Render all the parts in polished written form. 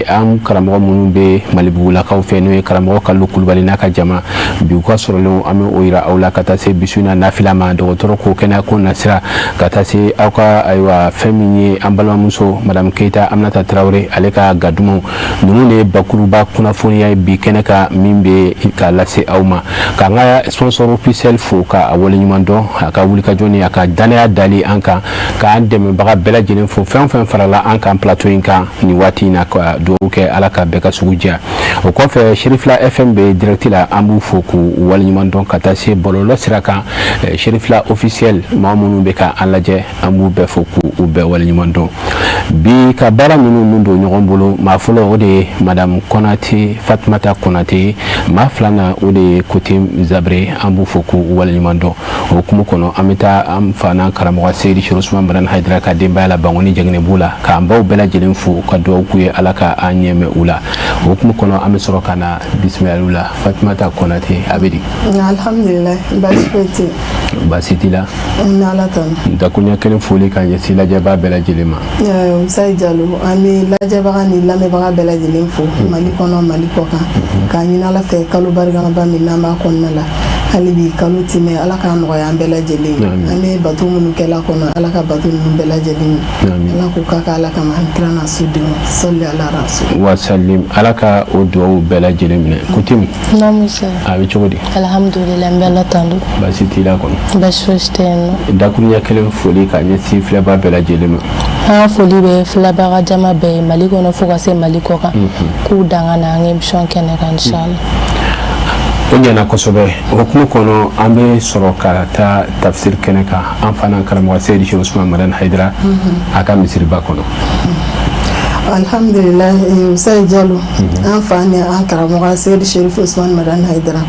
am karamɔgɔ minnu bɛ malibugulakaw fɛ n'o ye karamɔgɔ Kalo Kulubali n'a ka jama bi u ka sɔrɔlenw an bɛ o yira aw la ka taa se bisu na nafila ma dɔgɔtɔrɔ ko kɛnɛya ko nasira ka taa se aw ka ayiwa fɛn min ye an balimamuso Madame Keita Aminata Traoré ale ka gadumaw ninnu de ye bakuruba kunnafoniya ye bi kɛnɛ ka min bɛ ka lase aw ma k'an ka sponsor officiel fo ka a waleɲuman dɔn a ka wulikajɔ ni a ka danaya dali an kan k'an dɛmɛbaga bɛɛ lajɛlen fo fɛn o fɛn farala an kan plateau in kan ni waati in na ka dugawu kɛ ala ka bɛɛ ka sugu diya o kɔfɛ Sherifila FM bɛ direct la an b'u fo k'u waleɲuman dɔn ka taa se bɔlɔlɔ sira kan Sherifila officiel maa minnu bɛ ka an lajɛ an b'u bɛɛ fo k'u bɛɛ waleɲuman dɔn bi ka baara minnu min don ɲɔgɔn bolo maa fɔlɔ o de ye Madame Konate Fatumata Konate maa filanan o de ye Kotim Zabre an b'u fo k'u waleɲuman dɔn o hukumu kɔnɔ an bɛ taa an fa n'an karamɔgɔ Seydi Cheikh Ousmane Barani Hayidara ka denbaya la Bangoni Jɛngɛnɛbu la k'an baw bɛɛ lajɛlen fo ka dugawu k'u ye ala ka an ɲɛmɛ u la o hukumu kɔnɔ an bɛ sɔrɔ ka na bisimilaliw la Fatumata Konate a bɛ di. Alhamdulillah baasi foyi tɛ yen. Baasi t'i la. Ni ala ta ma. Dakuruɲɛ kelen foli ka ɲɛsin lajɛbaga bɛɛ lajɛlen ma. Musayi Jalo an bɛ lajɛbaga ni lamɛnbaga bɛɛ lajɛlen fo Mali kɔnɔ Mali kɔ kan k'a ɲini ala fɛ kalo barikaba min n'an b'a kɔnɔna la hali bi kalo timɛ ala k'a nɔgɔya an bɛɛ lajɛlen an bɛ bato minnu kɛla kɔnɔ ala ka bato ninnu bɛɛ lajɛlen ala k'u ka ala kama an kira na su denw sɔli ala rasul wa salim ala ka o duwawu bɛɛ lajɛlen minɛ Kotim. Namusa. A bɛ cogo di. Alhamdulillah n bɛ ala tando. Baasi t'i la kɔnɔ. Baasi foyi tɛ yen nɔ. Dakuruɲɛ kelen foli ka ɲɛsin filɛbaga bɛɛ lajɛlen ma. An ka foli bɛ filɛbaga jama bɛɛ ye Mali kɔnɔ fo ka se Mali kɔ kan k'u danga na an ka émission kɛnɛ kan inchallah. O ɲɛna kosɛbɛ o hukumu kɔnɔ an bɛ sɔrɔ ka taa tafsir kɛnɛ kan an fana karamɔgɔ Seydi Cheikh Ousmane Barani Hayidara a ka misiriba kɔnɔ. Alhamdulillah Musayi Jalo an fa ni an karamɔgɔ Seydi Cheikh Ousmane Barani Hayidara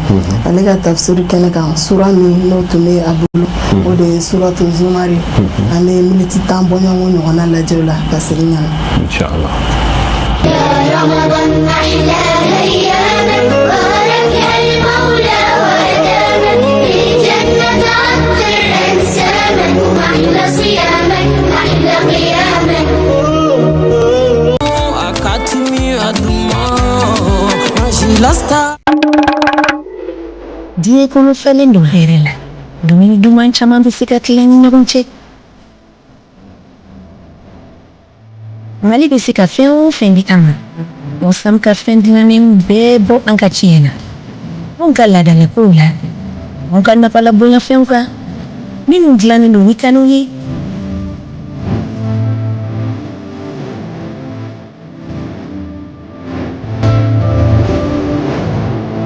ale ka tafsir kɛnɛ kan sura min n'o tun bɛ a bolo o de ye suratu Zumari an bɛ miniti 10 bɔ ɲɔgɔn na lajɛ o la ka segin ɲana inchallah. Dia kolo fɛlen don hɛrɛ la dumuni duman caman bɛ se ka tila ni ɲɔgɔn cɛ Mali bɛ se ka fɛn o fɛn di an ma waasa an ka fɛn dilannen bɛɛ bɔ an ka tiɲɛ na anw ka laadalakow la anw ka nafalabonyafɛnw kan minnu dilannen don ni kanu ye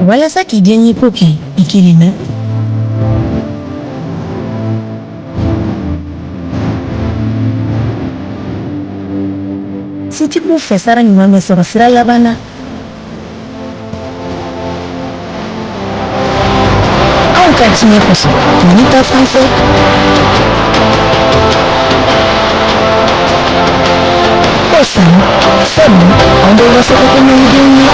walasa k'i diyaɲe ko kɛ i kelen na sitigiw fɛ sara ɲuman bɛ sɔrɔ sira laban na anw ka tiɲɛ kosɔn ni ta fan fɛ ko sanu sabu anw bɛ wasa ka kɛ ɲɔgɔndenw ye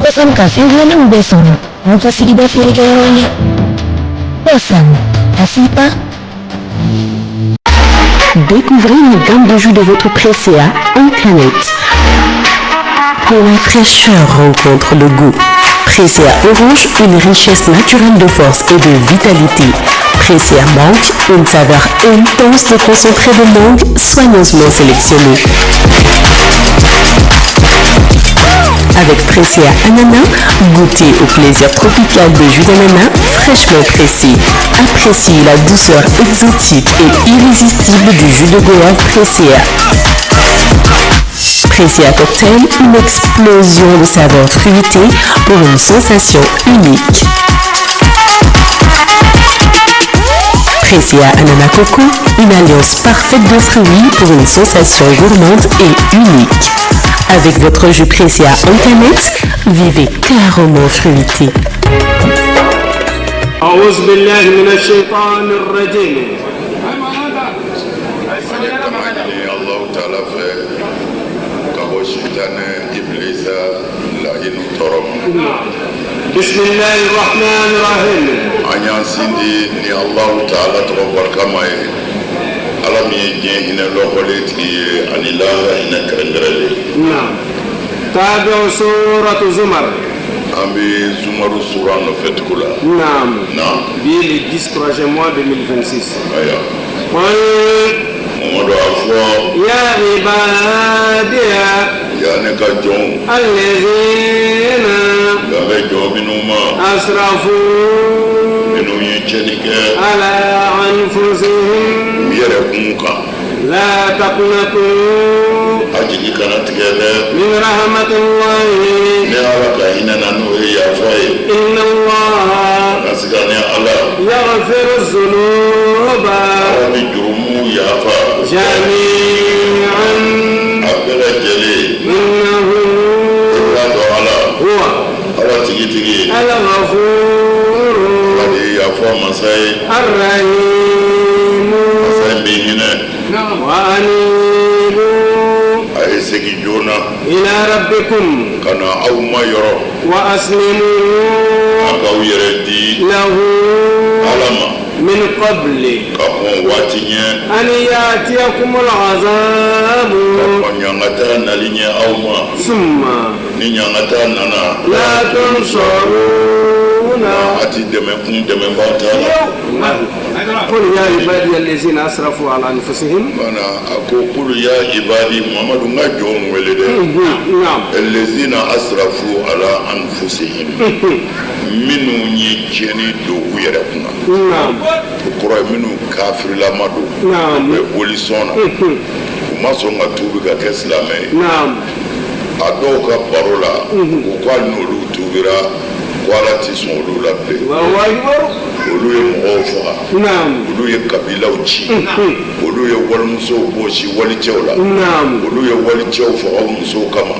Kosan ka fɛn dilanenw bɛɛ sɔrɔ anw ka sigida feerekɛyɔrɔ ye Kosan Asipa. Découvrez une gamme de jus de votre Presea en canette. Pour la fraîcheur rencontre le goût. Presea Orange, une richesse naturelle de force et de vitalité. Presea Mangue, une saveur intense de concentré de mangue soigneusement sélectionné. Avec Presea Ananas, goûtez au plaisir tropical des jus d'ananas fraîchement pressés. Appréciez la douceur exotique et irrésistible du jus de goyave Presea. Presea Cocktail, une explosion de saveurs fruitées pour une sensation unique. Presea Ananas Coco, une alliance parfaite de fruits pour une sensation gourmande et unique. Avec votre jus Pressia Ancanex, vivez carrément fruité. أعوذ بالله من الشيطان الرجيم. الله تعالى في كابو شيطان إبليس لعين ترم. بسم الله الرحمن الرحيم. أنيا سيدي ني الله تعالى تبارك كماي. ألم يجي هنا لوكوليتي أن الله هنا كرندرلي. نعم. تابع سورة زمر. Ambi Zumaru Sura no fetkula. Naam. Naam. Bien le 10e mois 2026. Aya. Momodo afwa. Ya ibadiya. Ya ne ka jon. Allazina. Ya be jon binuma. Asrafu. Binu ye chenike. Ala anfusihim. Yere kunka. La taqnatu. Ajigi kana tigele. Min rahmatillahi. Ne ala ka hina nanu ya fai. Inna Allah. Nasigane ala. Yaghfiru dhunuba. Abi jurumu ya fa. Jami'an. Abela jeli. Innahu. Rado ala. Huwa. Ala tigi. Al-Ghafur. Adi ya fa masai. Ar-Rahim. Masai bihine. Wa anibu. Ay segi jona. Ila rabbikum. Kana aw mayoro. Wa aslimu. Akaw yere di. Lahu. Alama. Min qabli. Kakon wati nye. An yatiyakum al-azabu. Kakon nyangata nalinye aw ma. Summa. Ni nyangata nana. La tunsaruna. Ati deme kun deme bata. قل يا عبادي الذين أسرفوا على أنفسهم. Mana ako kulu ya ibadi Muhammadu nga jom welede. نعم. الذين أسرفوا على أنفسهم. Minu nye jeni do uyere kuna. نعم. Kura minu kafir lamadu. نعم. Be woli sona. Umaso nga tubi ka keslame. نعم. Ado ka parola. Ukwa nulu tubira. Kwala tison olu la pe. الله أكبر. Olu ye mɔgɔw faga. نعم. Olu ye kabilaw ci. Olu ye walimusow bɔsi walicɛw la. نعم. Olu ye walicɛw faga u musow kama.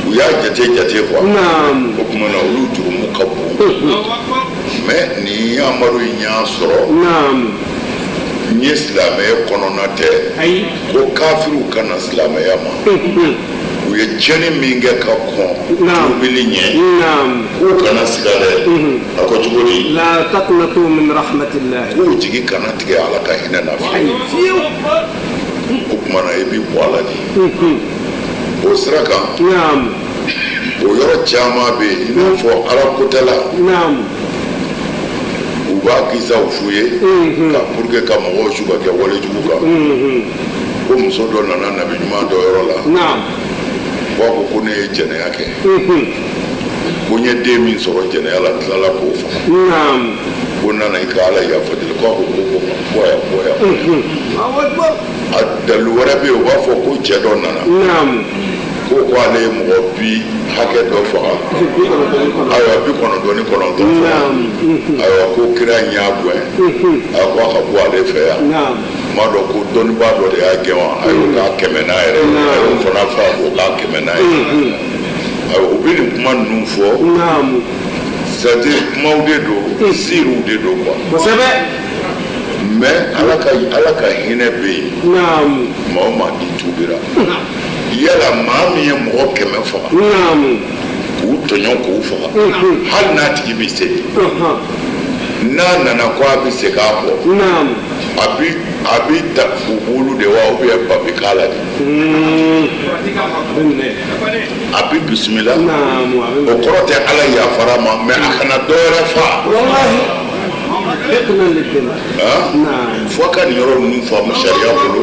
U y'a jate quoi. نعم. O tuma na olu jurumu ka bon. Mais nin Amadu in y'a sɔrɔ. نعم. N ye silamɛya kɔnɔna tɛ. أي. Ko kafiriw kana silamɛya ma. U ye tiɲɛni min kɛ ka kɔn. Tubili ɲɛ. نعم. K'u kana siga dɛ. A ko cogo di. لا تقنطوا من رحمة الله. K'u jigi kana tigɛ Ala ka hinɛ na أي. fiyewu. فيو. O tuma na i bi bɔ a la de. O sira kan. نعم. O yɔrɔ caman bɛ yen i n'a fɔ Ala kotɛla. نعم. U b'a kisaw f'u ye. Ka pour que ka mɔgɔw su ka kɛ walejugu kan. Ko muso dɔ nana nabi ɲuman dɔ yɔrɔ la. نعم. Ko a ko ne ye jɛnɛya kɛ. Ko n ye den min sɔrɔ jɛnɛya la tilala k'o faga. نعم. Ko n nana i ka Ala yafa deli ko a ko bɔ yan. الله أكبر. A dalu wɛrɛ bɛ yen u b'a fɔ ko cɛ dɔ nana. نعم. Ko ale ye mɔgɔ bi hakɛ dɔ faga. Ayiwa 99 faga. Ayiwa ko kira in y'a gɛn. A ko a ka bɔ ale fɛ yan. نعم. M'a dɔn ko dɔnnibaa dɔ de y'a gɛn wa. A y'o k'a kɛmɛ n'a yɛrɛ. A y'o fana fa k'o k'a kɛmɛ n'a ye. Ayiwa u bɛ nin kuma ninnu fɔ. نعم. C'est-à-dire kumaw de don, siriw de don quoi. kosɛbɛ. Mais Ala ka hinɛ bɛ yen. نعم. Maa o maa n'i tubira. Yala maa min ye mɔgɔ 100 faga. نعم. K'u tɔɲɔ k'u faga. Hali n'a tigi bɛ segin. N'a nana ko a bɛ segin a kɔ. نعم. A bɛ ta u bolo de wa ou bien ba bɛ k'a la de. A bɛ bisimila. نعم. O kɔrɔ tɛ Ala yafara ma mais a kana dɔ wɛrɛ fa. والله. حقنا للدماء. نعم. Fo ka nin yɔrɔ ninnu faamu sariya bolo.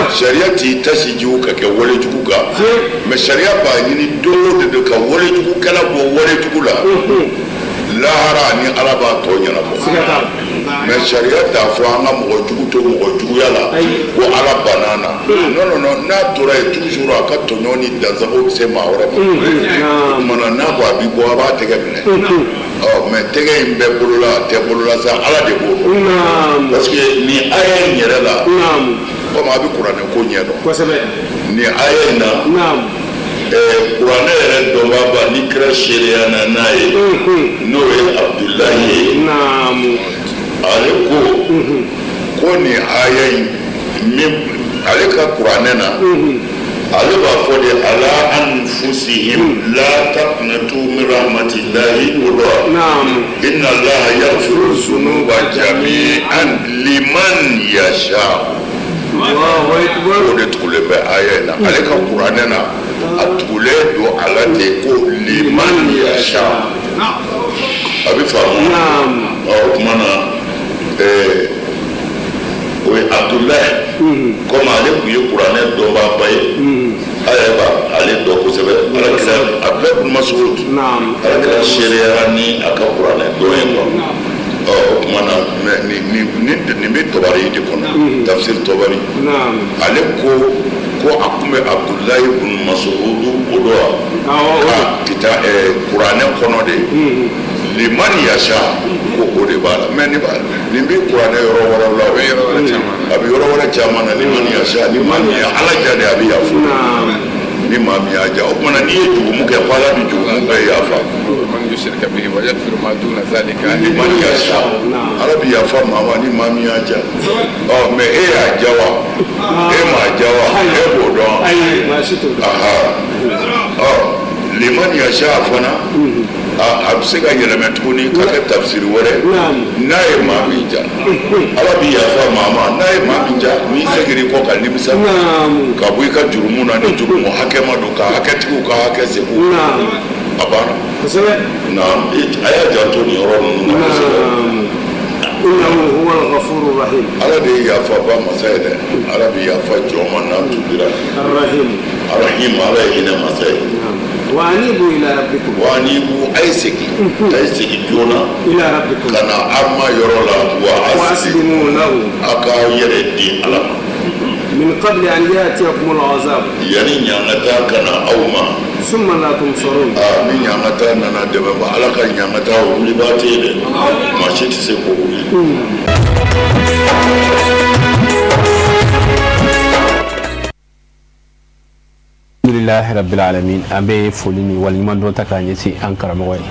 Sariya t'i tasijiw ka kɛ walejugu kan. Mais sariya b'a ɲini don o don ka walejugukɛla bɔ walejugu la. Lahara ni Ala b'a tɔ ɲɛnabɔ. Mais sariya t'a fɔ an ka mɔgɔ jugu to mɔgɔ juguya la ko Ala banna na. Non, n'a tora yen toujours a ka tɔɲɔ ni dansago bɛ se maa wɛrɛ ma. O kumana n'a ko a b'i bɔ a b'a tɛgɛ minɛ. Mais tɛgɛ in bɛɛ bolola a tɛ bolola sa Ala de b'o dɔn. Parce que ni aya in yɛrɛ la comme a bɛ kuranɛ ko ɲɛdɔn kosɛbɛ ni aya in na kuranɛ yɛrɛ dɔnbaba ni kira seereya na n'a ye n'o ye Abdulahi ye ale ko ni aya in min ale ka kuranɛ na ale b'a fɔ de ala anfusihim la taqnatu min rahmatillahi inna allaha yaghfiru dhunuba jami'an liman yasha. O de tugulen bɛ aya in na ale ka kuranɛ na a tugulen don ala de ko liman yasha a bɛ faamu o tuma na o ye Abdulahi comme ale tun ye kuranɛ dɔnbaba ye ale b'a ale dɔn kosɛbɛ alakira Abdulahi ibn Mas'ud alakira seereyara ni a ka kuranɛ dɔn ye quoi o tuma na nin bɛ Tabari de kɔnɔ tafsir Tabari ale ko a tun bɛ Abdulahi ibn Mas'ud o don ka kita kuranɛ kɔnɔ de liman yasha ko o de b'a la mais nin bɛ kuranɛ yɔrɔ wɛrɛw la a bɛ yɔrɔ wɛrɛ caman na liman yasha ni maa min ye ala ja de a bɛ yafa ni maa min y'a ja o tuma na n'i ye jugumu kɛ ko ala bɛ jugumu bɛɛ yafa liman yasha ala bɛ yafa maa ma ni maa min y'a ja mais e y'a ja wa e m'a ja wa e b'o dɔn liman yasha fana a bɛ se ka yɛlɛmɛ tuguni ka kɛ tafsiri wɛrɛ n'a ye maa min ja ala bɛ yafa maa ma n'a ye maa min ja n'i seginna kɔ ka nimisa ka bɔ i ka jurumu na ni jurumu hakɛ ma don ka hakɛtigiw ka hakɛ segu a banna a y'a janto nin yɔrɔ ninnu na kosɛbɛ ala de ye yafa ba masa ye dɛ ala bɛ yafa jɔn ma n'a tubira arahim ala ye hinɛ masa ye وأنيبوا إلى ربكم وأنيبوا أي سكي جونا إلى ربكم كنا أما يرولا وأسلموا له أكا يردي ألم من قبل أن يأتيكم العذاب يعني نعمتا كنا أوما ثم لا تنصرون من نعمتا ننا دبابا على كان نعمتا ولباتي ما شئت سيكون alhamdulillahi rabbil alamin an bɛ foli ni waliɲuman dɔn ta k'a ɲɛsin an karamɔgɔ ye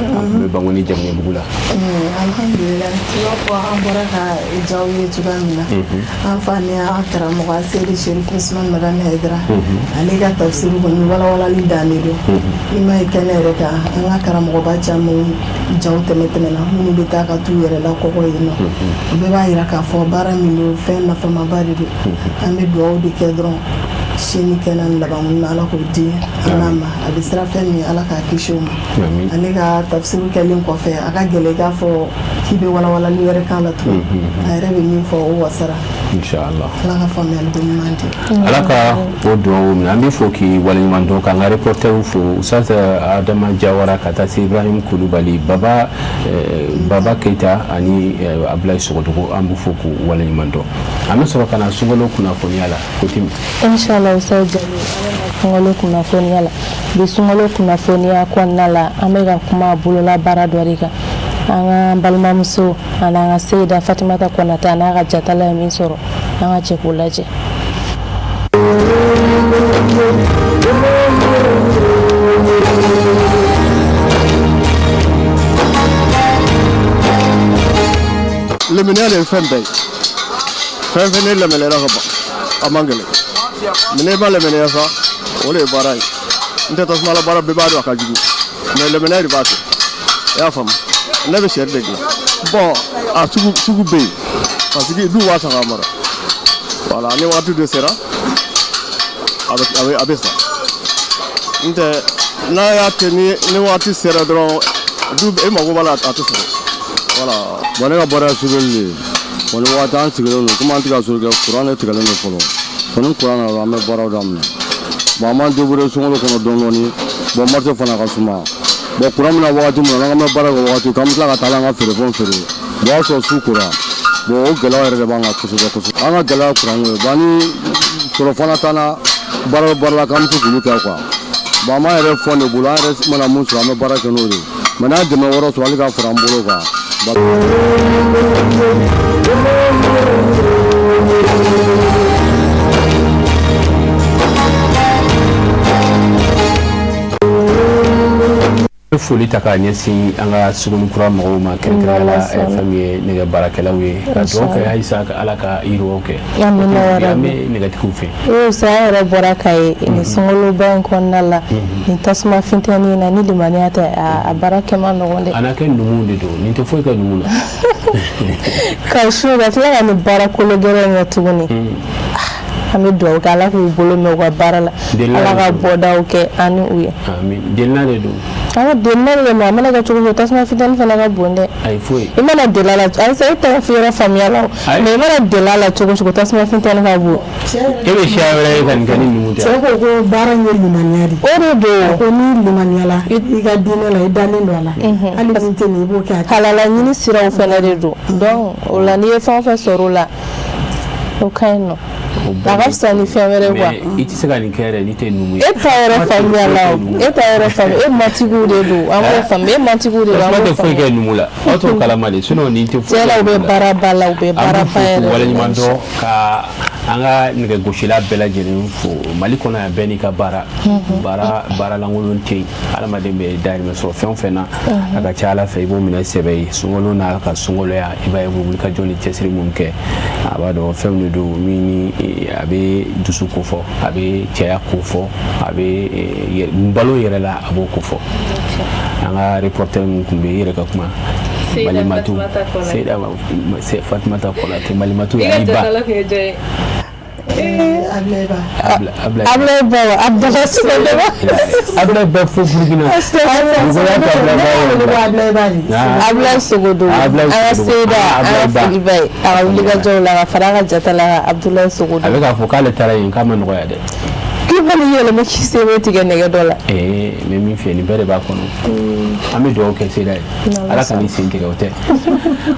an bɛ Bangoni Jamuɲɛbugu la alhamdulillah i b'a fɔ an bɔra ka jaw ye cogoya min na an fa ni an karamɔgɔ Seydi Cherif Ousmane Madame Haidara ale ka tafsiri kɔni walawalali dannen don i ma ye kɛnɛ yɛrɛ kan an ka karamɔgɔba caman jaw tɛmɛtɛmɛna minnu bɛ taa ka t'u yɛrɛ lakɔkɔ yen nɔ o bɛɛ b'a jira k'a fɔ baara min don fɛn nafamaba de don an bɛ dugawu de kɛ dɔrɔn sini kɛnɛ laban na ala k'o di ala ma a bɛ sira fɛn min ala k'a kisi o ma ale ka tafsiri kɛlen kɔfɛ a ka gɛlɛn k'a fɔ k'i bɛ walawalali wɛrɛ k'a la tugun a yɛrɛ bɛ min fɔ o wasara inshallah ala ka faamuyali ko ɲuman di ala ka o dugawu minɛ an bɛ fɔ k'i waleɲuman dɔn k'an ka reporter fo Ustaz Adama Jawara ka taa se Ibrahim Kulubali Baba Keita ani Abdulahi Sogodogo an bɛ fɔ k'u waleɲuman dɔn an bɛ sɔrɔ ka na sunkalo kunnafoniya la Kotimi inshallah Ustaz Jalo sunkalo kunnafoniya la bi sunkalo kunnafoniya kɔnɔna la an bɛ ka kuma bolola baara dɔ de kan an ka balimamuso ani an ka Seyida Fatimata Konate a n'a ka jatala ye min sɔrɔ an ka cɛ k'o lajɛ leminiya de ye fɛn bɛɛ ye fɛn fɛn ne lemɛnɛra ka ban a man gɛlɛn mais ne ma lemɛnɛya sa o de ye baara ye n tɛ tasuma la baara bɛɛ b'a dɔn a ka jugu mais lemɛnɛya de b'a kɛ i y'a faamu ne bɛ sɛri de dilan bon a sugu bɛ yen parce que du b'a san k'a mara voilà ni waati de sera a bɛ sa n tɛ n'a y'a kɛ ni waati sera dɔrɔn du e mago b'a la a tɛ sɔrɔ voilà bon ne ka baara ye suguli de ye bon ni waati an sigilen don komi an tɛ ka so kɛ kuran de tigɛlen don fɔlɔ sɔni kuran na an bɛ baaraw daminɛ bon an b'an débrouiller sunkalo kɔnɔ dɔɔnin bon marché fana ka suma bon kuran bɛna wagati min na n'an bɛ baara kɛ wagati k'an bɛ tila ka taa an ka feerefɛnw feere bon o y'a sɔrɔ su kora bon o gɛlɛya yɛrɛ de b'an kan kosɛbɛ kosɛbɛ an ka gɛlɛya kuran ko ye bon ni sɔrɔ fana t'an na baara la k'an bɛ se k'olu kɛ quoi bon an b'an yɛrɛ fɔ ne bolo an yɛrɛ mana mun sɔrɔ an bɛ baara kɛ n'o de mais n'an dɛmɛ wɛrɛ sɔrɔ hali ka fara an bolo kan foli ta ka ɲɛsin an ka suguni kura mɔgɔw ma kɛrɛnkɛrɛnnenya la fɛn min ye nɛgɛ baarakɛlaw ye ka dugawu kɛ halisa ka ala ka yiriwaw kɛ an bɛ nɛgɛtigiw fɛ saya yɛrɛ bɔra ka ye nin sunkaloba in kɔnɔna la nin tasuma fintɛni na ni limaniya tɛ a baara kɛ man nɔgɔn dɛ a n'a kɛ numu de don nin tɛ foyi kɛ numu na ka su ka tila ka nin baara kolo gɛrɛ in kɛ tuguni an bɛ dugawu kɛ ala k'u bolo mɛn u ka baara la ala ka bɔdaw kɛ an ni u ye delina de don delina de don a mana kɛ cogo cogo tasuma fintɛni fana ka bon dɛ ayi foyi i mana dela la ayisa e tɛ fi yɔrɔ faamuya la mais i mana dela la cogo cogo tasuma fintɛni ka bon e bɛ siya wɛrɛ ye ka nin kɛ ni numu tɛ cɛ ko ko baara in ye limaniya de o de don ko ni limaniya la i ka diinɛ la i dalen don a la hali ni tɛ nin i b'o kɛ halala ɲini siraw fana de don donc o la n'i ye fɛn o fɛn sɔrɔ o la o ka ɲi nɔ a ka fisa ni fɛn wɛrɛ quoi i tɛ se ka nin kɛ yɛrɛ n'i tɛ numu ye e t'a yɛrɛ faamuya la e t'a yɛrɛ faamuya e matigiw de don an b'o faamuya e matigiw de don an b'o faamuya tɛ foyi kɛ numu la aw t'o kalama de sinon nin tɛ foyi kɛ cɛla u bɛ baara ba la u bɛ baara ba yɛrɛ waleɲumandɔn ka an ka nɛgɛgosila bɛɛ lajɛlen fo mali kɔnɔ yan bɛɛ n'i ka baara lankolon tɛ yen adamaden bɛ dahirimɛ sɔrɔ fɛn o fɛn na a ka ca ala fɛ i b'o minɛ sɛbɛ ye sunkalo n'a ka sunkaloya i b'a ye wulikajɔ ni cɛsiri mun kɛ a b'a dɔn fɛnw de don min ni a bɛ dusu ko fɔ a bɛ cɛya ko fɔ a bɛ balo yɛrɛ la a b'o ko fɔ an ka reporter min tun bɛ yen i yɛrɛ ka kuma Malimatu Fatimata Konate Malimatu yari ba Ablaye Ba fo Burkina Ablaye Sogodo ala seda ala Filibai ala wulikajɔw la ka fara ka jata la Abdoulaye Sogodo a bɛ k'a fɔ k'ale taara yen k'a ma nɔgɔya dɛ k'i bali yɛlɛma k'i se bɛ tigɛ nɛgɛ dɔ la mais min fɛ nin bɛɛ de b'a kɔnɔ an bɛ dugawu kɛ seda ye ala ka ni sen tigɛ o tɛ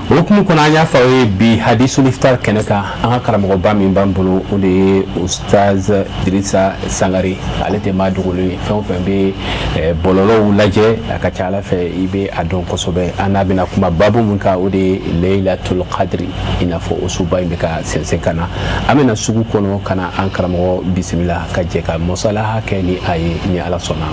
o hukumu kɔnɔ an y'a fɔ aw ye bi hadisul iftar kɛnɛ kan an ka karamɔgɔba min b'an bolo o de ye ustaz Dirisa Sangare ale tɛ maa dogolen ye fɛn o fɛn bɛ bɔlɔlɔw lajɛ a ka ca ala fɛ i bɛ a dɔn kosɛbɛ an n'a bɛna kuma babu min kan o de ye Laylatul Qadri i n'a fɔ o suba in bɛ ka sɛnsɛn ka na an bɛna sugu kɔnɔ ka na an karamɔgɔ bisimila ka jɛ ka masalaha kɛ ni a ye ni ala sɔnna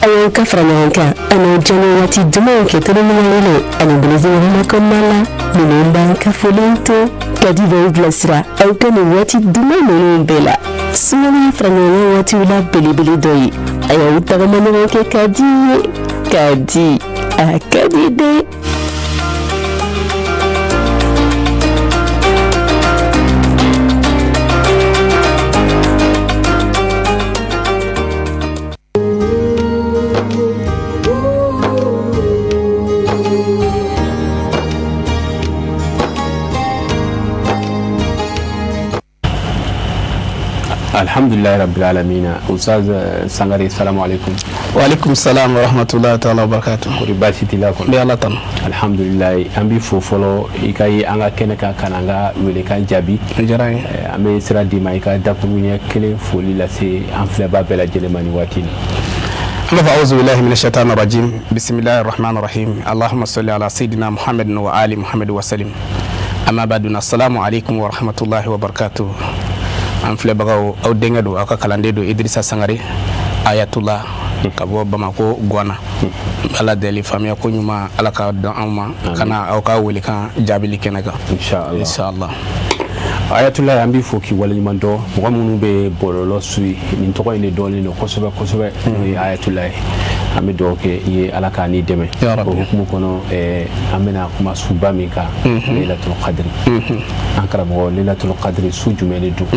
ayo ka fara ɲɔgɔn kan ani jɛnɛ waati dumanw kɛ tɛnɛmɔgɔlen ani bilisi ɲɔgɔnna kɔnɔna la minnu b'an ka foli to ka di bɛɛ bilasira aw ka nin waati duman ninnu bɛɛ la sumani fara ɲɔgɔn waatiw la belebele dɔ ye a y'aw tagama ɲɔgɔn kɛ ka di ye ka di a ka di de alhamdulillahi rabbil alamin ustaz Sangare assalamu alaikum wa alaikum salam wa rahmatullahi ta'ala wa barakatuh kuri basi tila ko be ala tan alhamdulillah an bi fo folo i ka yi an ka kɛnɛ kan kana an ka wele kan jaabi jara an bɛ sira di ma i ka dakuruɲɛ kelen foli lase an filɛba bɛɛ lajɛlen ma ni waati in أعوذ بالله من الشيطان الرجيم بسم الله الرحمن الرحيم اللهم صل على سيدنا محمد وآل محمد وسلم أما بعد السلام عليكم ورحمة الله وبركاته an filɛbagaw aw denkɛ don aw ka kalanden don Idrissa Sangare Ayatullah ka bɔ Bamako Guana ala deli faamuya ko ɲuman ala ka dɔn anw ma kana aw ka wele kan jaabili kɛnɛ kan inshallah Ayatullah an b'i fo k'i waleɲuman dɔn mɔgɔ minnu bɛ bɔlɔlɔ suit nin tɔgɔ in de dɔnnen don kosɛbɛ kosɛbɛ n'o ye Ayatullah ye an bɛ dugawu kɛ i ye ala k'a ni dɛmɛ o hukumu kɔnɔ an bɛna kuma suba min kan Laylatul Qadri an karamɔgɔ Laylatul Qadri su jumɛn de don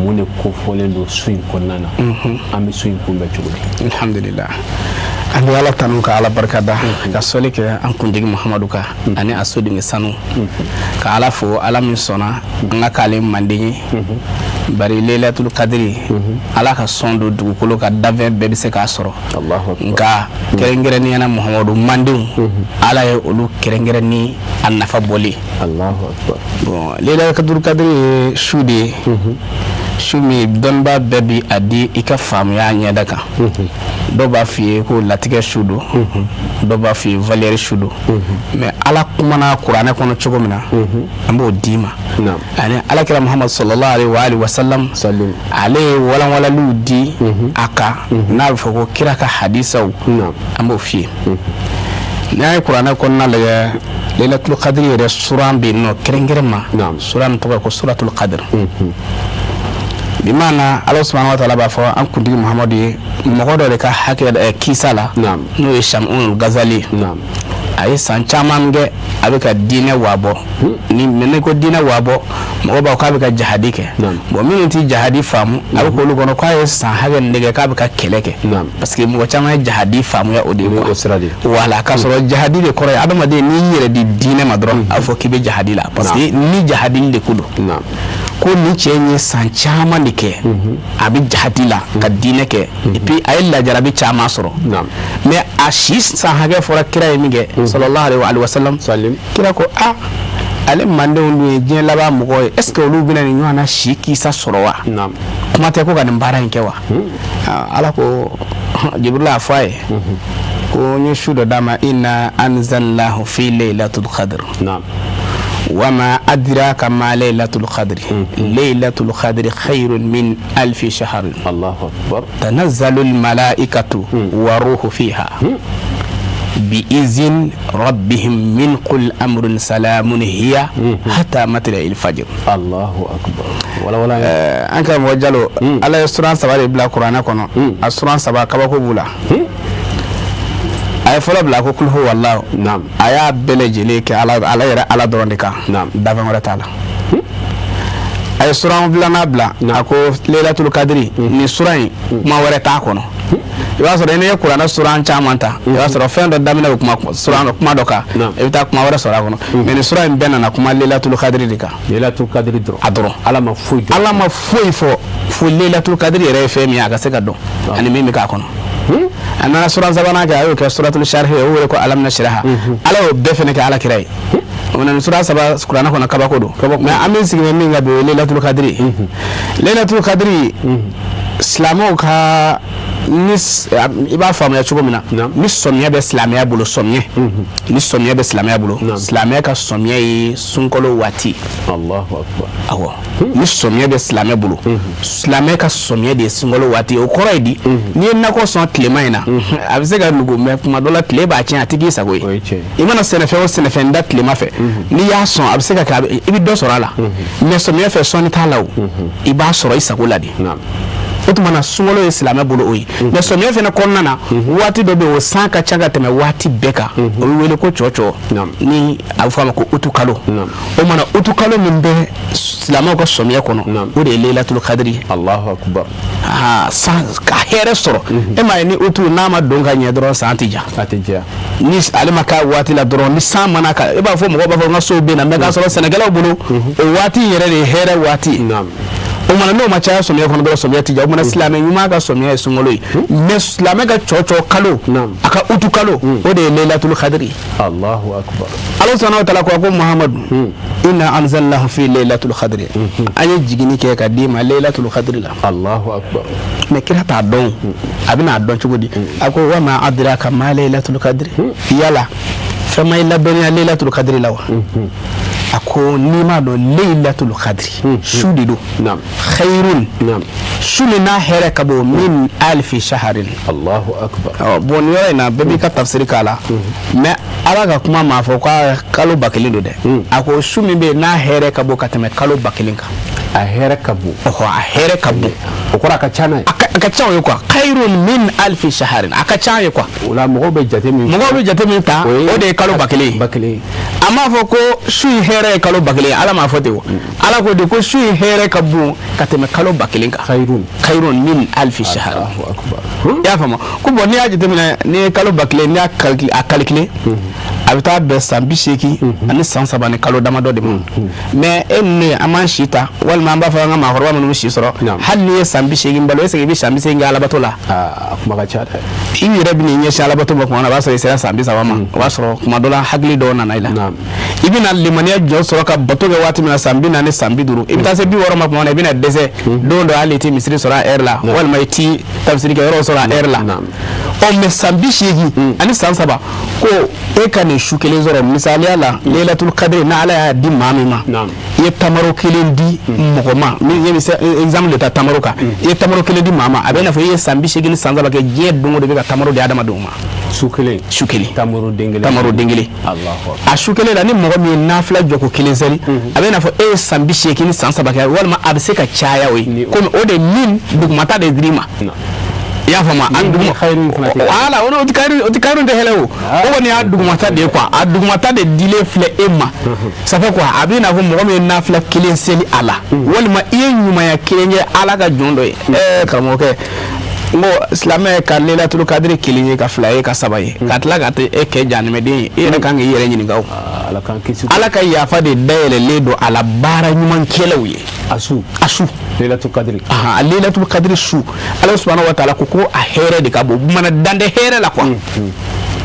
mun de kofɔlen don su in kɔnɔna na an bɛ su in kunbɛn cogo di alhamdulillah an bɛ ala tanu ka ala barika da ka sɔli kɛ an kuntigi Muhamadu kan ani a sodengi sanu ka ala fo ala min sɔnna an ka k'ale manden ye bari Laylatul Qadri ala ka sɔn don dugukolo ka dafɛn bɛɛ bɛ se k'a sɔrɔ nka kɛrɛnkɛrɛnnenya na Muhamadu mandenw ala ye olu kɛrɛnkɛrɛn ni a nafa bɔli bon Laylatul Qadri ye su de ye sumi dɔnniba bɛɛ bi a di i ka faamuya ɲɛda kan dɔw b'a f'i ye ko latigɛ su don dɔw b'a f'i ye valeur su don mais ala kumana kuranɛ kɔnɔ cogo min na an b'o d'i ma ani alakira muhammad sallallahu alaihi wa sallam ale ye walanwalaliw di a kan n'a bɛ fɔ ko kira ka hadisaw an b'o f'i ye n'a ye kuranɛ kɔnɔna lajɛ Lailatul Qadr yɛrɛ suran bɛ yen nɔ kɛrɛnkɛrɛn ma suran tɔgɔ ko suratul Qadr bi maana Allah subhanahu wa ta'ala b'a fɔ an kuntigi Muhamadu ye mɔgɔ dɔ de ka hakɛ kisa la n'o ye Shamun Ghazali a ye san caman kɛ a bɛ ka diinɛ wabɔ ni ko diinɛ wabɔ mɔgɔ b'a k'a bɛ ka jihadi kɛ bon minnu tɛ jihadi faamu a bɛ k'olu kɔnɔ k'a ye san hakɛ nin de kɛ k'a bɛ ka kɛlɛ kɛ parce que mɔgɔ caman ye jihadi faamuya o de ye wala k'a sɔrɔ jihadi de kɔrɔ ye adamaden n'i yɛrɛ di diinɛ ma dɔrɔn a bɛ fɔ k'i bɛ jihadi la parce que ni jihadi de ko don ko ni cɛ in ye san caman de kɛ a bɛ jihadi la ka diinɛ kɛ et puis a ye lajarabi caman sɔrɔ mais a si san hakɛ fɔra kira ye min kɛ sallallahu alaihi wa sallam kira ko ale mandenw dun ye diɲɛ laban mɔgɔ ye est ce que olu bɛna nin ɲɔgɔn na si kisa sɔrɔ wa kuma tɛ ko ka nin baara in kɛ wa ala ko Jibril a fɔ a ye ko n ye su dɔ d'a ma inna anzalnahu fi laylatul qadr وما أدراك ما ليلة القدر ليلة القدر خير من 1000 شهر الله أكبر تنزل الملائكة وروح فيها بإذن ربهم من كل أمر سلام هي حتى مطلع الفجر الله أكبر ولا أنك موجلو على السورة سبعة بلا قرآن كنا السورة سبعة كباكو بولا ay fɔlɔ bila ko kul huwa wallahu aya beleje ke ala yɛrɛ ala dɔrɔn de kan dafa wɛrɛ t'a la ay sura bilana bila ako lailatul qadri ni sura in kuma wɛrɛ t'a kɔnɔ i b'a sɔrɔ ni ye kuranɛ sura caman ta i b'a sɔrɔ fɛn dɔ daminɛ bɛ kuma sura kuma dɔ kan i bɛ taa kuma wɛrɛ sɔrɔ a kɔnɔ mais ni sura in bɛɛ nana kuma lailatul qadri de kan lailatul qadri dɔrɔn ala ma foyi fɔ fo lailatul qadri yɛrɛ ye fɛn min ye a ka se ka dɔn ani min bɛ k'a kɔnɔ a nana sura sabanan kɛ a y'o kɛ suratul sharh o wele ko alam nashraha ala y'o bɛɛ fɛnɛ kɛ ala kira ye o nana sura saba kuranɛ kɔnɔ kabako don mais an bɛ sigi min ka bi o ye lailatul qadri lailatul qadri silamɛw ka ni i b'a faamuya cogo min na ni sɔmiya bɛ silamɛya bolo sɔmiya ni sɔmiya bɛ silamɛya bolo silamɛya ka sɔmiya ye sunkalo waati Allahu akbar awɔ ni sɔmiya bɛ silamɛ bolo silamɛ ka sɔmiya de ye sunkalo waati o kɔrɔ ye di n'i ye nakɔ sɔn tilema in na a bɛ se ka nugu mais kuma dɔ la tile b'a tiɲɛ a tɛ k'i sago ye i mana sɛnɛfɛn o sɛnɛfɛn da tilema fɛ n'i y'a sɔn a bɛ se ka kɛ i bɛ dɔ sɔrɔ a la mais sɔmiya fɛ sɔnni t'a la o i b'a sɔrɔ i sago la de o tuma na sunkalo ye silamɛ bolo o ye mais sɔmiya fɛnɛ kɔnɔna na waati dɔ bɛ yen o san ka ca ka tɛmɛ waati bɛɛ kan o bɛ wele ko cɔcɔ ni a bɛ fɔ a ma ko utu kalo o mana utu kalo min bɛ silamɛw ka sɔmiya kɔnɔ o de ye lailatul qadri Allahu akbar san ka hɛrɛ sɔrɔ e m'a ye ni utu n'a ma don ka ɲɛ dɔrɔn san tɛ ja ni ale ma k'a waati la dɔrɔn ni san mana ka e b'a fɔ mɔgɔw b'a fɔ n ka sow bɛ na mais k'a sɔrɔ sɛnɛkɛlaw bolo o waati yɛrɛ de ye hɛrɛ waati o mana n'o ma caya sɔmiya kɔnɔ dɔrɔn sɔmiya tɛ ja o mana silamɛ ɲuman ka sɔmiya ye sunkalo ye mais silamɛ ka cɔcɔ kalo a ka utu kalo o de ye lailatul qadri Allahu akbar Allah subhanahu wa ta'ala ko Muhammadu inna anzalnahu fi lailatul qadri an ye jigini kɛ ka d'i ma lailatul qadri la Allahu akbar mais kira t'a dɔn a bɛna a dɔn cogo di a ko wa ma adraka ma lailatul qadri yala fɛn ma i ladɔnniya lailatul qadri la wa a ko n'i m'a dɔn lailatul qadri su de don khairun su min n'a hɛrɛ ka bon min 1000 shaharin Allahu akbar bon ni yɔrɔ in na bɛɛ b'i ka tafsiri k'a la mais ala ka kuma m'a fɔ k'a kalo 1000 don dɛ a ko su min bɛ yen n'a hɛrɛ ka bon ka tɛmɛ kalo 1000 kan a hɛrɛ ka bon a hɛrɛ ka bon o kɔrɔ a ka ca n'a ye a ka ca o ye quoi khairun min 1000 shaharin a ka ca ye quoi o la mɔgɔw bɛ jate min ta o de ye kalo 1000 a m'a fɔ ko su in hɛrɛ ye kalo 1000 ala m'a fɔ ten o ala ko de ko su in hɛrɛ ka bon ka tɛmɛ kalo 1000 kan khairun min 1000 shaharin i y'a faamu ko bon n'i y'a jateminɛ ni ye kalo 1000 n'i y'a calculer a bɛ taa bɛn san 80 ani san 3 ni kalo damadɔ de ma mais e ni ne an m'an si ta walima an b'a fɔ an ka maakɔrɔba minnu si sɔrɔ hali n'i ye san 80 balo est-ce que i bɛ san 80 kɛ alabato la a kuma ka ca dɛ i yɛrɛ bɛ n'i ɲɛsin alabato ma kuma na o b'a sɔrɔ i sera san 30 ma o b'a sɔrɔ kuma dɔ la hakili dɔw nana i la i bɛna limaniya jɔ sɔrɔ ka bato kɛ waati min na san 40 san 50 i bɛ taa se 60 ma tuma na i bɛna dɛsɛ don dɔ hali i tɛ misiri sɔrɔ a heure la walima i tɛ tafsiri kɛ yɔrɔ sɔrɔ a heure la mais san 80 ani san 7 ko e ka nin su kelen sɔrɔ misaliya la Lailatul Qadr na Ala y'a di maa min ma i ye tamaro kelen di mɔgɔ ma ni ye exemple de ta tamaro kan i ye tamaro kelen di maa ma a bɛ i n'a fɔ i ye san 80 ni san 7 kɛ diɲɛ don o don i bɛ ka tamaro di adamadenw ma su kelen tamaro den kelen a su kelen la ni mɔgɔ min ye nafila jɔ ko kelen seli a bɛ i n'a fɔ e ye san 80 ni san 7 kɛ walima a bɛ se ka caya o ye komi o de min dugumata de dir'i ma i y'a faamu an duguma wala o ti kayirun tɛ hɛrɛ o kɔni y'a dugumata de ye quoi a dugumata de dilen filɛ e ma ça fait quoi a bɛ i n'a fɔ mɔgɔ min ye nafila kelen seli a la walima i ye ɲumanya kelen kɛ Ala ka jɔn dɔ ye karamɔgɔkɛ n ko silamɛ ka Lailatul Qadr kelen ye ka 2 ye ka 3 ye ka tila ka taa e kɛ jahanɛmɛden ye e yɛrɛ kan k'i yɛrɛ ɲininka o Ala ka yafa de dayɛlɛlen don a la baara ɲumankɛlaw ye a su Lailatul Qadr Lailatul Qadr su Ala subhanahu wa ta'ala ko a hɛrɛ de ka bon mana dan tɛ hɛrɛ la quoi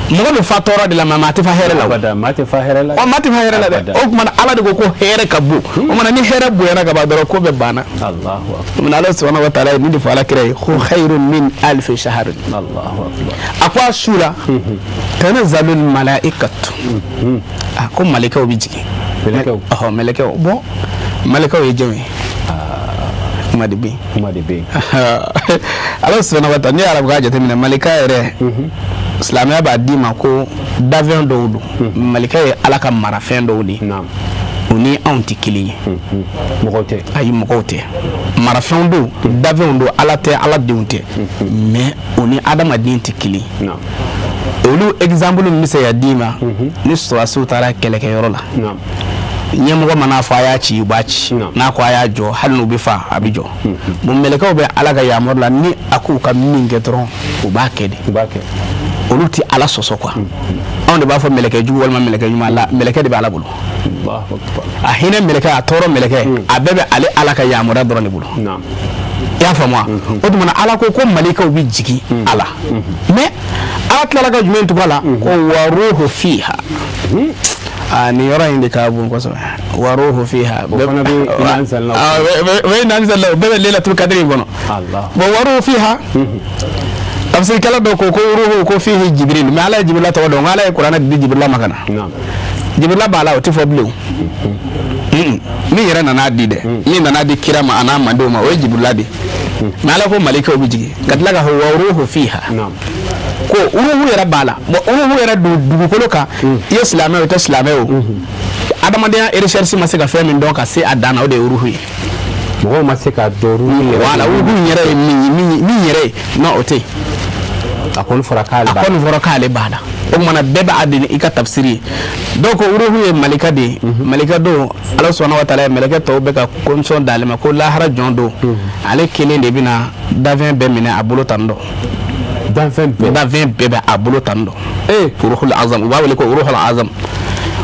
mɔgɔ bɛ fa tɔɔrɔ de la mais maa tɛ fa hɛrɛ la maa tɛ fa hɛrɛ la dɛ o tuma Ala de ko hɛrɛ ka bon o mana ni hɛrɛ bonyana ka ban dɔrɔn ko bɛɛ banna Ala subhanahu wa ta'ala ye nin de fɔ Alakira ye ko khayrun min alfi shahr a ko a su la tanazzalul malaikatu a ko malikaw bɛ jigin mɛlɛkɛw bon malikaw ye jɔn ye kuma de bɛ yen Ala subhanahu wa ta'ala ni arabu ka jateminɛ malika yɛrɛ silamɛya b'a d'i ma ko dafɛn dɔw don malika ye Ala ka marafɛn dɔw de ye o ni anw tɛ kelen ye mɔgɔw tɛ marafɛnw don dafɛnw don Ala tɛ Ala denw tɛ mais o ni adamaden tɛ kelen olu exemple min bɛ se ka d'i ma ni sɔrɔdasiw taara kɛlɛkɛyɔrɔ la ɲɛmɔgɔ mana fɔ a y'a ci u b'a ci n'a ko a y'a jɔ hali n'u bɛ fa a bɛ jɔ bon mɛlɛkɛw bɛ Ala ka yamaru la ni a k'u ka min kɛ dɔrɔn u b'a kɛ de olu tɛ Ala sɔsɔ quoi anw de b'a fɔ mɛlɛkɛ jugu walima mɛlɛkɛ ɲuman la mɛlɛkɛ de bɛ Ala bolo a hinɛ mɛlɛkɛ a tɔɔrɔ mɛlɛkɛ a bɛɛ bɛ ale Ala ka yamaruya dɔrɔn de bolo i y'a faamu o tuma Ala ko malikaw bɛ jigin a la mais Ala tilala ka jumɛn tugu a la ko wa ruhu fiha nin yɔrɔ in de ka bon kosɛbɛ wa ruhu fiha o fana bɛ nansala o bɛɛ bɛ Lailatul Qadr kɔnɔ bon wa ruhu fiha tafsirikɛla dɔw ko ruhu ko fihi Jibril mais Ala ye Jibrila tɔgɔ dɔn Ala ye kuranɛ di Jibrila ma ka na Jibrila b'a la o tɛ fɔ bilen min yɛrɛ nana di dɛ min nana di kira ma a n'a mandenw ma o ye Jibrila de mais Ala ko malikaw bɛ jigin ka tila ka fɔ wa ruhu fiha ko uruhu yɛrɛ b'a la bon uruhu yɛrɛ dugukolo kan i ye silamɛ o tɛ silamɛ o adamadenya recherche ma se ka fɛn min dɔn ka se a dan na o de ye uruhu ye mɔgɔw ma se ka dɔn uruhu yɛrɛ wala uruhu yɛrɛ ye min yɛrɛ ye non o tɛ yen a kɔni fɔra k'ale b'a la o kumana bɛɛ b'a deni i ka tafsiri dɔw ko uruhu ye malika de ye malika don Ala subhanahu wa ta'ala ye malika tɔw bɛ ka condition d'ale ma ko lahara jɔn don ale kelen de bɛna dafɛn bɛɛ minɛ a bolo tan dɔ dafɛn bɛɛ bɛ a bolo tan dɔ uruhul azam u b'a wele ko uruhul azam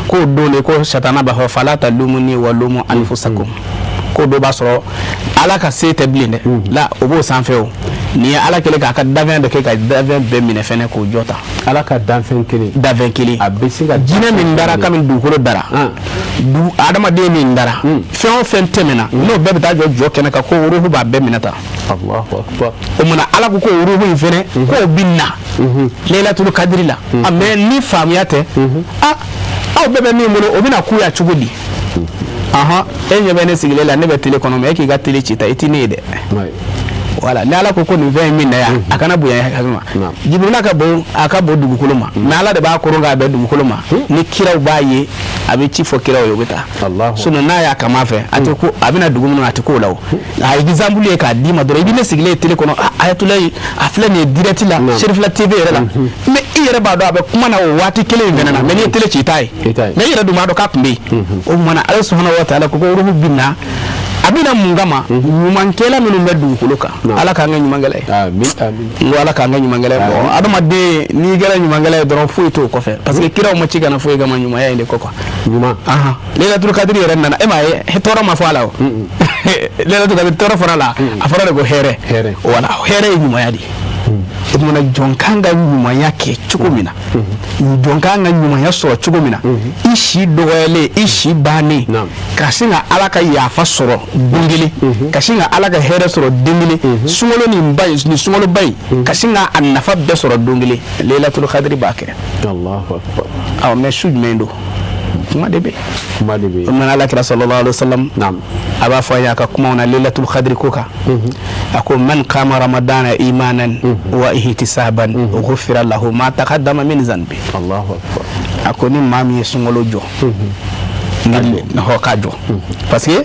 k'o don de ko satana b'a fɔ fala talumuni wa lumu anfusakum ko dɔ b'a sɔrɔ Ala ka se tɛ bilen dɛ la o b'o sanfɛ o ni ye Ala kelen k'a ka dafɛn dɔ kɛ ka dafɛn bɛɛ minɛ fɛnɛ k'o jɔ ta Ala ka dafɛn kelen a bɛ se ka jinɛ min dara kabini dugukolo dara adamaden min dara fɛn o fɛn tɛmɛna n'o bɛɛ bɛ taa jɔ kɛnɛ kan ko uruhu b'a bɛɛ minɛ ta o mana Ala ko uruhu in fɛnɛ k'o bɛ na Lailatul Qadr la mais ni faamuya tɛ aw bɛɛ bɛ min bolo o bɛna k'u ya cogo di e ɲɛ bɛ ne sigilen la ne bɛ télé kɔnɔ mais e k'i ka télé ci ta i tɛ ne ye dɛ voilà ni Ala ko nin fɛn in min na yan a kana bonya hakɛ ma Jibrila ka bɔ dugukolo ma mais Ala de b'a koron k'a bɛn dugukolo ma ni kiraw b'a ye a bɛ ci fɔ kiraw ye o bɛ taa sinon n'a y'a kama fɛ a tɛ ko a bɛna dugu min na a tɛ k'o la o a ye exemple ye k'a d'i ma dɔrɔn i bɛ ne sigilen ye télé kɔnɔ Ayatulayi a filɛ nin ye direct la Serifila TV yɛrɛ la mais i yɛrɛ b'a dɔn a bɛ kuma na o waati kelen in fɛnɛ na mais n'i ye télé ci i t'a ye mais i yɛrɛ dun b'a dɔn k'a tun bɛ yen o kumana Ala subhanahu wa ta'ala ko uruhu bɛ na a bɛna mun kama ɲumankɛla minnu bɛ dugukolo kan Ala k'an kɛ ɲumankɛla ye n ko Ala k'an kɛ ɲumankɛla ye bon adamaden n'i kɛra ɲumankɛla ye dɔrɔn foyi t'o kɔfɛ parce que kiraw ma ci kana foyi kama ɲumanya in de kɔ quoi ɲuman Lailatul Qadr yɛrɛ nana e m'a ye tɔɔrɔ ma fɔ a la o Lailatul Qadr tɔɔrɔ fɔra la a fɔra de ko hɛrɛ wala hɛrɛ ye ɲumanya de ye o tumana jɔn kan ka ɲumanya kɛ cogo min na jɔn kan ka ɲumanya sɔrɔ cogo min na i si dɔgɔyalen i si bannen ka sin ka ala ka yafa sɔrɔ don kelen ka sin ka ala ka hɛrɛ sɔrɔ den kelen sunkalo nin ba in ni sunkaloba in ka sin ka a nafa bɛɛ sɔrɔ don kelen Laylatul Qadri b'a kɛ Allahu akbar awɔ mais su jumɛn don kuma de bɛ o mana alakira sallallahu alaihi wasallam a b'a fɔ a y'a ka kumaw na Laylatul Qadri ko kan a ko man qama ramadana imanan wa ihtisaban ghufira lahu ma taqaddama min zanbi Allahu akbar a ko ni maa min ye sunkalo jɔ ni hɔ ka jɔ parce que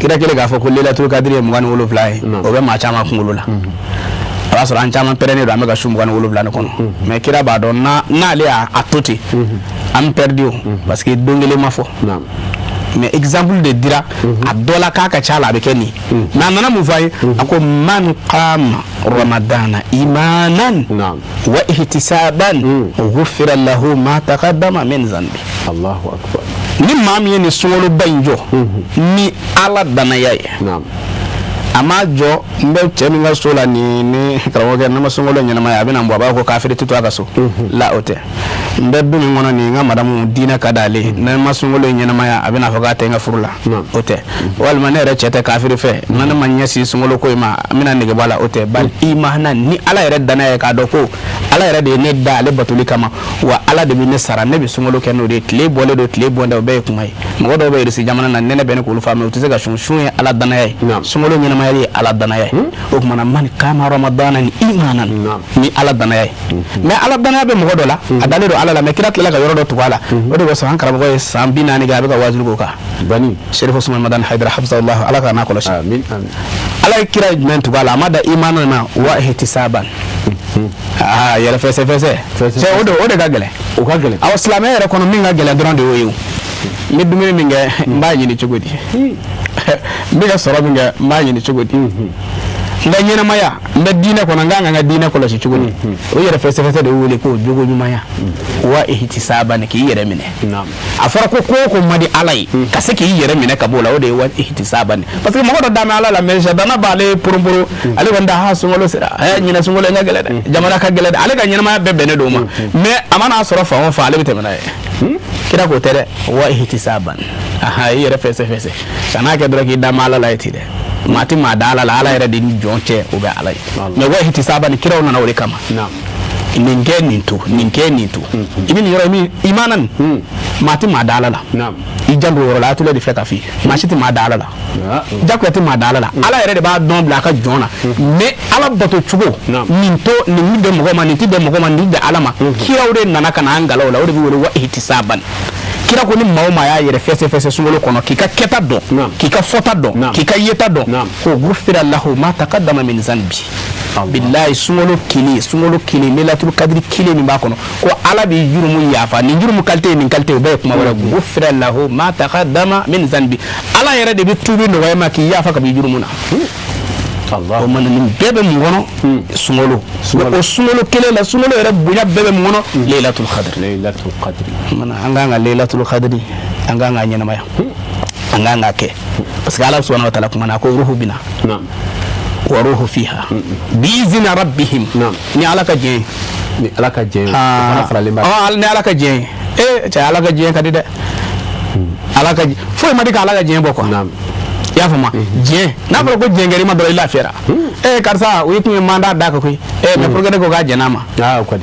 kira kelen k'a fɔ ko Laylatul Qadri ye 27 ye o bɛ maa caman kunkolo la o y'a sɔrɔ an caman pɛrɛnnen don an bɛ ka su 27 ni kɔnɔ mais kira b'a dɔn n'ale y'a to ten an perdu o parce que don kelen ma fɔ mais exemple de dira a dɔ la k'a ka ca la a bɛ kɛ nin mais a nana mun fɔ a ye a ko man qama ramadana imanan wa ihtisaban ghufira lahu ma taqaddama min zanbi Allahu akbar ni maa min ye nin sunkaloba in jɔ ni ala danaya ye a ma jɔ n bɛ cɛ min ka so la ni karamɔgɔkɛ ne ma sunkalo ɲɛnama ye a bɛna bɔ a b'a fɔ ko kafiri tɛ to a ka so la o tɛ n bɛ du min kɔnɔ nin n ka madamu diinɛ ka d'ale ne ma sunkalo ɲɛnama ye a bɛna fɔ k'a tɛ n ka furu la o tɛ walima ne yɛrɛ cɛ tɛ kafiri fɛ na ne ma ɲɛsin sunkalo ko in ma n bɛna nege bɔ a la o tɛ bali imana ni ala yɛrɛ danaya ye k'a dɔn ko ala yɛrɛ de ye ne da ale batoli kama wa ala de bɛ ne sara ne bɛ sunkalo kɛ n'o de ye tile bɔlen don tile bɔnda o bɛɛ ye kuma ye mɔgɔ dɔw bɛ irisi jamana na nɛnɛ bɛ ne k'olu faamu o tɛ se ka sun ye ala danaya ye sunkalo ɲɛnama ye ala danaya ye o tuma na man qama ramadana ni imanan ni ala danaya ye mais ala danaya bɛ mɔgɔ dɔ la a dalen don ala la mais kira tilala ka yɔrɔ dɔ tugu a la o de kosɔn an karamɔgɔ ye san 40 kɛ a bɛ ka wajibi k'o kan bani Sherif Usman Madan Haidara hafizahullah ala ka n'a kɔlɔsi amin ala ye kira jumɛn tugu a la a ma da imanan ma wa ihtisaban yɛrɛ fɛsɛ cɛ o de ka gɛlɛn o ka gɛlɛn awɔ silamɛya yɛrɛ kɔnɔ min ka gɛlɛn dɔrɔn de y'o ye n bɛ dumuni min kɛ n b'a ɲini cogo di n bɛ ka sɔrɔ min kɛ n b'a ɲini cogo di n ka ɲɛnamaya n bɛ diinɛ kɔnɔ n ka kan ka diinɛ kɔlɔsi cogo di o yɛrɛ fɛsɛfɛsɛ de y'o wele ko jogo ɲumanya wa ihtisaban k'i yɛrɛ minɛ a fɔra ko ko o ko man di ala ye ka se k'i yɛrɛ minɛ ka bɔ o la o de ye wa ihtisaban parce que mɔgɔ dɔ dan bɛ ala la mais sɛtana b'ale poronporo ale kɔni da sunkalo sera ɲinɛ sunkalo n ka gɛlɛn dɛ jamana ka gɛlɛn dɛ ale ka ɲɛnamaya bɛɛ bɛnnen don o ma mais a mana sɔrɔ fan o fan ale bɛ tɛmɛ n'a ye kira k'o tɛ dɛ wa ihtisaban i yɛrɛ fɛsɛfɛsɛ kan'a kɛ dɔrɔn k'i da ma ala la ye ten dɛ maa ti maa da ala la ala yɛrɛ de ni jɔn cɛ o bɛ ala ye mais wa ihtisaban kiraw nana o de kama nin kɛ nin to nin kɛ nin to i bɛ nin yɔrɔ min imanan maa ti maa da ala la i janto yɔrɔ la a tun de filɛ ka f'i ye maa si tɛ maa da ala la jagoya tɛ maa da ala la ala yɛrɛ de b'a dɔn bila a ka jɔn na mais ala bato cogo nin bɛ mɔgɔ ma nin tɛ bɛn mɔgɔ ma nin bɛ ala ma kiraw de nana ka na an galaw la o de bɛ wele wa ihtisaban kira ko ni maa o maa y'a yɛrɛ fɛsɛfɛsɛ sunkalo kɔnɔ k'i ka kɛta dɔn k'i ka fɔta dɔn k'i ka yeta dɔn ko ghufira lahu ma taqaddama min zanbi billahi sunkalo kelen Laylatul Qadri kelen min b'a kɔnɔ ko ala b'i jurumu yafa nin jurumu qualité ye nin qualité o bɛɛ ye kuma wɛrɛ ghufira lahu ma taqaddama min zanbi ala yɛrɛ de bɛ tuubi nɔgɔya ma k'i yafa ka b'i jurumu na o ma nin bɛɛ bɛ mun kɔnɔ sunkalo o sunkalo kelen la sunkalo yɛrɛ bonya bɛɛ bɛ mun kɔnɔ Laylatul Qadri mana an kan ka Laylatul Qadri an kan ka ɲɛnamaya an kan ka kɛ parce que ala subhanahu wa ta'ala kuma na ko ruhu bina wa ruhu fiha bi izni rabbihim ni ala ka jɛn ni ala ka jɛn ni ala ka jɛn cɛ ala ka jɛn ka di dɛ ala ka foyi ma di ka ala ka jɛn bɔ quoi i y'a faamu diɲɛ n'a fɔra ko diɲɛ kɛra i ma dɔrɔn i lafiyara karisa o ye tun ye mandat d'a kan koyi mais pourquoi ne ko k'a jɛn'a ma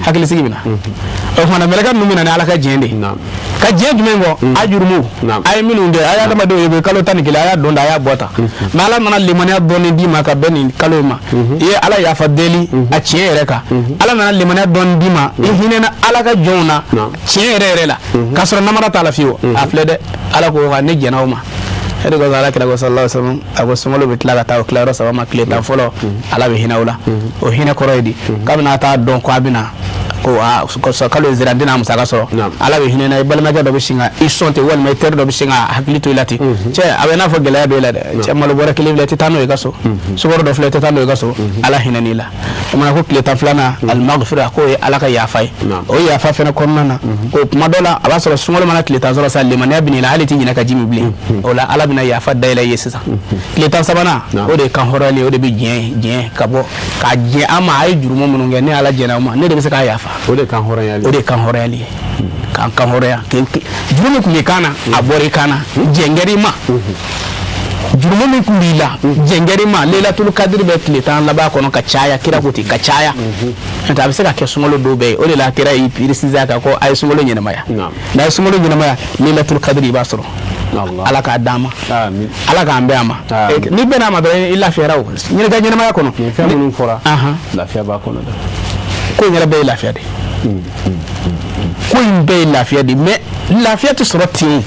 hakili sigi bɛ na o tuma na mɛlɛkɛ ninnu bɛ na ni ala ka diɲɛ de ka diɲɛ jumɛn bɔ a jurumu a ye minnu kɛ a ye adamadenw ye kalo 11 a y'a don da a y'a bɔ tan mais ala nana limaniya dɔɔni d'i ma ka bɛn nin kalo in ma i ye ala yafa deli a tiɲɛ yɛrɛ kan ala nana limaniya dɔɔni d'i ma i hinɛna ala ka jɔnw na tiɲɛ yɛrɛ yɛrɛ la k'a sɔrɔ namara t'a la fiyewu a filɛ dɛ ala ko ne jɛna o ma e de ko ala kira ko sallallahu alaihi wasallam a ko sunkalo bɛ tila ka taa o tilayɔrɔ 3 ma tile 10 fɔlɔ ala bɛ hinɛ o la o hinɛ kɔrɔ ye di k'a bɛna taa dɔn ko a bɛna ko kalo zira dina musaka sɔrɔ ala bɛ hinɛ na i balimakɛ dɔ bɛ sin ka i sɔn ten walima i teri dɔ bɛ sin ka hakili to i la ten cɛ a bɛ n'a fɔ gɛlɛya b'e la dɛ cɛ malo bɔrɛ kelen filɛ i tɛ taa n'o i ka so sukaro dɔ filɛ i tɛ taa n'o i ka so ala hinɛ n'i la o mana ko tile 10 filanan al-maghfira k'o ye ala ka yafa ye o yafa fɛnɛ kɔnɔna na o tuma dɔ la a b'a sɔrɔ sunkalo mana tile 10 sɔrɔ sa limaniya bɛ n'i la hali t'i ɲinɛ ka ji min bilen o la ala bɛna yafa dayɛlɛ i ye sisan tile 10 sabanan o de ye kan hɔrɔnlen o de bɛ diɲɛ ka bɔ k'a diɲɛ an ma a ye jurumu minnu kɛ ne ala jɛna o ma ne de bɛ se k'a yafa dafa o de kan hɔrɔnyali kan hɔrɔnya juru min kun bɛ kan na a bɔra i kan na jɛngɛr'i ma juru min kun b'i la jɛngɛr'i ma Lailatul Qadr bɛ tile 10 laban kɔnɔ ka caya kira ko ten ka caya n'o a bɛ se ka kɛ sunkalo dɔw bɛɛ ye o de la kira y'i préciser kan ko a ye sunkalo ɲɛnamaya n'a ye sunkalo ɲɛnamaya Lailatul Qadr i b'a sɔrɔ ala k'a d'an ma ala k'an bɛn a ma ni bɛn'a ma dɔrɔn i lafiyara o ɲɛnɛkɛ ɲɛnamaya kɔnɔ fɛn minnu fɔra lafiya b'a kɔnɔ dɛ ko in yɛrɛ bɛɛ ye lafiya de ko in bɛɛ ye lafiya de mais lafiya tɛ sɔrɔ ten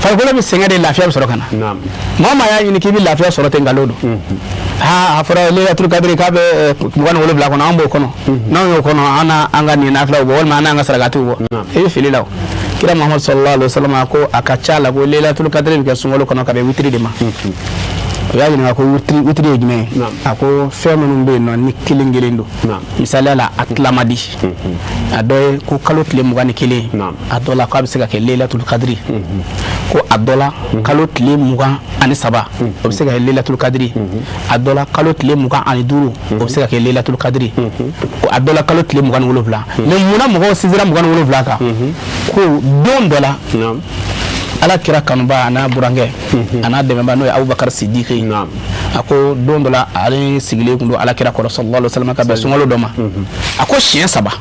farikolo bɛ sɛgɛn de lafiya bɛ sɔrɔ ka na maa maa y'a ɲini k'i bɛ lafiya sɔrɔ ten nkalon don a fɔra Lailatul Qadr k'a bɛ 27 kɔnɔ an b'o kɔnɔ n'anw y'o kɔnɔ an ka nin nafilaw bɔ walima an n'an ka sarakatiw bɔ i bɛ fili la o kira Muhammad sallallahu alaihi wasallam ko a ka ca la ko Lailatul Qadr bɛ kɛ sunkalo kɔnɔ ka bɛn witiri de ma o y'a ɲininka ko witiri ye jumɛn ye a ko fɛn minnu bɛ yen nɔ ni kelen kelen don misaliya la a tilama di a dɔ ye ko kalo tile 21 a dɔ la k'a bɛ se ka kɛ Lailatul Qadr ko a dɔ la kalo tile 23 o bɛ se ka kɛ Lailatul Qadr a dɔ la kalo tile 25 o bɛ se ka kɛ Lailatul Qadr ko a dɔ la kalo tile 27 mais munna mɔgɔw sinzira 27 kan ko don dɔ la ala kira kanuba ana burankɛ ana dɛmɛba n'o ye Abubakar Sidiki a ko don dɔ la ale sigilen kun don ala kira kɔrɔ sallallahu alaihi wasallam ka bɛn sunkalo dɔ ma a ko siɲɛ 3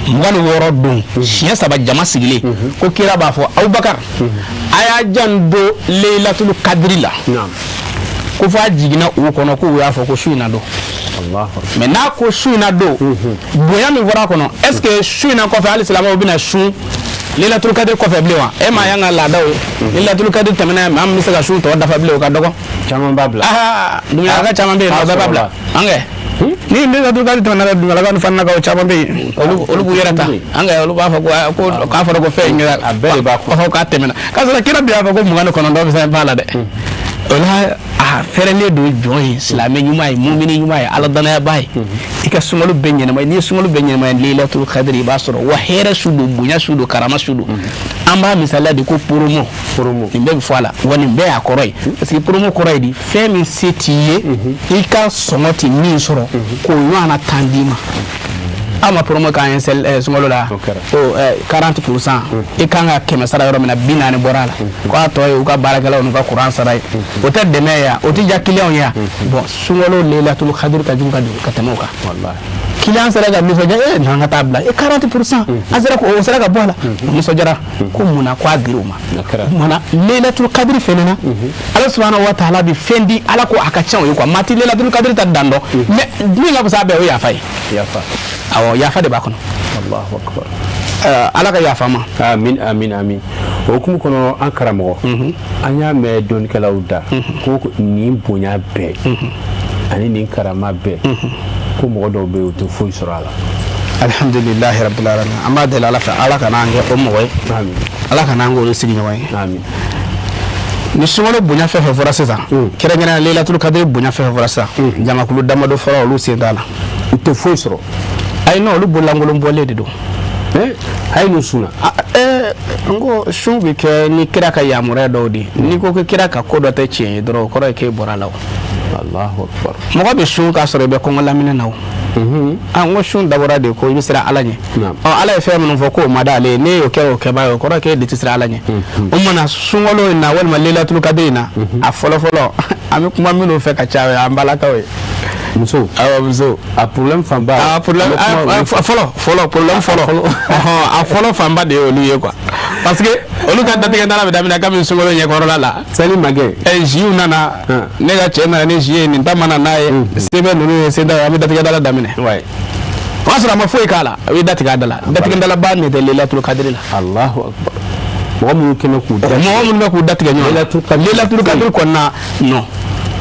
26 don siɲɛ 3 jama sigilen ko kira b'a fɔ Abubakar a y'a jan don Lailatul Qadr la ko f'a jiginna u kɔnɔ ko u y'a fɔ ko su in na don mais n'a ko su in na don bonya min fɔra kɔnɔ est ce que su in na kɔfɛ hali silamɛw bɛna sun Lailatul Qadr kɔfɛ bilen wa e ma y'an ka laadaw ye Lailatul Qadr tɛmɛna maa min bɛ se ka su tɔ dafa bilen o ka dɔgɔ caman b'a bila dunya ka caman bɛ yen o bɛɛ b'a bila an kɛ ni Lailatul Qadr tɛmɛna ka dunya laban fana ka o caman bɛ yen olu b'u yɛrɛ ta an kɛ olu b'a fɔ ko k'a fɔra ko fɛn in a bɛɛ de b'a fɔ k'a tɛmɛna k'a sɔrɔ kira bi y'a fɔ ko 29 bɛ se b'a la dɛ o la a fɛrɛlen don jɔn ye silamɛ ɲuman ye mumini ɲuman ye ala danayaba ye i ka sunkalo bɛɛ ɲɛnama n'i ye sunkalo bɛɛ ɲɛnama ye Lailatul Qadr i b'a sɔrɔ wa hɛrɛ su don bonya su don karama su don an b'a misaliya de ko promo nin bɛɛ bɛ fɔ a la wa nin bɛɛ y'a kɔrɔ ye parce que promo kɔrɔ ye de fɛn min se t'i ye i ka sɔngɔ tɛ min sɔrɔ k'o ɲɔgɔnna 10 d'i ma aw ma promo k'an ye sunkalo la ko 40% i kan ka 100 sara yɔrɔ min na 40 bɔra a la ko a tɔ ye u ka baarakɛlaw n'u ka courant sara ye o tɛ dɛmɛ ye o tɛ diya client ye bon sunkalo Lailatul Qadr ka jugu ka tɛmɛ o kan client sera ka nisɔndiya n'an ka taa bila 40% an sera ko o sera ka bɔ a la nisɔndiyara ko munna ko a dir'o ma munna Lailatul Qadr fɛnɛ na Ala subhanahu wa ta'ala bi fɛn di Ala ko a ka ca o ye quoi maa ti Lailatul Qadr ta dan dɔn mais min ka fisa bɛɛ o yafa ye awɔ yafa de b'a kɔnɔ Allahu akbar ala ka yafa ma amin amin amin o hukumu kɔnɔ an karamɔgɔ an y'a mɛn dɔnnikɛlaw da ko nin bonya bɛɛ ani nin karama bɛɛ ko mɔgɔ dɔw bɛ yen u tɛ foyi sɔrɔ a la alhamdulillahi rabbil alamin an b'a deli ala fɛ ala kana an kɛ o mɔgɔ ye ala kana an k'olu sigiɲɔgɔn ye amin ni sunkalo bonya fɛn fɛn fɔra sisan kɛrɛnkɛrɛnnenya Lailatul Qadr bonya fɛn fɛn fɔra sisan jamakulu damadɔ fɔra olu sen t'a la u tɛ foyi sɔrɔ ayi non olu bololankolon bɔlen de don ayi n'u sunna n ko sun bɛ kɛ ni kira ka yamaruya dɔw de n'i ko ko kira ka ko dɔ tɛ tiɲɛ ye dɔrɔn o kɔrɔ ye k'e bɔra la o Allahu akbar mɔgɔ bɛ sun k'a sɔrɔ i bɛ kɔngɔ lamini na o n ko sun dabɔra de ko i bɛ siran ala ɲɛ ala ye fɛn minnu fɔ k'o ma d'ale ye n'e y'o kɛ o kɛba ye o kɔrɔ ye k'e de tɛ siran ala ɲɛ o mana sunkalo in na walima Lailatul Qadr in na a fɔlɔ an bɛ kuma minnu fɛ ka caya an balakaw ye muso muso a problème fanba a problème fɔlɔ a fɔlɔ fanba de ye olu ye quoi parce que olu ka datigɛ dala bɛ daminɛ kabini sunkalo ɲɛkɔrɔla la sani magɛ ziw nana ne ka cɛ nana ni zi ye nin ta mana n'a ye sɛbɛn ninnu ye sen da an bɛ datigɛ dala daminɛ o y'a sɔrɔ a ma foyi k'a la a bɛ datigɛ a dala datigɛ dala ba nin tɛ Lailatul Qadr la Allahu akbar mɔgɔ minnu kɛmɛ k'u datigɛ ɲɔgɔn Lailatul Qadr kɔnɔna non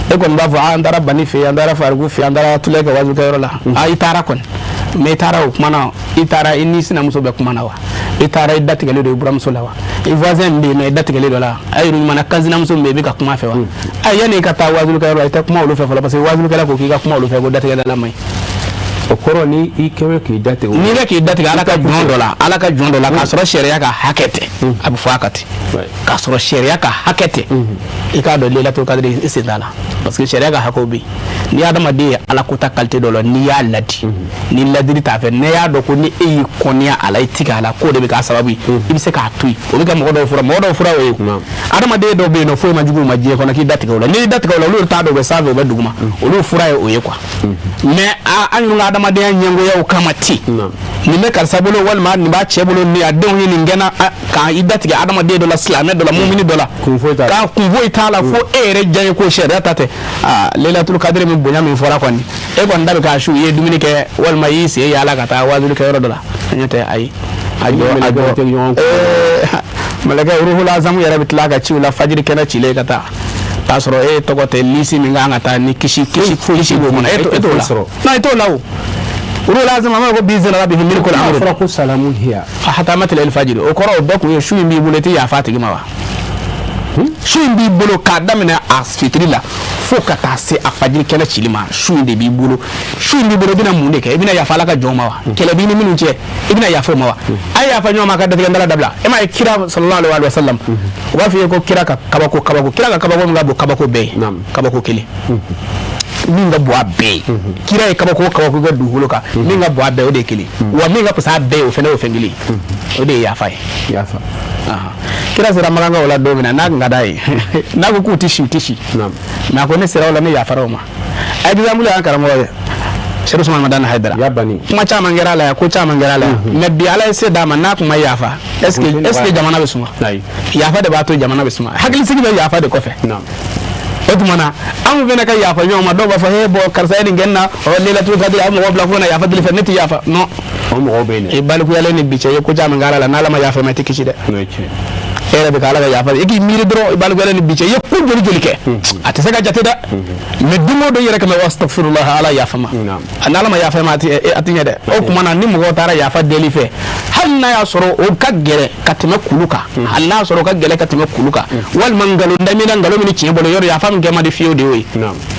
e kɔni b'a fɔ an taara bani fɛ an taara farigu fɛ an taara tulɛ kɛ wajibi kɛyɔrɔ la i taara kɔni mais i taara o kuma na i taara i ni sinamuso bɛ kuma na wa i taara i datigɛlen don i buramuso la wa i voisin bɛ yen nɔ i datigɛlen dɔ la a ye ɲuman na kansinamuso min bɛ yen i bɛ ka kuma fɛ wa yanni i ka taa wajibi kɛyɔrɔ la i tɛ kuma olu fɛ fɔlɔ parce que wajibi kɛla ko k'i ka kuma olu fɛ ko datigɛ dala man ɲi o kɔrɔ ni I kɛmɛ k'i datigɛ ni bɛ k'i datigɛ ala ka jɔn dɔ la k'a sɔrɔ sariya ka hakɛ tɛ a bɛ fɔ a ka ten k'a sɔrɔ sariya ka hakɛ tɛ I k'a dɔn Laylatul Qadri I sen t'a la parce que sariya ka hakɛw bɛ yen ni adamaden ye ala ko ta qualité dɔ la n'i y'a ladi ni ladiri t'a fɛ ne y'a dɔn ko ni e y'i kɔniya a la I tigɛ a la k'o de bɛ k'a sababu ye I bɛ se k'a to yen o bɛ ka mɔgɔ dɔw fura o ye adamaden dɔw bɛ yen nɔ foyi ma jugu ma diɲɛ kɔnɔ k'i datigɛ o la n'i datigɛ o la olu t'a dɔn u bɛ sanfɛ u bɛ duguma olu fura ye o ye quoi mais an y'u ka adamadenya ɲɛngoyaw kama ten nin bɛ karisa bolo walima nin b'a cɛ bolo ni a denw ye nin gɛnna ka I datigɛ adamaden dɔ la silamɛ dɔ la mumini dɔ la k'a kun foyi t'a la fo e yɛrɛ diya ye ko sariya ta tɛ Laylatul Qadri min bonya min fɔra kɔni e kɔni da bɛ k'a su I ye dumuni kɛ walima I y'i sen yaala ka taa wajibi kɛ yɔrɔ dɔ la ɲɛ tɛ ayi malakɛ Ruhul Azam yɛrɛ bɛ tila ka ciw la fajiri kɛnɛ cilen ka taa k'a sɔrɔ e tɔgɔ tɛ lisi min kan ka taa ni kisi b'o kɔnɔ e t'o la non I t'o la o Ruhul Azam ma ko bizina rabbihim milkul amr fɔra ko salamun hiya hatta matla'il fajr o kɔrɔ o bɛɛ kun ye su in b'i bolo I tɛ yafa a tigi ma wa su in b'i bolo k'a daminɛ a fitiri la fo ka taa se a fajiri kɛnɛ cili ma su in de b'i bolo su in b'i bolo I bɛna mun de kɛ I bɛna yafa Ala ka jɔn ma wa kɛlɛ b'i ni minnu cɛ I bɛna yafa o ma wa a ye yafa ɲɔgɔn ma ka datigɛndala dabila e m'a ye kira sallallahu alaihi wa sallam u b'a fɔ i ye ko kira ka kabako kira ka kabako min ka bon kabako bɛɛ ye kabako kelen min ka bon a bɛɛ ye kira ye kabako ka dugukolo kan min ka bon a bɛɛ o de ye kelen wa min ka fisa a bɛɛ ye o fana y'o fɛn kelen o de ye yafa ye kira sera makankaw la don min na n'a kun ka d'a ye n'a ko k'u tɛ si u tɛ si mais a ko ne sera o la ne yafara o ma exemple y'an karamɔgɔ ye Cheikh Ousmane Madani Haidara kuma caman kɛra a la yan ko caman kɛra a la yan mais bi Ala ye se d'a ma n'a kun ma yafa est ce que jamana bɛ suma yafa de b'a to jamana bɛ suma hakilisigi bɛ yafa de kɔfɛ o tuma na an fana ka yafa ɲɔgɔn ma dɔw b'a fɔ he bɔn karisa ye nin kɛ n na Laylatul Qadri a mɔgɔ bila fo na yafa deli fɛ ne tɛ yafa non o mɔgɔw bɛ yen dɛ balikuyalen ni bi cɛ ye ko caman kɛra a la n'Ala ma yafa ma I tɛ kisi dɛ e yɛrɛ bɛ ka Ala ka yafa I k'i miiri dɔrɔn balikuyalen ni bi cɛ I ye ko joli kɛ a tɛ se ka jate dɛ mais don o don I yɛrɛ kɛmɛ wastaghfirullah Ala yafa ma n'Ala ma yafa ma a tɛ ɲɛ dɛ o tuma na ni mɔgɔw taara yafa deli fɛ hali n'a y'a sɔrɔ o ka gɛlɛn ka tɛmɛ kulu kan hali n'a y'a sɔrɔ o ka gɛlɛn ka tɛmɛ kulu kan walima nkalonda min na nkalon min tiɲɛ bolo yɔrɔ yafa min kɛ man di fiyewu de y'o ye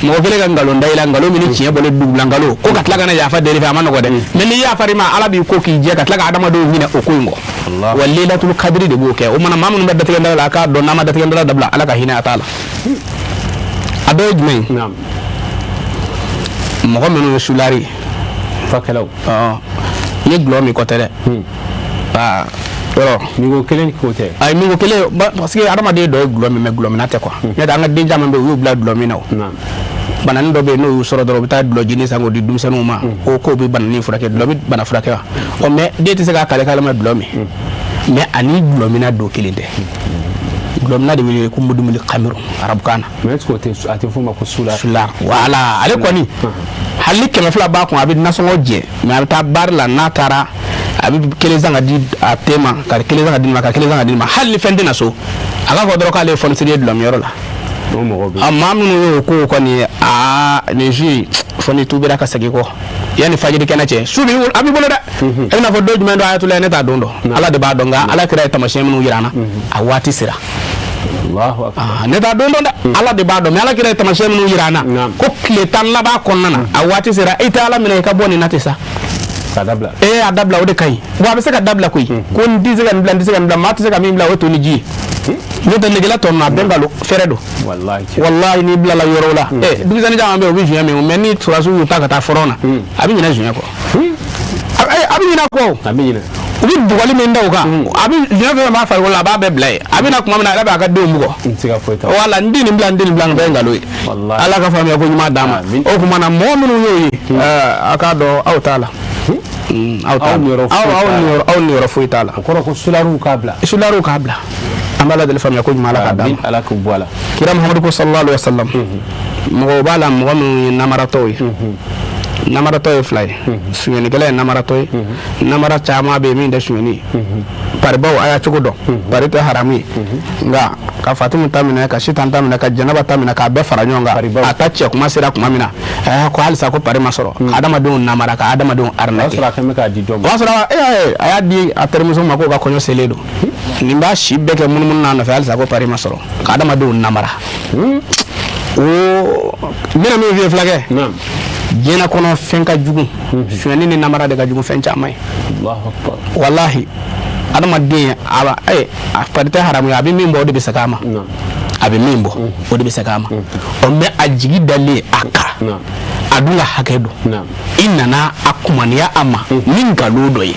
mɔgɔ kelen ka nkalonda I la nkalon min tiɲɛ bolo dugula nkalon ko ka tila ka na yafa deli fɛ a ma nɔgɔ dɛ mais n'i yafar'i ma Ala b'i ko k'i jɛ ka tila ka adamadenw hinɛ o ko in kɔ wa Laylatul Qadri de b'o kɛ o mana maa minnu bɛ datigɛndala la a k'a dɔn n'a ma datigɛndala dabila Ala ka hinɛ a t'a la a dɔ ye jumɛn ye mɔgɔ minnu ye sulari fakɛlaw I ye dulɔ min kɔ tɛ dɛ yɔrɔ mingo kelen k'o tɛ ayi mingo kelen parce que adamaden dɔ ye dulɔ min mais dulɔ minna tɛ quoi n'o tɛ an ka den caman bɛ yen u y'u bila dulɔ min na o bananin dɔ bɛ yen n'o y'u sɔrɔ dɔrɔn u bɛ taa dulɔ jinin san k'o di denmisɛnninw ma ko k'o bɛ bananin furakɛ dulɔ bɛ bana furakɛ wa mais den tɛ se k'a kale k'ale ma dulɔ min mais ani dulɔ minna don kelen tɛ dulɔ minna de wele ko mudumuli kamiru arabukan na mais est-ce que a tɛ f'o ma ko sular voilà ale kɔni hali 200 b'a kun a bɛ nasɔngɔ jɛ mais a bɛ taa baara la n'a taara a bɛ kelen san ka di a te ma ka kelen san ka di ma ka kelen san ka di ma hali ni fɛn tɛna so a k'a fɔ dɔrɔn k'ale ye fonisiri ye dulɔ min yɔrɔ la maa minnu y'o ko kɔni nin su fo ni tubira ka segin kɔ yanni fajiri kɛnɛ cɛ su b'i a b'i bolo dɛ e bɛna fɔ don jumɛn don ayatollah ne t'a don dɔn Ala de b'a dɔn nka Ala kira ye taamasiyɛn minnu yira an na a waati sera ne t'a don dɔn dɛ Ala de b'a dɔn mais Ala kira ye taamasiyɛn minnu yira an na ko tile 10 laban kɔnɔna na a waati sera i tɛ Ala minɛ i ka bɔ nin na ten sa a dabila o de ka ɲi bon a bɛ se ka dabila koyi ko n tɛ se ka nin bila n tɛ se ka nin bila maa tɛ se ka min bila o to ni ji ye n'o tɛ negela tɔ ninnu a bɛɛ nkalon fɛrɛ don walayi n'i bilala yɔrɔw la denmisɛnnin caman bɛ yen o bɛ zuɲɛ min mais ni surasiw y'u ta ka taa fɔrɔn na a bɛ ɲinɛ zuɲɛ kɔ a bɛ ɲinɛ kɔ u bɛ bugɔli min da o kan a bɛ zuɲɛ fɛn b'a farikolo la a b'a bɛɛ bila yen a bɛ na tuma min na a yɛrɛ b'a ka denw bugɔ wala n den nin bila n den nin bila nin bɛɛ ye nkalon ye Ala ka faamuya ko ɲuman d'a ma o tuma na mɔgɔ minnu y'o ye a k'a dɔn aw t'a la aw niyɔrɔ foyi t'a la o kɔrɔ ko sulariw k'a bila an b'a la deli faamuya ko ɲuman Ala ka d'a ma Ala k'u bɔ a la kira Muhamadu ko sallallahu alaihi wa sallam mɔgɔw b'a la mɔgɔ minnu ye namaratɔw ye namaratɔ ye 2 ye suɲɛnikɛla ye namaratɔ ye namara caman bɛ yen min tɛ suɲɛni ye paribaw a y'a cogo dɔn pari tɛ haramu ye nka ka Fatimu ta minɛ ka Sitan ta minɛ ka Janaba ta minɛ k'a bɛɛ fara ɲɔgɔn kan a ta cɛ kuma sera kuma min na ko halisa ko pari ma sɔrɔ ka adamadenw namara ka adamadenw arnaquer o y'a sɔrɔ a y'a di a terimuso ma k'o ka kɔɲɔ selen don nin b'a si bɛɛ kɛ munumunu n'a nɔfɛ halisa ko pari ma sɔrɔ ka adamadenw namara o n bɛna min f'i ye fulakɛ jena kono fenka jugu sueni ni namara de ka jugu fen chamai Allahu akbar wallahi adama de aba a parite haramu ya bi mimbo de bisakama abi mimbo o de bisakama o me ajigi dale aka adula hakedo inna akumaniya amma min galodo ye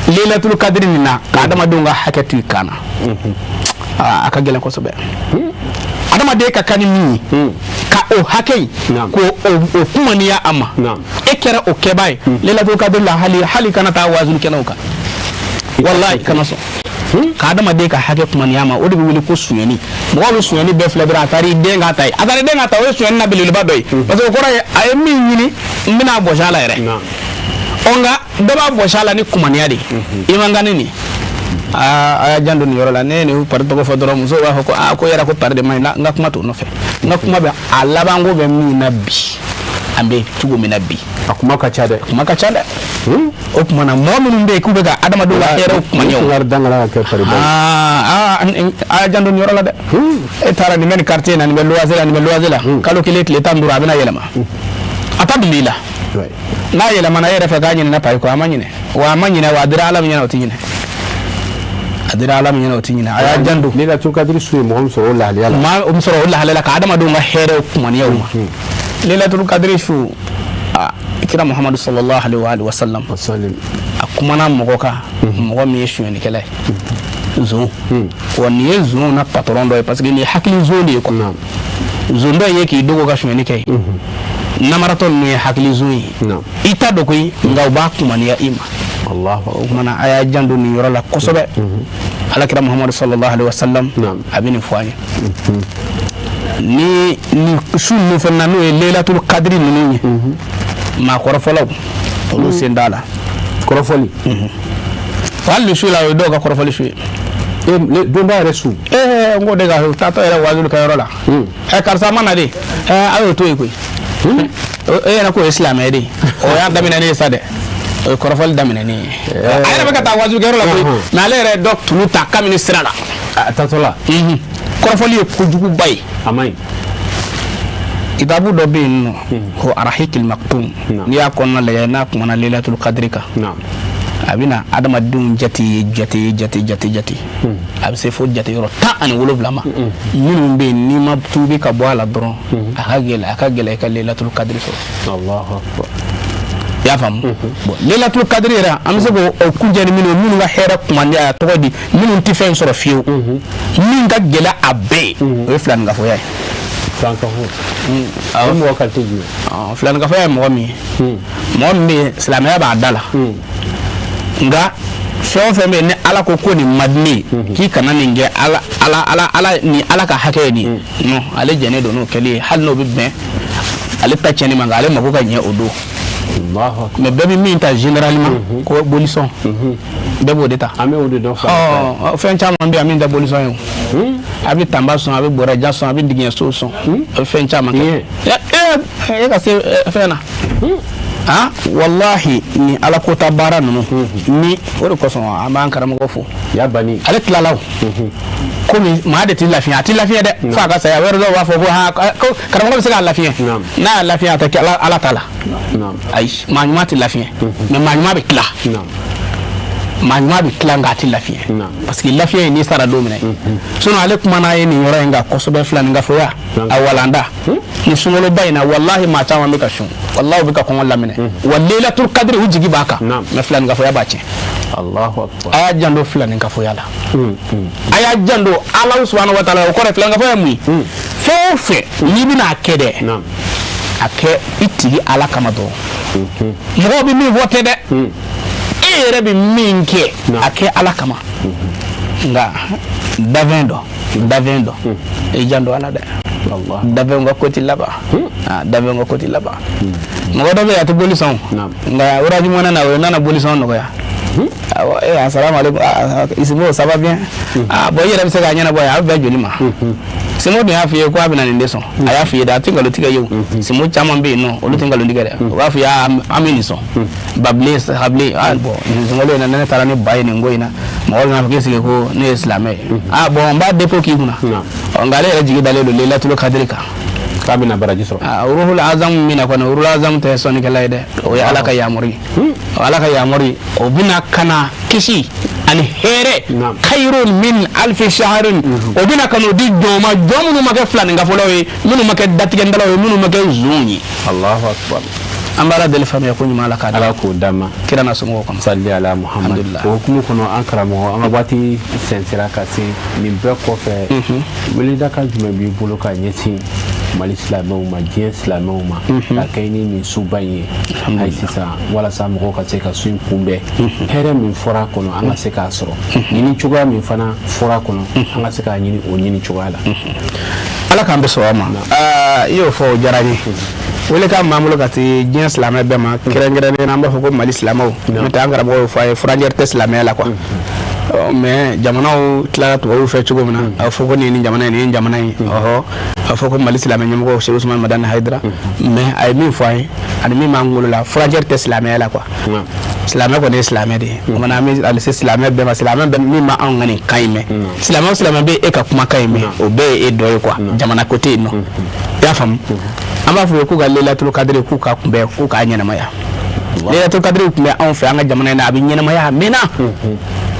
lailatul qadri na adama donga haketu kana aka gelen ko sobe adama de ka kani mi ka o hakei ko o kumaniya amma e kera o kebai lailatul qadri la hali kana ta wazul kenauka wallahi kana so ka adama de ka hake kumaniya ma o de wili ko suyani mo wa suyani be flebra atari denga tai o suyani na bilil badoy parce que ko ay mi nyini mina bo jala ere onga daba bo jala ni kumaniya de imangani ni aya jando ni yorola nene par to ko fodoro muso wa ko ko yara ko tarde may nga kuma to no fe nga kuma be alaba ngo be mi nabi ambe tugo mi nabi akuma ka chade o kuma na mo min be ku be ga adama do la hero kuma nyaw ngar dangala ke pare aya jando ni yorola de e tara ni men quartier na ni be loisela kalo kilet le tandura bina yelama atabila na yelama na yere fe ga nyina pay ko amanyine wa amanyine wa dira alam nyina otine adira alam nyina otinyina aya jando ni la tukadri suye mo so wala halala ma so wala halala ka adama do nga here kuma ni yawma lailatul qadri shu kira muhammad sallallahu alaihi wa sallam akuma na mo ka mo mi shu ni kala zo woni zo na patron do parce que ni hakli zo ni ko zo ndo yake dogo ka shu ni kai na maraton ni hakli zo yi ita do koy nga ba kuma ni ya ima Allahu mana aya jando ni yorola kosobe ala kira muhammad sallallahu alaihi wasallam abini fwani ni sunu fenna no lailatul qadri ni ma korofolo olu sendala korofoli walli shula do ga korofoli shu do ba resu ngode ga tato era wazul ka yorola karsa mana de ayo to ikoy na ko islam ede o ya damina ne sade korofol damina ni ayra be kata wazul gero la ko na lere dok tulu ta ka ministre la tatola korofol ye ko jugu bay amay kitabu do be no ko arahikil maktum ni ya kon na le na ko na lailatul qadrika abina adama dun jati abi se fo jati yoro ta an wolo blama minun be ni ma tubi ka bo ala dron aka gele ka lailatul qadri so Allahu akbar ya fam bon lailatul qadri ra am se go o kunjani minun ga hera kuma ni a to di minun ti fen soro fiu min ga gela abe o flan ga fo yaay tanka ho mo wakati ji flan ga fo yaay mo mi islamia ba dala nga so me ne ala ko ni madni ki kana ni nge ala ni ala ka hake ni no ale jene do no kele hal no bibbe ale tacheni manga ale mako ka nye odo Allahu me bebi mi ta généralement ko bolison bebo deta ame odo do fa fen chama mbi ami da bolison yo abi tamba son abi boraja son abi digien so son fen chama e ka se fena wallahi ni ala ko tabara no ni wori ko son ama karam ko fu ya bani ale tlalaw ko mi ma de tilafiya de fa ka saya wero do wa fo ko karam ko se lafiya na lafiya ta ala tala ay ma nyuma tilafiya mais ma nyuma be tla ma nyuma be tla ngati lafiya parce que lafiya ni sara do mina sono ale kuma na yeni yoro nga ko so be flan nga fo ya awalanda ni sungolo bayna wallahi ma tawa me ka shun wallahi bika ko wala mine walilatul qadri wujigi baka me flan nga fo ya bace Allahu akbar aya jando flan nga fo yala aya jando Allah subhanahu wa ta'ala ko flan nga fo ya mu fe ni bina kede ake itigi ala kamado mo bi mi vote de rebi minke ake ala kama nga davendo e jando ala de Allah davengo koti laba davengo koti laba mo do be ati bolison nga uraji mona na we nana bolison no ya assalamu alaykum isimo ça va bien bo yere se ga nyana boy abba jolima simo de hafiye ko abina ni ndeson aya fiye da tinga lo tiga yo simo chama mbe no o lo tinga lo ndigere wa fiya amini son bable hable bo ngolo na na tara ni baye ni ngoina mo na fike sike ko ni islamé bon ba depo ki kuna ngale re jigi dale lo lailatul qadrika kabina baraji sɔrɔ ruhul azam mina kɔni ruhul azam tɛ sɔnnikɛla ye dɛ o ye ala ka yamuri ala ka yamuri o bɛna kana kisi ani hɛrɛ khairun min alfi shahrin o bɛna kana o di jɔn ma jɔn minnu ma kɛ filaningafɔlaw ye minnu ma kɛ datigɛndalaw ye minnu ma kɛ nson ye Allahu akbar an b'a la deli faamuya ko ɲuman ala k'a ala k'o d'a ma kira na sɔngɔ kɔnɔ salli ala muhammad o hukumu kɔnɔ an karamɔgɔ an ka waati sɛnsɛra ka se nin bɛɛ kɔfɛ weleda jumɛn b'i bolo ka ɲɛsin mali silamɛw ma diɲɛ silamɛw ma ka kɛ ni nin suba in ye ayi sisan walasa mɔgɔw ka se ka su in kunbɛn hɛrɛ min fɔra kɔnɔ an ka se k'a sɔrɔ ɲini cogoya min fana fɔra kɔnɔ an ka se k'a ɲini o ɲini cogoya la ala k'an bɛ sɔn ma i y'o fɔ o diyara n ye wele ka maa bolo ka se diɲɛ silamɛ bɛɛ ma kɛrɛnkɛrɛnnen an b'a fɔ ko mali silamɛw n'o tɛ an karamɔgɔ y'o fɔ a ye furancɛri tɛ silamɛya la quoi mais jamanaw tilala tubabuw fɛ cogo min na a fɔ ko nin jamana in nin jamana in a fɔ ko mali silamɛ ɲɛmɔgɔ Sheikh Usman Madani Haidara mais a ye min fɔ a ye ani min b'an ngolo la furancɛri tɛ silamɛya la quoi silamɛ kɔni ye silamɛ de ye o kumana an bɛ se silamɛ bɛɛ ma silamɛ bɛɛ min ma anw ka nin kan in mɛn silamɛ o silamɛ bɛ e ka kumakan in mɛn o bɛɛ ye e dɔ ye quoi jamana ko tɛ yen nɔ i y'a faamu an b'a fɔ ye k'u ka Laylatul Qadri k'u ka kunbɛn k'u k'a ɲɛnamaya Laylatul Qadri tun bɛ anw fɛ an ka jamana in na a bɛ ɲɛnamaya a mɛnna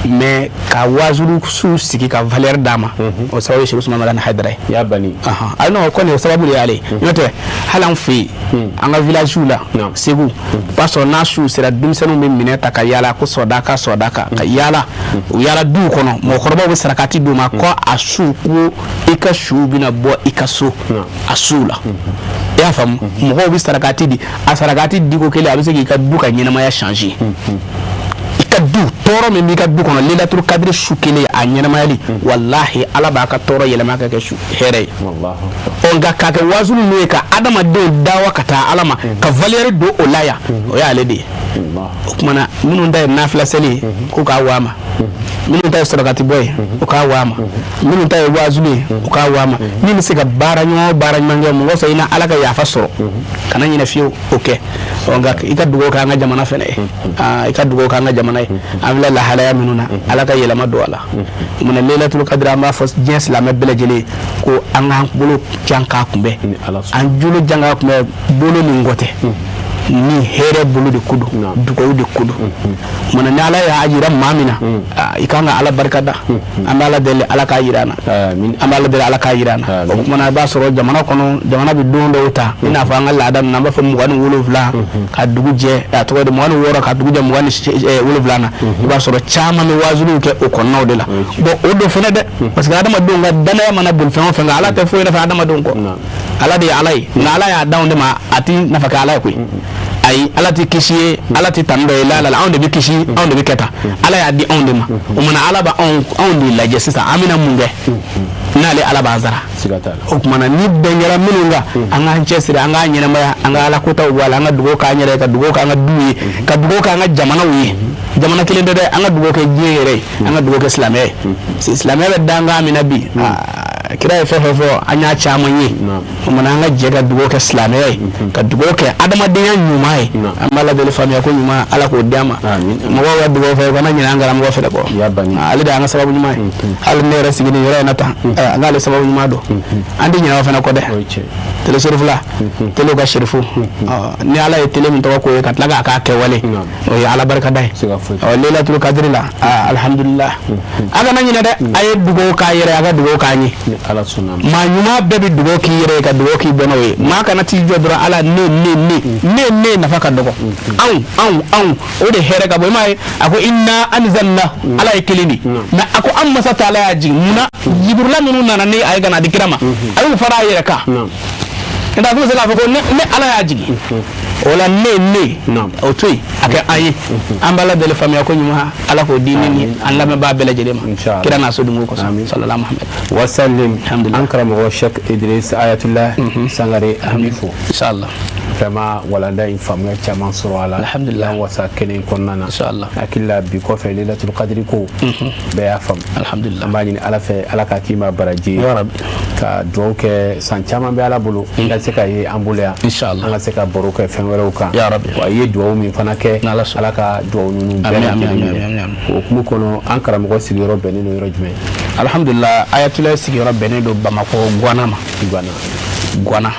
mais ka wazuru su sigi ka valeur d'a ma o sababu ye Sheikh Usman Madani Haidara ye y'a bani ayi non o kɔni o sababu de y'ale n'o tɛ hali an fɛ yen an ka village la Segu b'a sɔrɔ n'a su sera denmisɛnninw bɛ minɛ ta ka yaala ko sɔdaka ka yaala u yaala duw kɔnɔ mɔgɔkɔrɔbaw bɛ sarakati d'u ma ko a su ko i ka su bɛna bɔ i ka so a su la i y'a faamu mɔgɔw bɛ sarakati di a sarakati diko kelen a bɛ se k'i ka du ka ɲɛnamaya changer ka du tɔɔrɔ min b'i ka du kɔnɔ Laylatul Qadri su kelen a ɲɛnamayali wallahi ala b'a ka tɔɔrɔ yɛlɛma ka kɛ hɛrɛ ye nka k'a kɛ wazulu n'o ye ka adamadenw dawa ka taa ala ma ka valeur don o la yan o y'ale de ye o kumana minnu ta ye nafila seli ye k'u k'a waa ma minnu ta ye sarakati bɔ ye o k'a waa ma minnu ta ye wazulu ye o k'a waa ma min bɛ se ka baara ɲuman kɛ mɔgɔ fɛ i na ala ka yafa sɔrɔ kana ɲinɛ fiyewu o kɛ nka i ka dugawu kɛ an ka jamana fɛnɛ ye i ka dugawu kɛ an ka jamana ye an filɛ lahalaya minnu na ala ka yɛlɛma don a la mun Laylatul Qadri an b'a fɔ diɲɛ silamɛ bɛɛ lajɛlen ko an k'an bolo jan k'a kunbɛn an jolo jan k'a kunbɛn bolo ni ngɔ tɛ ni hɛrɛ bolo de ko don dugawu de ko don mun ni ala y'a jira maa min na i kan ka ala barika da an bɛ ala deli ala k'a jira an na an bɛ ala deli ala k'a jira an na o kumana i b'a sɔrɔ jamana kɔnɔ jamana bɛ don dɔw ta i n'a fɔ an ka laada ninnu an b'a fɔ 27 ka dugu jɛ a tɔgɔ ye 26 ka dugu jɛ 27 na i b'a sɔrɔ caman bɛ wazuliw kɛ o kɔnɔnaw de la bon o don fɛnɛ dɛ parce que adamadenw ka danaya mana boli fɛn o fɛn kan ala tɛ foyi nafa adamadenw kɔ ala de ye ala ye nka ala y'a d'anw de ma a ti nafa kɛ ala ye koyi ayi ala tɛ kisi ye ala tɛ tani dɔ ye la anw de bɛ kisi anw de bɛ kɛ tan ala y'a di anw de ma o mana ala b'a anw de lajɛ sisan an bɛna mun kɛ n'ale ala b'an sara o kumana ni bɛn kɛra minnu kan an k'an cɛsiri an k'an ɲɛnamaya an ka ala kotaw bɔ a la an ka dugawu k'an yɛrɛ ye ka dugawu k'an ka du ye ka dugawu k'an ka jamanaw ye jamana kelen tɛ dɛ an ka dugawu kɛ diɲɛ yɛrɛ ye an ka dugawu kɛ silamɛya ye silamɛya bɛ dankan min na bi kira ye fɛn fɛn fɔ an y'a caman ye o mana an ka jɛ ka dugawu kɛ silamɛya ye ka dugawu kɛ adamadenya ɲuman ye an b'a la deli faamuya ko ɲuman ala k'o d'an ma mɔgɔw ka dugawu fɛ u kana ɲinɛ an karamɔgɔ fɛ dɛ kɔ ale de y'an ka sababu ɲuman ye hali ne yɛrɛ sigi nin yɔrɔ in na tan an k'ale sababu ɲuman don an tɛ ɲinɛ o fana kɔ dɛ tele serifula tele ka serifu ni ala ye tele min tɔgɔ k'o ye ka tila k'a kɛwale o ye ala barika da ye Laylatul Qadri la alhamdulillah a kana ɲinɛ dɛ a ye dugawu k'a yɛrɛ a ka dugawu k'an ye maa ɲuman bɛɛ bɛ dugawu k'i yɛrɛ ye ka dugawu k'i bɛnnaw ye maa kana t'i jɔ dɔrɔn ala ne nafa ka dɔgɔ anw o de hɛrɛ ka bɔ i m'a ye a ko inna anzalna ala ye kelen de mais a ko an masa ta ala y'a jigin munna jiburula ninnu nana ne a ye ka na di kira ma a y'u fara a yɛrɛ kan nka a tun bɛ se k'a fɔ ko ne ala y'a jigin o la ne o to yen a kɛ an ye an b'a la deli faamuya ko ɲuman ala k'o di ne ni an lamɛnbaa bɛɛ lajɛlen ma kira n'a so dungo kɔsɔn sallallahu muhammad wasallim an karamɔgɔ Sheikh Idris Ayatullah Sangare an b'i fo inshallah vraiment walanda in faamuya caman sɔrɔ a la alhamdulillah an wasa kɛnɛ in kɔnɔna na inshallah hakili la bi kɔfɛ Laylatul Qadri ko bɛɛ y'a faamu alhamdulillah an b'a ɲini ala fɛ ala ka k'i ma baraji ya rabbi ka dugawu kɛ san caman bɛ ala bolo an ka se ka ye an bolo yan inshallah an ka se ka baro kɛ fɛn wɛrɛw kan ya rabbi wa i ye dugawu min fana kɛ ala ka dugawu ninnu bɛɛ lajɛlen o hukumu kɔnɔ an karamɔgɔ sigiyɔrɔ bɛnnen don yɔrɔ jumɛn alhamdulillah Ayatullah sigiyɔrɔ bɛnnen don Bamakɔ Guana ma Guana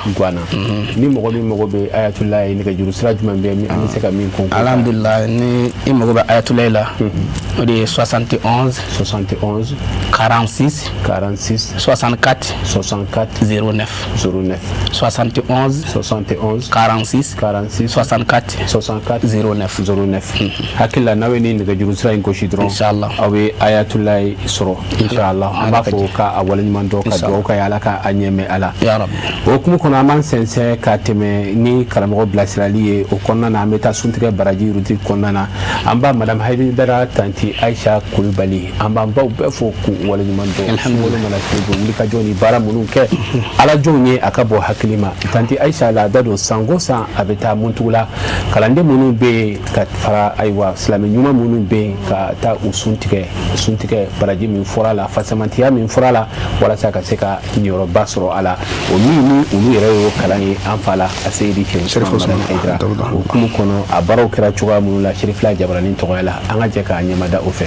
ni mɔgɔ min mɔgɔ bɛ ayatollah ye nɛgɛjuru sira jumɛn bɛ min an bɛ se ka min kɔn alhamdulillah ni i mɔgɔ bɛ ayatollah la o de ye 71 46 64 09 71 46 64 09 hakili la n'aw ye ni nɛgɛjuru sira in gosi dɔrɔn inshallah aw bɛ ayatollah sɔrɔ inshallah an b'a fɔ k'a waleɲuman dɔn ka dugawu k'a ye ala ka a ɲɛmɛ ala ya rabbi o hukumu kɔnɔ an b'an sɛnsɛn ka tɛmɛ ni karamɔgɔ bilasirali ye o kɔnɔna na an bɛ taa suntigɛ baraji rubrique kɔnɔna na an b'a madame Haidara tanti Aisha Kulubali an b'an baw bɛɛ fɔ k'u waleɲuman dɔn sunkalo mana se u bɛ wulikajɔ ni baara minnu kɛ ala jɔnw ye a ka bɔ hakili ma tanti Aisha la da don san o san a bɛ taa muntugu la kalanden minnu bɛ yen ka fara ayiwa silamɛ ɲuman minnu bɛ yen ka taa u suntigɛ baraji min fɔra la fasamantiya min fɔra la walasa ka se ka niyɔrɔba sɔrɔ a la o min ni olu yɛrɛ y'o kalan ye an fa la a seyidi Sherif Usman Haidara o hukumu kɔnɔ a baaraw kɛra cogoya minnu la Sherifila Jabaranin tɔgɔya la an ka jɛ k'a ɲɛmada o fɛ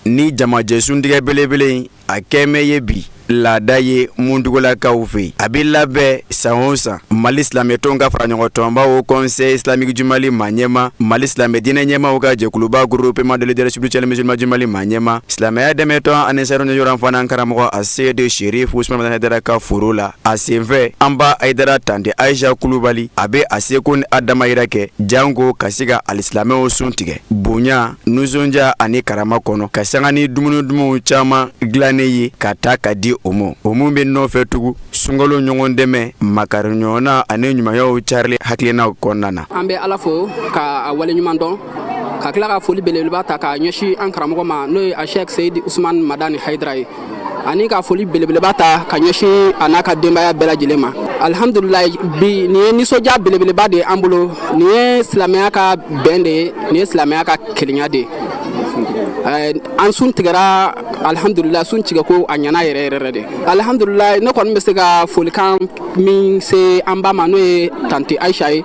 ni jamajɛ suntigɛ belebele a kɛmɛ ye bi laada ye mundugulakaw fɛ a bɛ labɛn san o san Mali silamɛtɔnw ka fara ɲɔgɔn tɔnbaw Conseil islamique du Mali maa ɲɛma Mali silamɛ diinɛ ɲɛmaw ka jɛkuluba groupement de leaders spirituels musulmans du Mali maa ɲɛma silamɛya dɛmɛtɔn ani sayirɔn ɲɔgɔn fana karamɔgɔ a Seydi Sherif Usman Haidara ka foro la a senfɛ an ba Haidara tante Aisha Kulubali a bɛ a seko ni a damayira kɛ jango ka se ka alisilamɛw sun tigɛ bonya nisɔndiya ani karama kɔnɔ ka sanga ni dumuni caman dilannen ye ka taa ka di o mun bɛ nɔfɛ tugu sunkalo ɲɔgɔn dɛmɛ makari ɲɔgɔnna ani ɲumanyaw carili hakilinaw kɔnɔna na an bɛ ala fo ka a waleɲuman dɔn ka tila ka foli belebeleba ta ka ɲɛsin an karamɔgɔ ma n'o ye a Sheikh Seydi Usman Madani Haidara ye ani ka foli belebeleba ta ka ɲɛsin a n'a ka denbaya bɛɛ lajɛlen ma alhamdulillah bi nin ye nisɔndiya belebeleba de ye an bolo nin ye silamɛya ka bɛn de ye nin ye silamɛya ka kelenya de ye an sun tigɛra alhamdulillah sun tigɛ ko a ɲana yɛrɛ de alhamdulillah ne kɔni bɛ se ka folikan min se an ba ma n'o ye tanti Aisha ye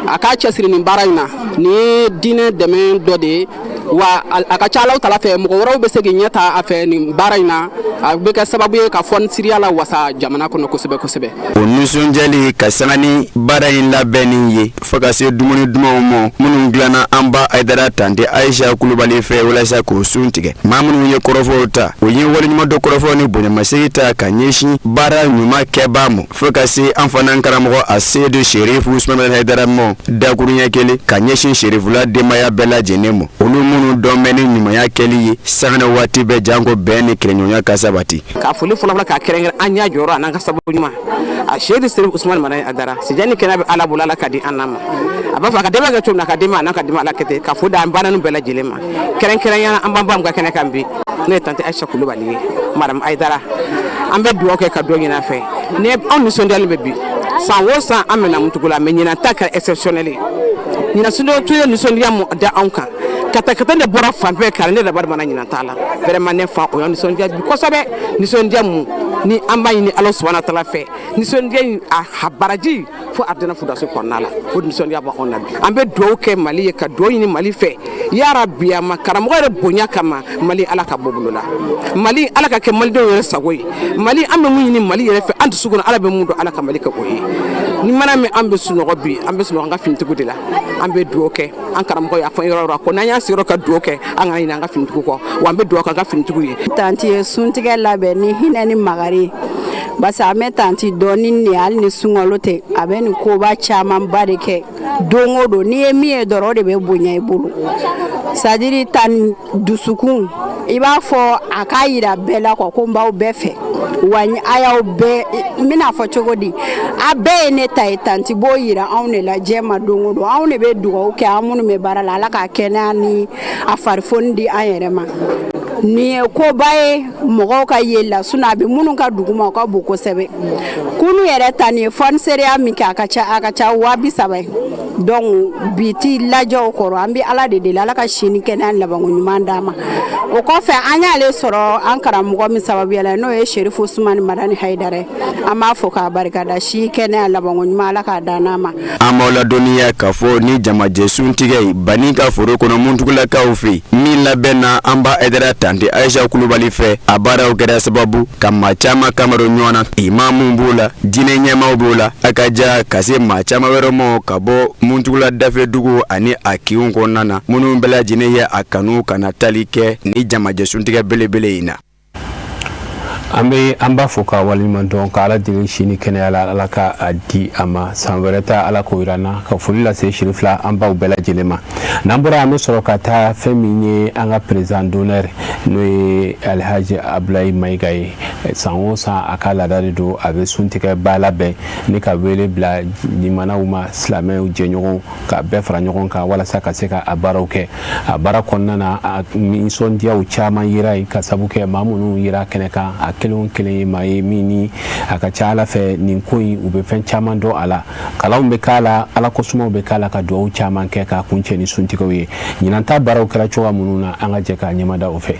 a k'a cɛsiri nin baara in na nin ye diinɛ dɛmɛ dɔ de ye wa a ka ca Alahu Taala fɛ mɔgɔ wɛrɛw bɛ se k'i ɲɛ ta a fɛ nin baara in na a bɛ kɛ sababu ye ka fɔnisiriya la wasa jamana kɔnɔ kosɛbɛ o nisɔndiyali ka sanga ni baara in labɛnni ye fo ka se dumuni dumanw ma minnu dilanna an ba Haidara tante Aisha Kulubali fɛ walasa k'o sun tigɛ maa minnu ye kɔrɔfɔw ta o ye waleɲuman dɔ kɔrɔfɔ ni bonyamasegin ta ka ɲɛsin baara ɲuman kɛbaa ma fo ka se an fana karamɔgɔ a Seydi Sherif Usman Haidara ma dakuruɲɛ kelen ka ɲɛsin Sherifula denbaya bɛɛ lajɛlen ma olu minnu dɔn bɛ ni ɲumanya kɛli ye sanga waati bɛɛ janko bɛn ni kɛlɛɲɔgɔnya ka sabati ka foli fɔlɔfɔlɔ ka kɛrɛnkɛrɛn an ɲa jɔyɔrɔ an'an ka sababu ɲuman a Seydi Sherif Usman Madani Haidara sijani kɛnɛ bɛ ala bolo ala ka di an ma a b'a fɔ a ka dɛmɛ kɛ cogo min na a ka dɛmɛ a n'a ka dɛmɛ ala kɛ ten ka fo da an baara ninnu bɛɛ lajɛlen ma kɛrɛnkɛrɛnya an b'an bamu ka kɛnɛ kan bi n'o ye tante Aisha Kulubali ye madame Haidara an bɛ dugawu kɛ ka dɔ ɲin'a fɛ ni anw nisɔndiyalen bɛ bi san o san an mɛna mun tugu la mais ɲinan ta kɛra exceptionnel ye ɲinan tun ye nisɔndiya mun da anw kan kata de bɔra fan bɛɛ kan ne dabari mana ɲinan t'a la vraiment ne fa o ye nisɔndiya bi kosɛbɛ nisɔndiya mun ni an b'a ɲini Ala subhanahu wa taala fɛ nisɔndiya in a baraji fo ardina fudaso kɔnɔna la o nisɔndiya b'anw na bi an bɛ dugawu kɛ Mali ye ka dugawu ɲini Mali fɛ ya Rabbi a ma karamɔgɔ yɛrɛ bonya kama Mali ala ka bɔ bolo la Mali ala ka kɛ malidenw yɛrɛ sago ye Mali an bɛ mun ɲini Mali yɛrɛ fɛ an dusu kɔnɔ ala bɛ mun dɔn ala ka Mali kɛ o ye ni mana min an bɛ sunɔgɔ bi an bɛ sunɔgɔ an ka finitigiw de la an bɛ dugawu kɛ an karamɔgɔ y'a fɔ yɔrɔ ko n'an y'an sigiyɔrɔ ka dugawu kɛ an ka ɲini an ka finitigiw kɔ wa an bɛ dugawu kɛ an ka finitigiw ye tanti ye suntigɛ labɛn ni hinɛ ni magari basa an bɛ tanti dɔɔni ni hali ni sunkalo tɛ a bɛ nin koba camanba de kɛ don o don n'i ye min ye dɔrɔn o de bɛ bonya i bolo sadiri tan dusukun i b'a fɔ a k'a yira bɛɛ la ko n b'aw bɛɛ fɛ wa a y'aw bɛɛ n bɛna fɔ cogo di a bɛɛ ye ne ta ye tanti b'o yira anw de la diɲɛ ma don o don anw de bɛ dugawu kɛ an minnu bɛ baara la ala ka kɛnɛya ni a farifoni di an yɛrɛ ma nin ye koba ye mɔgɔw ka ye la sinon a bɛ minnu ka dugu ma o ka bon kosɛbɛ kunu yɛrɛ ta nin ye fɔniseriya min kɛ a ka ca 30,000 ye donc biti lajɛ o kɔrɔ an bɛ ala de deli ala ka sini kɛnɛya labanko ɲuman d'a ma o kɔfɛ an y'ale sɔrɔ an karamɔgɔ min sababuya la n'o ye Sherifu Usumani Madani Haidara an b'a fɔ k'a barikada si kɛnɛya labanko ɲuman ala k'a dan n'a ma. An b'aw ladɔnniya k'a fɔ ni jamajɛ suntigɛ Bani ka foro kɔnɔ Muntugulakaw fɛ min labɛnna an b'a Haidara tante Ayisa Kulubali fɛ a baaraw kɛra sababu ka maa caman kamaro ɲɔgɔn na imamu b'o la diinɛ ɲɛmaaw b'o la a ka ja ka se maa caman wɛrɛ ma ka bɔ Muntugula dafɛdugu ani a kiw kɔnɔna na minnu bɛɛ lajɛlen ye a kanu kana tali kɛ ni jamajɛ suntigɛ belebele in na. An b'a fɔ ka waliɲuman dɔn ka ala deli sini kɛnɛya la ala ka a di a ma san wɛrɛ ta ala k'o yira na ka foli lase Sherifu an baw bɛɛ lajɛlen ma n'an bɔra an bɛ sɔrɔ ka taa fɛn min ye an ka président d'honneur n'o ye Alhaji Abdulayi Mayiga ye san o san a ka laada de don a bɛ suntigɛ ba labɛn ni ka wele bila limanaw ma silamɛw jɛɲɔgɔn ka bɛɛ fara ɲɔgɔn kan walasa ka se ka a baaraw kɛ a baara kɔnɔna na a nisɔndiyaw caman yera yen ka sabu kɛ maa minnu yera kɛnɛ kan a kelen ye maa ye min ni a ka ca ala fɛ nin ko in u bɛ fɛn caman dɔn a la kalanw bɛ k'a la ala kosɔmaw bɛ k'a la ka duwawu caman kɛ k'a kuncɛ ni suntigɛw ye ɲinan ta baaraw kɛra cogoya minnu na an ka jɛ k'a ɲɛmada o fɛ.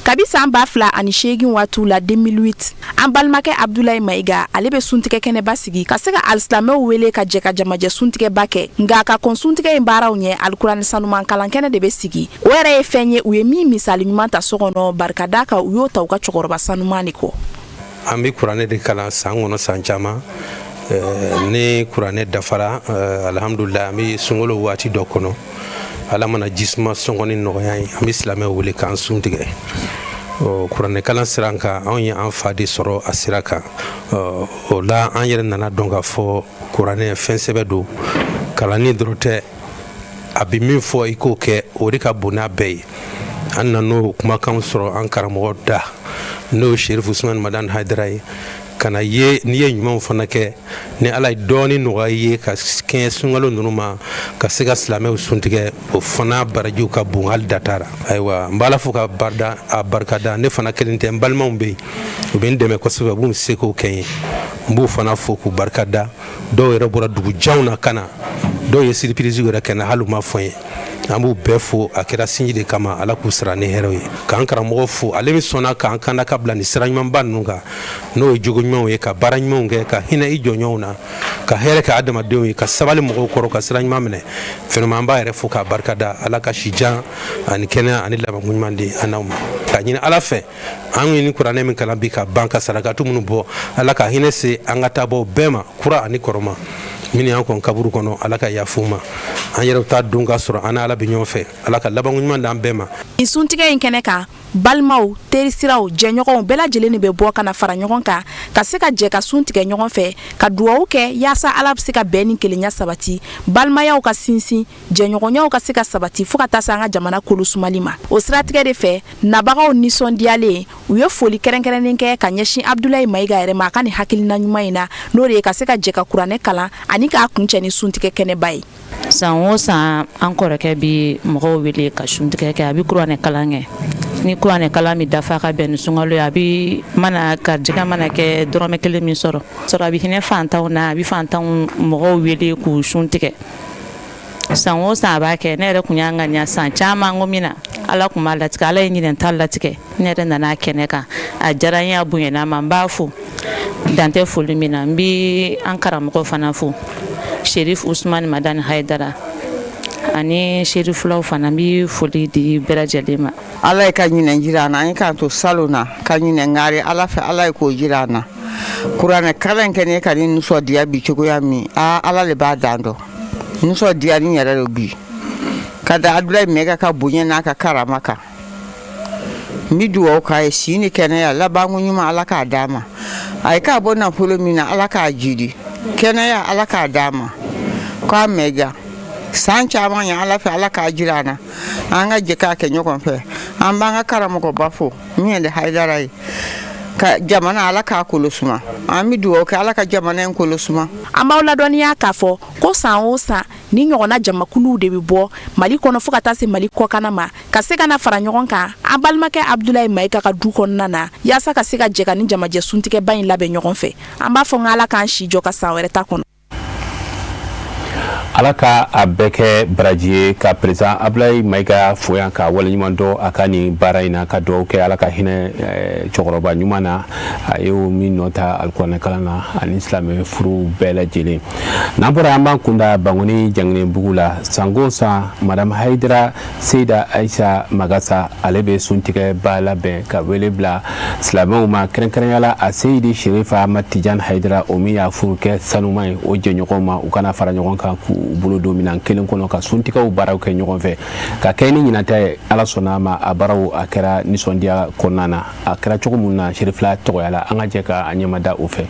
Kabi san 2008 waatu la 2008 an balimakɛ Abdulayi Mayiga ale bɛ suntigɛ kɛnɛba sigi ka se ka alisilamɛw wele ka jɛ ka jamajɛ suntigɛba kɛ nka ka kɔn suntigɛ in baaraw ɲɛ alikuranɛ sanuman kalan kɛnɛ de bɛ sigi o yɛrɛ ye fɛn ye u ye min misali ɲuman ta so kɔnɔ barikada kan u y'o ta u ka cɛkɔrɔba sanuman de kɔ. An bɛ kuranɛ de kalan san kɔnɔ san caman ni kuranɛ dafara alhamdulillah an bɛ sunkalo waati dɔ kɔnɔ ala mana jisuma sɔngɔni nɔgɔya ye an bɛ silamɛw wele k'an suntigɛ kuranɛ kalan sira kan anw ye an fa de sɔrɔ a sira kan o la an yɛrɛ nana dɔn ka fɔ kuranɛ fɛn sɛbɛ don kalanni dɔrɔn tɛ a bɛ min fɔ i k'o kɛ o de ka bon n'a bɛɛ ye an nan'o kumakan sɔrɔ an karamɔgɔ da n'o ye Sherifu Usumani Madani Haidara ye kana ye n'i ye ɲumanw fana kɛ ni ala ye dɔɔni nɔgɔya ye ka kɛɲɛ sunkalo ninnu ma ka se ka silamɛw suntigɛ o fana barajiw ka bon hali datara ayiwa n b'ala fo ka barikada ne fana kelen tɛ n balimaw bɛ yen u bɛ n dɛmɛ kosɛbɛ u b'u se k'o kɛ n ye n b'u fana fo k'u barikada dɔw yɛrɛ bɔra dugu janw na ka na dɔw ye siripirisiw yɛrɛ kɛ na hali u ma fɔ n ye an b'u bɛɛ fo a kɛra sinji de kama ala k'u sara ni hɛrɛw ye k'an karamɔgɔ fo ale min sɔnna k'an kanda ka bila ni sira ɲumanba ninnu kan n'o ye jogo ɲumanw ye ka baara ɲumanw kɛ ka hinɛ i jɔɲɔgɔnw na ka hɛrɛ kɛ adamadenw ye ka sabali mɔgɔw kɔrɔ ka sira ɲuman minɛ fɛnɛma an b'a yɛrɛ fo k'a barikada ala ka sijan ani kɛnɛya ani labanko ɲuman di an n'aw ma ka ɲini ala fɛ an ye ni kuranɛ min kalan bi ka ban ka sarakatu minnu bɔ ala ka hinɛ se an ka taabɔw bɛɛ ma kura ani kɔrɔma minnu y'an kɔn kaburu kɔnɔ ala ka yafu ma an yɛrɛw ta don ka sɔrɔ an ala bɛ ɲɔgɔn fɛ ala ka labanko ɲuman d'an bɛɛ ma. Nin suntigɛ in kɛnɛ kan balimaw terisiraw jɛɲɔgɔnw bɛɛ lajɛlen de bɛ bɔ ka na fara ɲɔgɔn kan ka se ka jɛ ka sun tigɛ ɲɔgɔn fɛ ka duwawu kɛ yaasa ala bɛ se ka bɛn ni kelenya sabati balimayaw ka sinsin jɛɲɔgɔnyaw ka se ka sabati fo ka taa se an ka jamana kolo sumali ma o siratigɛ de fɛ nabagaw nisɔndiyalen u ye foli kɛrɛnkɛrɛnnen kɛ ka ɲɛsin Abdulayi Mayiga yɛrɛ ma a ka nin hakilina ɲuman in na n'o de ye ka se ka jɛ ka kuranɛ kalan ani k'a kuncɛ ni suntigɛ kɛnɛba ye. San o san an kɔrɔkɛ bi mɔgɔw wele ka suntigɛ kɛ a bi kuranɛ kalan kɛ ni kuranɛ kalan min dafa ka bɛn ni sunkalo ye a bi mana garijɛgɛ mana kɛ dɔrɔmɛ kelen min sɔrɔ a bi hinɛ fantanw na a bi fantanw mɔgɔw wele k'u suntigɛ san o san a b'a kɛ ne yɛrɛ kun y'an ŋaniya san caman ko min na ala kun b'a latigɛ ala ye ɲinɛ ta latigɛ ne yɛrɛ nana kɛnɛ kan a diyara n ye a bonyana ma n b'a fo dantɛ foli min na n bi an karamɔgɔ fana fo Sherifu Usumani Madani Haidara ani Sherifulaw fana bi foli di bɛɛ lajɛlen ma. Ala ye ka ɲinɛ jira an na an ye k'an to salon na ka ɲinɛ ŋari ala fɛ ala ye k'o jira an na kuranɛ kalan kɛ ne ka ni nisɔndiya bi cogoya min ala le b'a dan dɔn nisɔndiya ni yɛrɛ de bi ka da Abdulayi Mayiga ka bonya n'a ka karama kan n bi duwawu k'a ye si ni kɛnɛya labanko ɲuman ala k'a d'a ma a ye k'a bɔ nafolo min na ala k'a jidi kɛnɛya ala k'a d'a ma k'a Mayiga san caman ye ala fɛ ala k'a jira an na an ka jɛ k'a kɛ ɲɔgɔn fɛ an b'an ka karamɔgɔba fo min ye Haidara ye ka jamana ala k'a kolo suma an bɛ duwawu kɛ ala ka jamana in kolo suma. An b'aw ladɔnniya k'a fɔ ko san o san ni ɲɔgɔnna jamakuluw de bɛ bɔ Mali kɔnɔ fo ka taa se Mali kɔkan ma ka se ka na fara ɲɔgɔn kan an balimakɛ Abdulayi Mayiga ka du kɔnɔna na yaasa ka se ka jɛ ka ni jamajɛ suntigɛba in labɛn ɲɔgɔn fɛ an b'a fɔ n' ala k'an si jɔ ka san wɛrɛ ta kɔnɔ. ala ka a bɛɛ kɛ baraji ye ka président Ablaye Mayiga fo yan ka waleɲuman dɔ a ka nin baara in na ka dugawu kɛ ala ka hinɛ cɛkɔrɔba ɲuman na a ye min nɔ ta alikuranɛ kalan na ani silamɛ furu bɛɛ lajɛlen. N'an bɔra an b'an kunda Bangoni Janginɛbugu la sango san madame Hayidara Seyida Ayisa Magasa ale bɛ suntigɛ ba labɛn ka wele bila silamɛw ma kɛrɛnkɛrɛnyala a Seyidi Sherifa Ahmad Tijani Hayidara o min y'a furu kɛ sanuma ye o jɛɲɔgɔnw ma u kana fara ɲɔgɔn kan k'u bolo don minan kelen kɔnɔ ka suntigɛw baaraw kɛ ɲɔgɔn fɛ ka kɛ ni ɲinata ye ala sɔnna ma a baaraw a kɛra nisɔndiya kɔnɔna na a kɛra cogo min na Sherifila tɔgɔyala an ka jɛ ka a ɲɛmada o fɛ.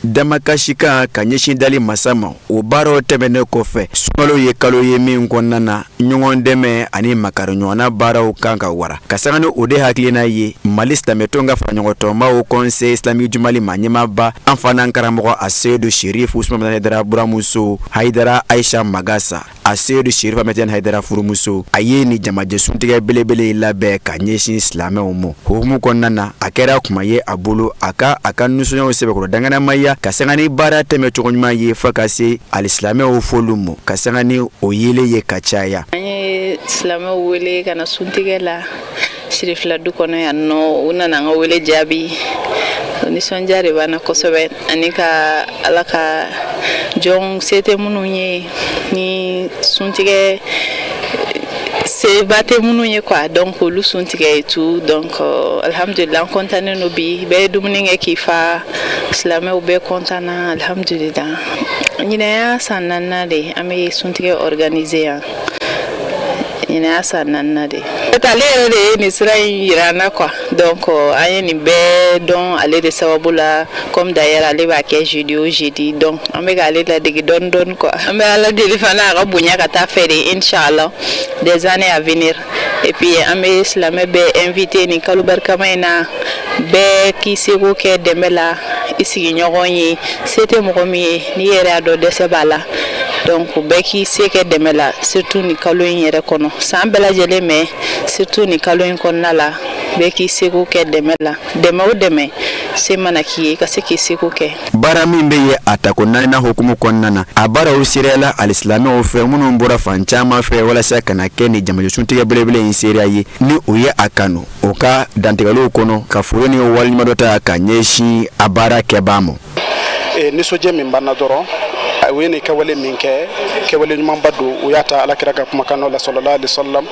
Damakashika ka ɲɛsin dali masa ma o baaraw tɛmɛnen kɔfɛ sunkalo ye kalo ye min kɔnɔna na ɲɔgɔn dɛmɛ ani makari ɲɔgɔnna baaraw kan ka wara ka sanga ni o de hakilina ye Mali silamɛtɔnw ka faraɲɔgɔntɔnbaw conseil islamique du Mali ma ɲɛmaaba an fana karamɔgɔ a Seydou Chérif Ousmane Haidara buramuso Hayidara Aisha Magasa a Seydou Chérif Ahmed Haidara furumuso a ye ni jamajɛ suntigɛ belebele labɛn ka ɲɛsin silamɛw ma hukumu kɔnɔna na a kɛra kuma ye a bolo a ka nisɔndiyaw sɛbɛkɔrɔ danganama ya ka sanga ni baara tɛmɛ cogo ɲuman ye fo ka se alisilamɛw folu ma ka sanga ni o yele ye ka caya. An ye silamɛw wele ka na suntigɛ la Sirifila du kɔnɔ yan nɔ u nana an ka wele jaabi nisɔndiya de b'an na kosɛbɛ ani ka ala ka jɔn se tɛ minnu ye ni suntigɛ seba tɛ minnu ye quoi donc olu suntigɛ et tout donc alhamdulillah an content no bi bɛɛ ye dumuni kɛ k'i fa silamɛw bɛɛ content na alhamdulillah ɲinɛya san 4 de an bɛ suntigɛ organiser yan ɲinɛya san 4 de ale yɛrɛ de ye nin sira in yira na quoi donc an ye nin bɛɛ dɔn ale de sababu la comme d'ailleurs ale b'a kɛ jeudi o jeudi donc an bɛ k'ale ladege dɔɔni dɔɔni quoi an bɛ ala deli fana a ka bonya ka taa fɛ de inchallah des années à venir et puis an bɛ silamɛ bɛɛ invité nin kalo barikama in na bɛɛ k'i seko kɛ dɛmɛ la i sigiɲɔgɔn ye se tɛ mɔgɔ min ye n'i yɛrɛ y'a dɔn dɛsɛ b'a la donc bɛɛ k'i se kɛ dɛmɛ la surtout ni kalo in yɛrɛ kɔnɔ san bɛɛ lajɛlen mais surtout ni kalo in kɔnɔna la bɛɛ k'i seko kɛ dɛmɛ la dɛmɛ o dɛmɛ se mana k'i ye ka se k'i seko kɛ. Baara min bɛ ye a tako naaninan hukumu kɔnɔna na a baaraw seriyala alisilamɛw fɛ minnu bɔra fan caman fɛ walasa ka na kɛ ni jamajɛ suntigɛ belebele in seriya ye ni o ye a kanu o ka dantigɛliw kɔnɔ ka foro ni waleɲuman dɔ ta ka ɲɛsin a baara kɛbaa ma. Nisɔndiya min banna dɔrɔn o ye nin kɛwale min kɛ kɛwale ɲumanba don o y'a ta alakira ka kumakan la sallallahu alaihi wasallam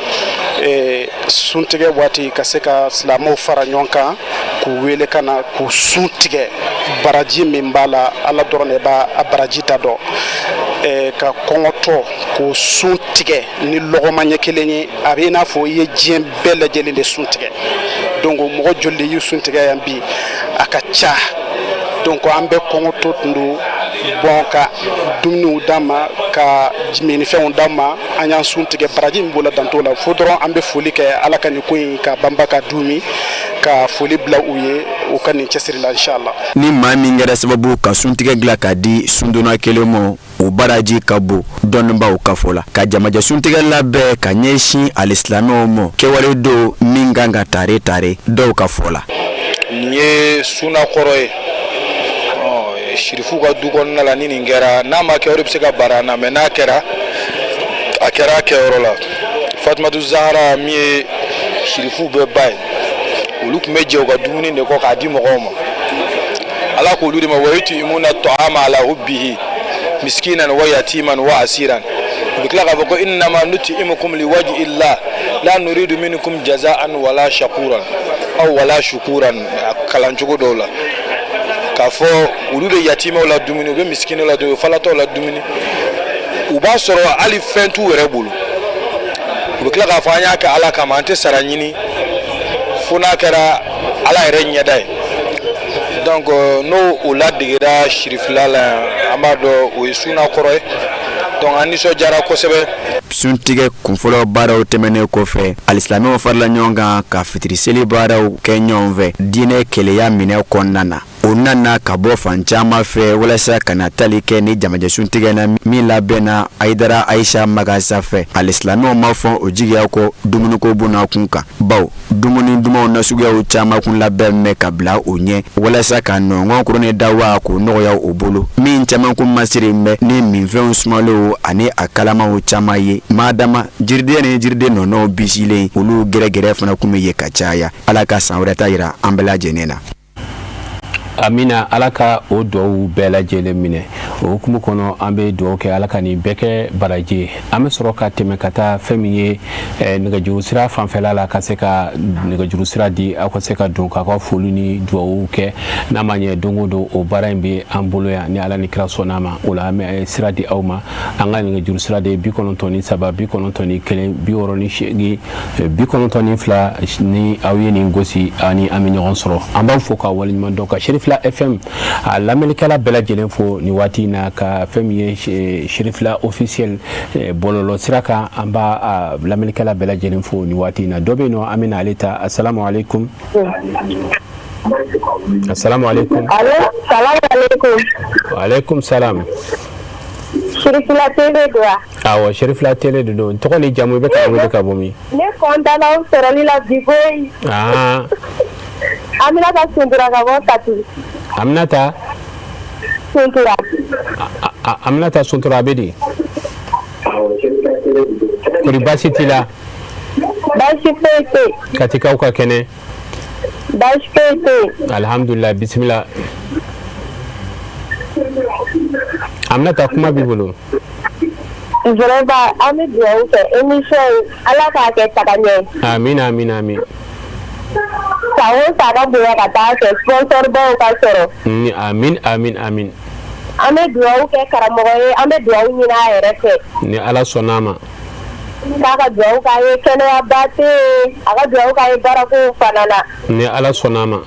suntigɛ waati ka se ka silamɛw fara ɲɔgɔn kan k'u wele ka na k'u suntigɛ baraji min b'a la ala dɔrɔn de b'a a baraji ta dɔn ka kɔngɔtɔ k'u suntigɛ ni lɔgɔma ɲɛ kelen ye a bɛ i n'a fɔ i ye diɲɛ bɛɛ lajɛlen de suntigɛ donc mɔgɔ joli de y'u suntigɛ yan bi a ka ca donc an bɛ kɔngɔtɔ tun don bon ka dumuniw d'a ma ka minifɛnw d'a ma an y'an sun tigɛ baraji min b'o la dan t'o la fo dɔrɔn an bɛ foli kɛ ala ka nin ko in ka banba ka dumi ka foli bila u ye u ka nin cɛsiri la inshallah. Ni maa min kɛra sababu ka suntigɛ dilan ka di sundonna kelen ma o baraji ka bon dɔnnibaw ka fɔ la ka jamajɛ suntigɛ labɛn ka ɲɛsin alisilamɛw ma kɛwale do min kan ka tare dɔw ka fɔ la. Nin ye suna kɔrɔ ye Shirifu ka du kɔnɔna la ni nin kɛra n'a ma kɛ o de bɛ se ka bara na mais n'a kɛra a kɛra a kɛyɔrɔ la Fatumatu Zahara min ye Shirifu bɛɛ ba ye olu tun bɛ jɛ u ka dumuni de kɔ k'a di mɔgɔw ma ala k'olu de ma wa yutimuna ta'ama ala hubbihi miskinan wa yatiman wa asiran u bɛ tila k'a fɔ ko innama nuti'imukum liwajhi illah la nuridu minkum jaza'an wala shakuran aw wala shukuran kalan cogo dɔw la k'a fɔ olu de yatimɛw la dumuni u bɛ miskinaw la dumuni falatɔw la dumuni u b'a sɔrɔ hali fɛn t'u yɛrɛ bolo u bɛ tila k'a fɔ an y'a kɛ ala kama an tɛ sara ɲini fo n'a kɛra ala yɛrɛ ɲɛda ye donc n'o o ladegera Sirifila la an b'a dɔn o ye suna kɔrɔ ye donc an nisɔndiyara kosɛbɛ. Suntigɛ kunfɔlɔ baaraw tɛmɛnen kɔfɛ alisilamɛw farala ɲɔgɔn kan ka fitiri seli baaraw kɛ ɲɔgɔn fɛ diinɛ keleya minɛ kɔnɔna na o nana ka bɔ fan caman fɛ walasa ka na tali kɛ ni jamajɛsuntigɛ na min labɛnna Aidara Aisha Magasa fɛ. Alisilamiw ma fɔ o jigiya kɔ dumuniko buna kun kan. Baw dumuni dumanw na suguyaw caman kun labɛn mɛ ka bila o ɲɛ walasa ka nɔngɔn kurunin da wa ko nɔgɔya o bolo. Min caman kun masiri mɛ ni minfɛnw sumalew ani a kalamaw caman ye. Madama jiriden ni jiriden nɔnɔw bisilen olu gɛrɛgɛrɛ fana kun bɛ ye ka caya. Ala ka san wɛrɛ ta yira an bɛɛ lajɛlen na. Amina ala ka o duwawu bɛɛ lajɛlen minɛ o hukumu kɔnɔ an bɛ duwawu kɛ ala ka nin bɛɛ kɛ baraji an bɛ sɔrɔ ka tɛmɛ ka taa fɛn min ye nɛgɛjuru sira fanfɛla la ka se ka nɛgɛjuru sira di aw ka se ka don k'a ka foli ni duwawu kɛ n'a ma ɲɛ don o don o baara in bɛ an bolo yan ni ala ni kira sɔnn'a ma o la an bɛ sira di aw ma an ka nɛgɛjuru sira de ye 93 91 68 92 ni aw ye nin gosi ani an bɛ ɲɔgɔn sɔrɔ an b'aw fo ka waleɲuman dɔn ka Sherifla FM a lamɛnnikɛla bɛɛ lajɛlen fo ni waati na ka fɛn min ye Sherifla officiel bɔlɔlɔ sira kan an b'a lamɛnnikɛla bɛɛ lajɛlen fo ni waati na dɔ bɛ yen nɔ an bɛna ale ta assalamu alaikum. Assalamu alaikum. Assalamu alaikum. Wa alaikum salam. Sherifla tele do wa? Awɔ Sherifla tele de don tɔgɔ ni jamu bɛ ka wele ka bɔ min? Ne content na sɔrɔli la bi koyi. Aminata Suntura ka bɔ Kati. Aminata Suntura. Aminata Suntura bɛ di? Kori baasi t'i la? Baasi foyi tɛ yen. Katikaw ka kɛnɛ? Baasi foyi tɛ yen. Alhamdulillah bisimila. Aminata kuma b'i bolo? Vraiment an bɛ dugawu kɛ émission ala k'a kɛ taga ɲɛ. Amina amina amin. San o san ka bonya ka taa fɛ sponsor baw ka sɔrɔ. Amin amin amin. An bɛ dugawu kɛ karamɔgɔ ye an bɛ dugawu ɲini a yɛrɛ fɛ. Ni ala sɔnn'a ma. K'a ka dugawu k'a ye kɛnɛyaba tɛ yen a ka dugawu k'a ye baarakow fana na. Ni ala sɔnn'a ma.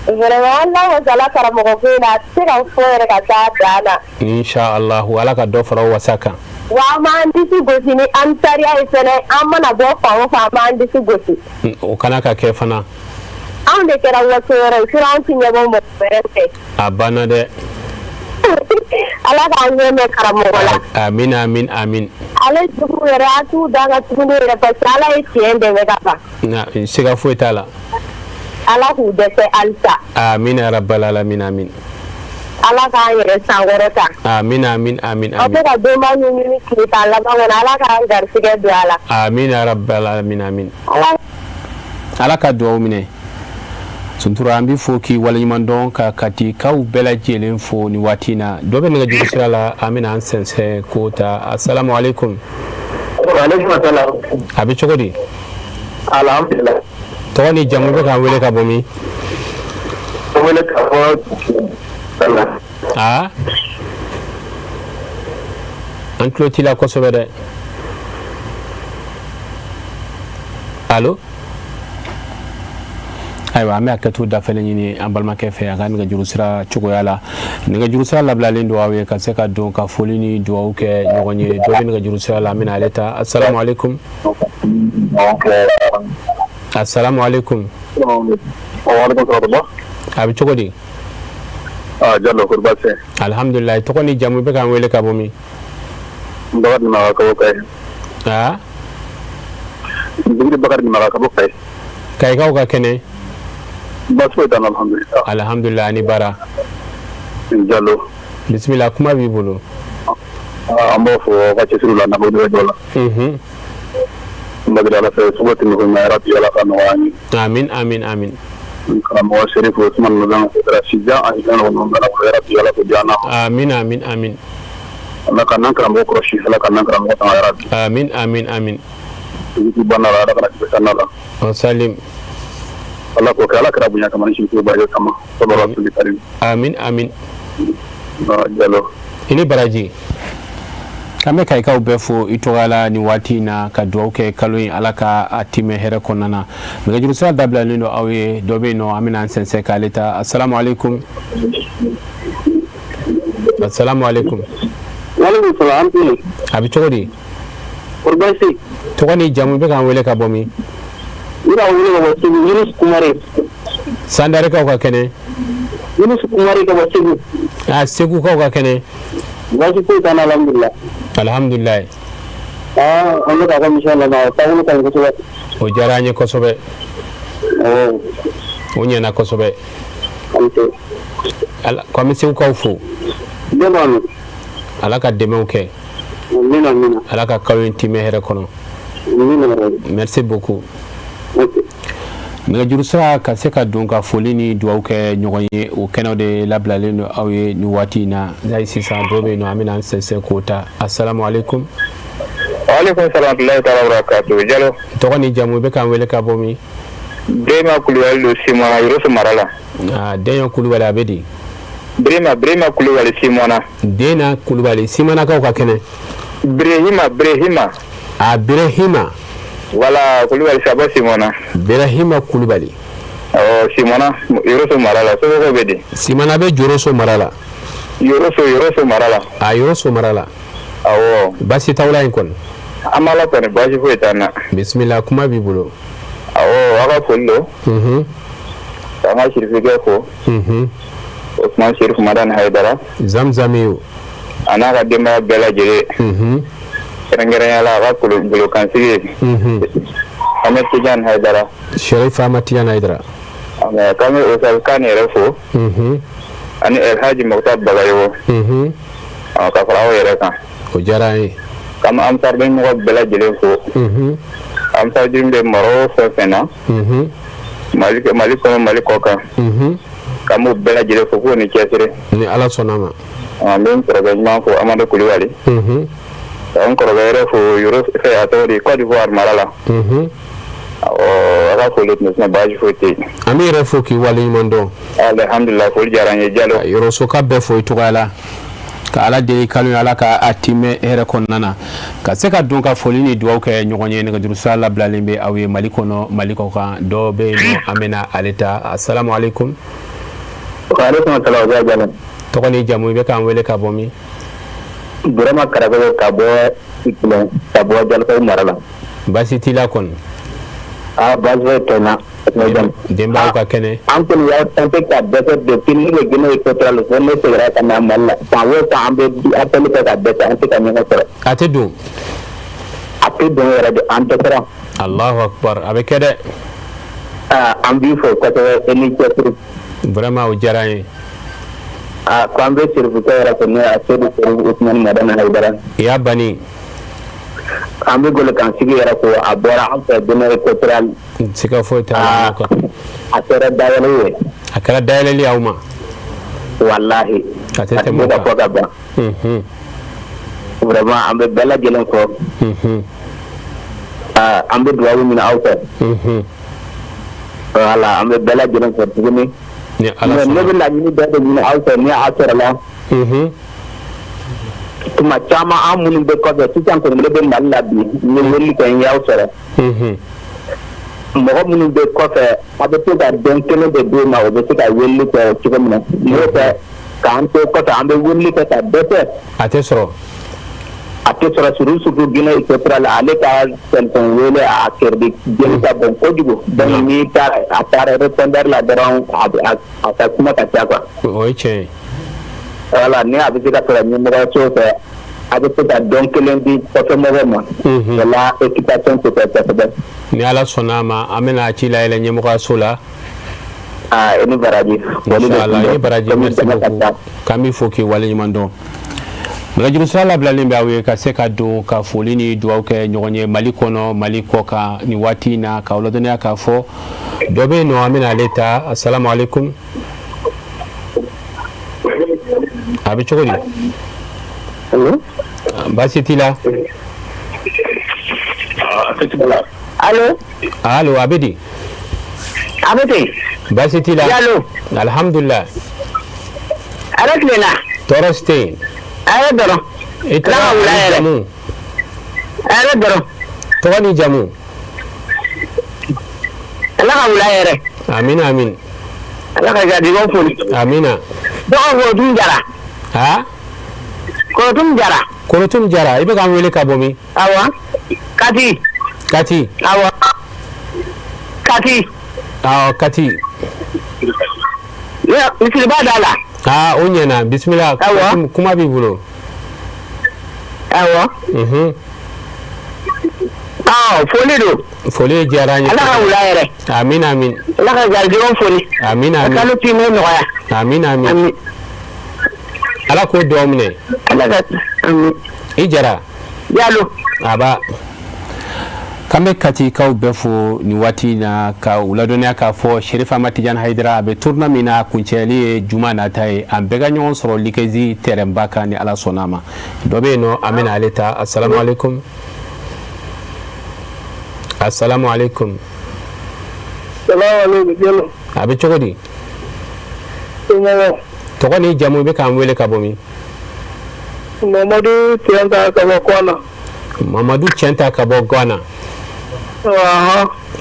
Vraiment ala ka sala karamɔgɔ ko in na a tɛ se ka fɔ yɛrɛ ka taa dan na. Inshallah ala ka dɔ fara o wasa kan. Wa an b'an disi gosi ni an sariya ye fɛnɛ an mana bɔ fan o fan an b'an disi gosi. O kana ka kɛ fana. Anw de kɛra waso yɔrɔ ye sinon an tɛ ɲɛbɔ mɔgɔ wɛrɛ fɛ. A banna dɛ. Ala k'an ɲɛ mɛn karamɔgɔ la. Amin amin amin. Ale jugu yɛrɛ a t'u da ka tuguni yɛrɛ parce que ala ye tiɲɛ dɛmɛ ka ban. Siga foyi t'a la. Ala k'u dɛsɛ halisa. Amin ya rabbal alamin amin. Ala k'an yɛrɛ sankɔrɔta. Amin amin amin amin. Aw bɛ ka denba ɲini tile ta laban kɔnɔ ala k'an garisɛgɛ don a la. Amin ya rabbal alamin amin. Ala ka duwawu minɛ. Suntura an bɛ fo k'i waleɲuman dɔn ka Katikaw bɛɛ lajɛlen fo ni waati na dɔ bɛ nɛgɛjuru sira la an bɛna an sɛnsɛn ko ta assalamu alaikum. Waalaikum salam. A bɛ cogo di? Alhamdulillah. Tɔgɔ ni jamu bɛ k'an wele ka bɔ min? Wele ka bɔ Aa an tulo t'i la kosɛbɛ dɛ. Allo. Ayiwa an bɛ hakɛto dafalen ɲini an balimakɛ fɛ a ka nɛgɛjuru sira cogoya la nɛgɛjuru sira labilalen don aw ye ka se ka don ka foli ni duwawu kɛ ɲɔgɔn ye dɔ bɛ nɛgɛjuru sira la an bɛna ale ta assalamu alaikum. Assalamu alaikum. A bɛ cogo di? Jallo kori baasi tɛ yen. Alhamdulillah tɔgɔ ni jamu bɛ k'an wele ka bɔ min? Bakari Maga ka bɔ Kayi. Aa. Dugudi Bakari Maga ka bɔ Kayi. Kayikaw ka kɛnɛ? Baasi foyi t'an na alhamdulillah. Alhamdulillah ani bara. Jallo. Bisimila kuma b'i bolo. An b'o fɔ ka cɛsiri la nafolo bɛ dɔ la. N bɛ ala fɛ sogo tɛmɛ ko ɲa yarabi ala ka nɔgɔya an ye. Amin amin amin. Karamɔgɔ Serifu Usman Mazan sera sijan ani fɛn dɔ nɔnɔ ala ko yarabi ala ko diya na. Amin amin amin. Ala ka n'an karamɔgɔ kɔrɔsi ala ka n'an karamɔgɔ tanga yarabi. Amin amin amin. Dugu banna la ala kana kibɛ sanna la. Salim. Ala ko kɛ ala kɛra bonya kama ni sinko baje kama. Sabara suli karim. Amin amin. Jallo. Ini baraji. An bɛ Kayikaw bɛɛ fo i tɔgɔ la ni waati in na ka duwawu kɛ kalo in ala ka a tɛmɛ hɛrɛ kɔnɔna na nɛgɛjuru sira dabilalen don aw ye dɔ bɛ yen nɔ an bɛna an sɛnsɛn k'ale ta assalamu alaikum. Assalamu alaikum. Waalaikum salam. A bɛ cogo di? Kori baasi. Tɔgɔ ni jamu bɛ k'an wele ka bɔ min? Ira wele ka bɔ Segu Yunus Kumare. Sandarekaw ka kɛnɛ? Yunus Umari ka Segu. Segu ka kene. Baasi ko tan alhamdulillah. Alhamdulillah. Anu ka inshallah na tawu kan ko so. O jaranye ko sobe. O nyana ko sobe. Ala ko mi Segu ka fu. Demanu. Ala ka deme ke. Mina. Ala ka kawin time here kono. Merci beaucoup. Nga juru sira ka se ka don ka foli ni duwaw kɛ ɲɔgɔn ye o kɛnɛw de labilalen don aw ye ni waati na zayi sisan dɔ bɛ yen nɔ an bɛna an sɛsɛ k'o ta assalamu alaikum. Waalaikum salam wa barakatuh. Jalo. Tɔgɔ ni jamu bɛ k'an wele ka bɔ min? Brema Kulubali do Simona Yoroso Marala. Deɲa Kulubali a bɛ di? Brema Kulubali Simona. Dena Kulubali Simanakaw ka kɛnɛ. Brehima. Brehima. Wala Kulubali Sabo Simona. Brehima Kulubali. Simona Yoroso Marala. So ko bedi. Simona be Yoroso Marala. Yoroso Marala. Yoroso Marala. Awo. Basi tawla in kon. Amala kon basi fo etana. Bismillah kuma bi bolo. Awo aga follo. Sama shirifike ko. Osman Sherif Madan Haidara. Zamzamiyo. Anaka dema bela jere. Serengere la ga kulo kansigi. Ahmed Tijan Haidara. Sherif Ahmed Tijan Haidara. Kami Osal Kane refo. Ani El Haji Moktab Bagayo. Ka farawo yere kan. O jara yi. Kam amsar be mo bela jere fo. Amsar jimbe maro fena. Maliko ka. Kamu bela jere fo ko ni kesire. Ni ala sonama. Amen programme ko Amadou Koulibaly. On korogere fo Euro fe atori Côte d'Ivoire marala. Ala ko lut na baji fo te. Ami refo ki wali mondo. Alhamdulillah ko jaranye jalo. Euro so ka be fo itugala. Ka ala deli kalu ala ka atime here konnana. Ka se ka don ka foli ni duwaw kɛ ɲɔgɔn ye nɛgɛjuru sira labilalen bɛ aw ye Mali kɔnɔ Mali kɔ kan dɔ bɛ yen nɔ an bɛna ale ta assalamu alaikum. Waalaikum salam wa jalo. Tɔgɔ ni jamu i bɛ k'an wele ka bɔ min? Burama Karago ka bɔ Ikilon ka bɔ Jalikaw mara la. Baasi t'i la kɔni. Baasi foyi tɛ n na. Denbaw ka kɛnɛ. An kɔni y'a tenté ka dɛsɛ depuis ne bɛ Guinée Équatoriale fo ne seginna ka na Mali la. San o san an bɛ appel kɛ ka dɛsɛ an tɛ ka ɲɔgɔn sɔrɔ. A tɛ don. A tɛ don yɛrɛ de an dɛsɛra. Allahu akbar a bɛ kɛ dɛ. An b'i fo kosɛbɛ e ni cɛsiri. Vraiment o diyara n ye. Ko an bɛ serifukɛ yɛrɛ fɛ ne a Seydou Ousmane Madani Haidara. I y'a banni. An bɛ golo kan sigi yɛrɛ ko a bɔra an fɛ Guinée Équatoriale. Siga foyi t'a la kan. A kɛra dayɛlɛ ye. A kɛra dayɛlɛli aw ma. Wallahi. A tɛ tɛmɛ o kan. A tɛ fɔ ka ban. Vraiment an bɛ bɛɛ lajɛlen fɔ. An bɛ dugawu ɲini aw fɛ. Voilà an bɛ bɛɛ lajɛlen fɔ tuguni. Ni ala sɔnna. Ne bɛ laɲini bɛɛ de ɲini aw fɛ ni aw sɔrɔ la. Tuma caman an minnu bɛ kɔfɛ sisan kɔni ne bɛ Mali la bi ni wele kɛ n y'aw sɔrɔ. Mɔgɔ minnu bɛ kɔfɛ a bɛ se ka den kelen de d'u ma o bɛ se ka wele kɛ cogo min na n'o tɛ k'an to kɔfɛ an bɛ wele kɛ ka dɛsɛ. A tɛ sɔrɔ. A tɛ sɔrɔ surtout Guinée Équatoriale ale ka téléphone wele a crédit jeli ka bon kojugu donc n'i taara a taara répondeur la dɔrɔn a ka kuma ka ca quoi. O ye tiɲɛ ye. Voilà ni a bɛ se ka sɔrɔ ɲɛmɔgɔso fɛ a bɛ se ka dɔn kelen di kɔfɛmɔgɔw ma. O la équitation tɛ kɛ kosɛbɛ. Ni ala sɔnna a ma an bɛna ci layɛlɛn ɲɛmɔgɔyaso la. I ni baraji. Inshallah i ni baraji merci beaucoup k'an b'i fo k'i waleɲuman dɔn. Nɛgɛjuru sira labilalen bɛ aw ye ka se ka don ka foli ni dugawu kɛ ɲɔgɔn ye Mali kɔnɔ Mali kɔ kan nin waati in na k'aw ladɔnniya k'a fɔ dɔ bɛ yen nɔ an bɛna ale ta assalamu alaikum. A bɛ cogo di? Baasi t'i la? Allo. Allo a bɛ di? A bɛ ten. Baasi t'i la? Jalo. Alhamdulillah. Ala tilenna. Tɔɔrɔ si tɛ yen. A ye dɔrɔn. I tɔgɔ ni jamu? A ye dɔrɔn. Tɔgɔ ni jamu? Ala ka wula yɛrɛ. Amina amin. Ala ka garijɛgɛw foni. Amina. Dɔgɔ Korotum Jara. Ha? Korotum Jara. Korotum Jara i bɛ k'an wele ka bɔ min? Awɔ. Kati. Kati. Awɔ. Kati. Awɔ Kati. Ne misiri b'a da la. O ɲɛna bisimila kuma b'i bolo. Awɔ. Foli don. Foli diyara n ye. Ala ka wula yɛrɛ. Amin amin. Ala ka garidiɲɛw foni. Amin amin. Ka kalo tiimɛ nɔgɔya. Amin amin. Ala k'o duwawu minɛ. Ala ka amin. I Jara. Jalo. Aba. K'an bɛ Katikaw bɛɛ fo nin waati in na ka u ladɔnniya k'a fɔ Sherif Ahmad Tijani Hayidara a bɛ tournoi min na kuncɛli ye juma nata ye an bɛɛ ka ɲɔgɔn sɔrɔ Likezi terrain ba kan ni Ala sɔnn'a ma dɔ bɛ yen nɔ an bɛna ale ta assalamu alaikum. Assalamu alaikum. Salamu alaikum. A bɛ cogo di? Tɔgɔ ni jamu i bɛ k'an wele ka bɔ min? Mamadu Tienta ka bɔ Gwana. Mamadu Tienta ka bɔ Gwana.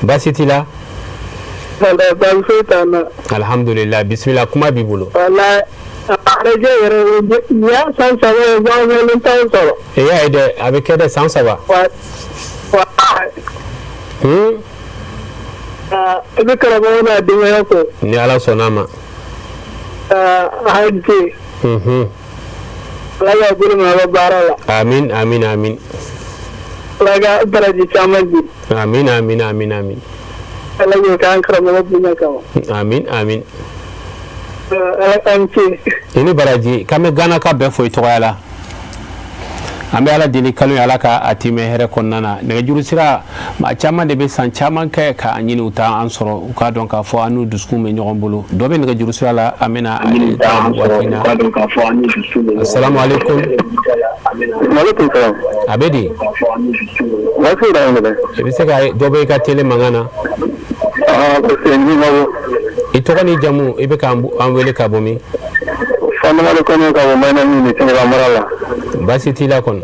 Baasi t'i la? Alhamdulillah bisimila kuma b'i bolo. Radio yɛrɛ ya san 3 ye bɔ tan sɔrɔ. E y'a ye dɛ a bɛ kɛ dɛ san 3. I bɛ karamɔgɔ n'a denbaya fo. Ni Ala sɔnn'a ma. Haji. Ala ka bolo mɛn a ka baara la. Amin amin amin. Ala ka baraji caman di. Amin amin amin amin. Ala k'o k'an karamɔgɔ bonya kama. Amin amin. Ala k'an ci. I ni baraji k'an bɛ Gana ka bɛɛ fo i tɔgɔya la. An bɛ Ala deli kalo ye Ala ka a timɛ hɛrɛ kɔnɔna na nɛgɛjuru sira maa caman de bɛ san caman kɛ ka ɲini u ta an sɔrɔ u k'a dɔn k'a fɔ an n'u dusukun bɛ ɲɔgɔn bolo dɔ bɛ nɛgɛjuru sira la an bɛna ale ta waati in na. Assalamu alaikum. Maaleykum salaam. A bɛ di? Waati yɛrɛ ye dɛ. I bɛ se ka dɔ bɛ i ka télé mankan na. I tɔgɔ ni jamu i bɛ k'an wele ka bɔ min? Fandamali kɔni ka bɔ Mayina min ni Sɛnɛgali mara la. Baasi t'i la kɔni?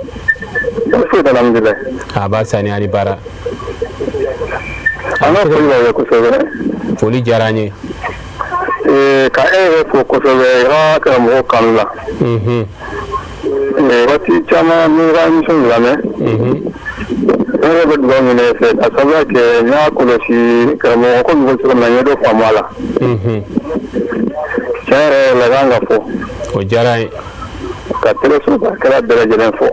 Foyi tɛ alhamdulilayi. A b'a sani ani baara. An ka foli b'aw ye kosɛbɛ. Foli diyara an ye. Ka e yɛrɛ fo kosɛbɛ i ka karamɔgɔ kanu la. Waati caman n'i ka émission lamɛn. Ne yɛrɛ bɛ dugawu ɲini e fɛ ka sababuya kɛ n y'a kɔlɔsi karamɔgɔ ko bɛ cogo min na n ye dɔ faamu a la. Tiɲɛ yɛrɛ la kan ka fɔ. O diyara an ye. Ka téléso ka kɛra bɛɛ lajɛlen fɔ.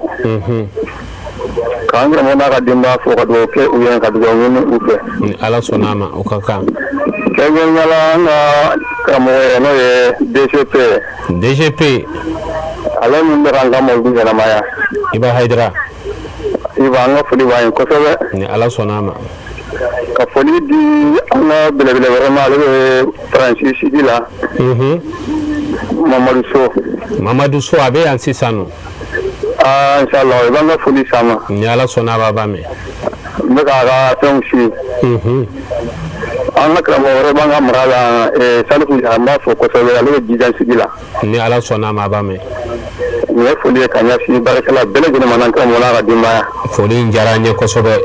K'an karamɔgɔ n'a ka denbaya fɔ ka dugawu kɛ u ye ka dugawu ɲini u fɛ. Ni Ala sɔnn'a ma o ka kan. Kɛrɛnkɛrɛnnenya la an ka karamɔgɔ yɛrɛ n'o ye DGP. DGP. Ale min bɛ k'an ka mɔbili ɲɛnamaya. Iba Hayidara. Iba an ka foli b'a ye kosɛbɛ. Ni Ala sɔnn'a ma. Ka foli di an ka belebele wɛrɛ ma ale bɛ Faransi sigi la. Mamadu So. Mamadu So a bɛ yan sisan nɔ. Inshallah i b'an ka foli s'a ma. Ni Ala sɔnn'a b'a mɛn. N bɛ k'a ka fɛnw si. An ka karamɔgɔ wɛrɛ b'an ka mara la Salifu Jara n b'a fɔ kosɛbɛ ale bɛ Jijan sigi la. Ni Ala sɔnn'a ma a b'a mɛn. Nin ye foli ye ka ɲɛsin baarakɛla bɛɛ lajɛlen ma n'an karamɔgɔ n'a ka denbaya. Foli in diyara an ye kosɛbɛ.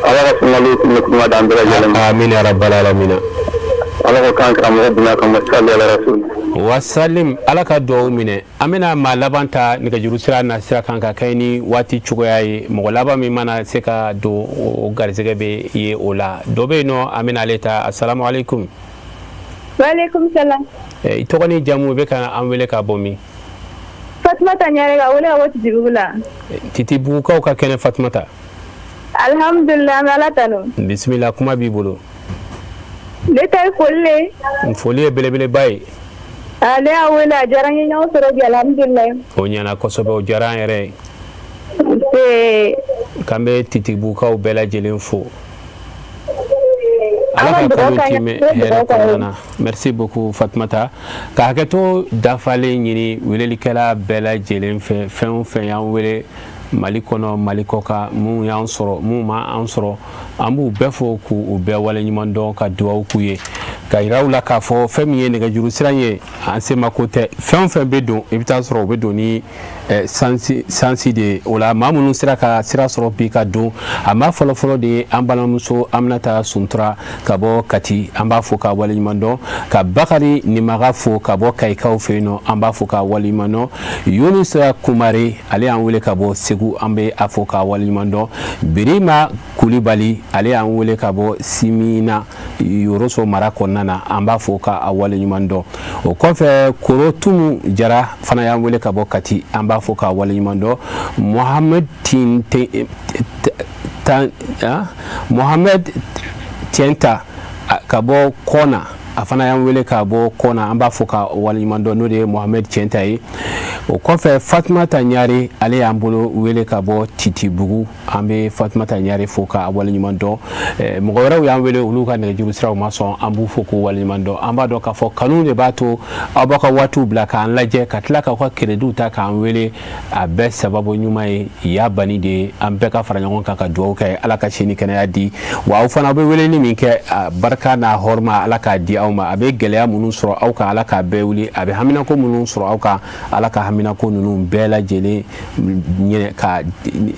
Ala ka sunkalo kuma d'an bɛɛ lajɛlen ma. Amin ya rabbal alamin. Ala ko k'an karamɔgɔ bonya kama salli ala rasul. Wasalim Ala ka duwawu minɛ an bɛna maa laban ta nɛgɛjuru sira na sira kan ka kɛ ni waati cogoya ye mɔgɔ laban min mana se ka don o garisɛgɛ bɛ ye o la dɔ bɛ yen nɔ an bɛna ale ta assalamu alaikum. Waalaikum salam. I tɔgɔ ni jamu i bɛ ka an wele ka bɔ min? Fatumata Ɲare ka wele ka bɔ Titibugu la. Titibugukaw ka kɛnɛ Fatumata. Alhamdulillah an bɛ Ala tanu. Bisimila kuma b'i bolo. Ne ta ye foli le. Foli ye belebeleba ye. Ne y'a wele a diyara n ye ɲɔgɔn sɔrɔ bi alhamdulillah. O ɲɛna kosɛbɛ o diyara an yɛrɛ ye. K'an bɛ Titibugukaw bɛɛ lajɛlen fo. Ala ka kalo timɛ hɛrɛ kɔnɔna na. Merci beaucoup Fatumata. Ka hakɛto dafalen ɲini welelikɛla bɛɛ lajɛlen fɛ fɛn o fɛn y'an wele Mali kɔnɔ Mali kɔ kan mun y'an sɔrɔ mun ma an sɔrɔ an b'u bɛɛ fo k'u bɛɛ waleɲuman dɔn ka duwawu k'u ye ka yira u la k'a fɔ fɛn min ye nɛgɛjuru sira ye an semako tɛ fɛn o fɛn bɛ don i bɛ taa sɔrɔ o bɛ don ni sansi de ye o la maa minnu sera ka sira sɔrɔ bi ka don a ma fɔlɔfɔlɔ de ye an balimamuso Aminata Suntura ka bɔ Kati an b'a fo k'a waleɲuman dɔn ka Bakari Nimaga fo ka bɔ Kayikaw fɛ yen nɔ an b'a fo k'a waleɲuman dɔn Yunusa Kumare ale y'an wele ka bɔ Segu bugu an bɛ a fɔ k'a waleɲuman dɔn Birima Kulibali ale y'an wele ka bɔ Simina Yoroso mara kɔnɔna na an b'a fɔ k'a waleɲuman dɔn o kɔfɛ Korotumu Jara fana y'an wele ka bɔ Kati an b'a fɔ k'a waleɲuman dɔn Mohamed Tienta ka bɔ Kɔna a fana y'an wele ka bɔ Kɔna an b'a fɔ ka waleɲuman dɔn n'o de ye Mohamed Tienta ye o kɔfɛ Fatumata Ɲare ale y'an bolo wele ka bɔ Titibugu an bɛ Fatumata Ɲare fɔ ka waleɲuman dɔn mɔgɔ wɛrɛw y'an wele olu ka nɛgɛjuru siraw ma sɔn an b'u fɔ k'u waleɲuman dɔn an b'a dɔn k'a fɔ kanu de b'a to aw b'a ka waatiw bila k'an lajɛ ka tila k'aw ka crédit ta k'an wele a bɛɛ sababu ɲuman ye y'a bani de ye an bɛɛ ka fara ɲɔgɔn kan ka dugawu kɛ Ala ka si ni kɛnɛya di wa aw fana bɛ weleli min kɛ barika n'a hɔrɔma Ala k'a di aw ma a bɛ gɛlɛya minnu sɔrɔ aw kan Ala k'a bɛɛ wuli a bɛ haminako minnu sɔrɔ aw kan Ala ka haminako ninnu bɛɛ lajɛlen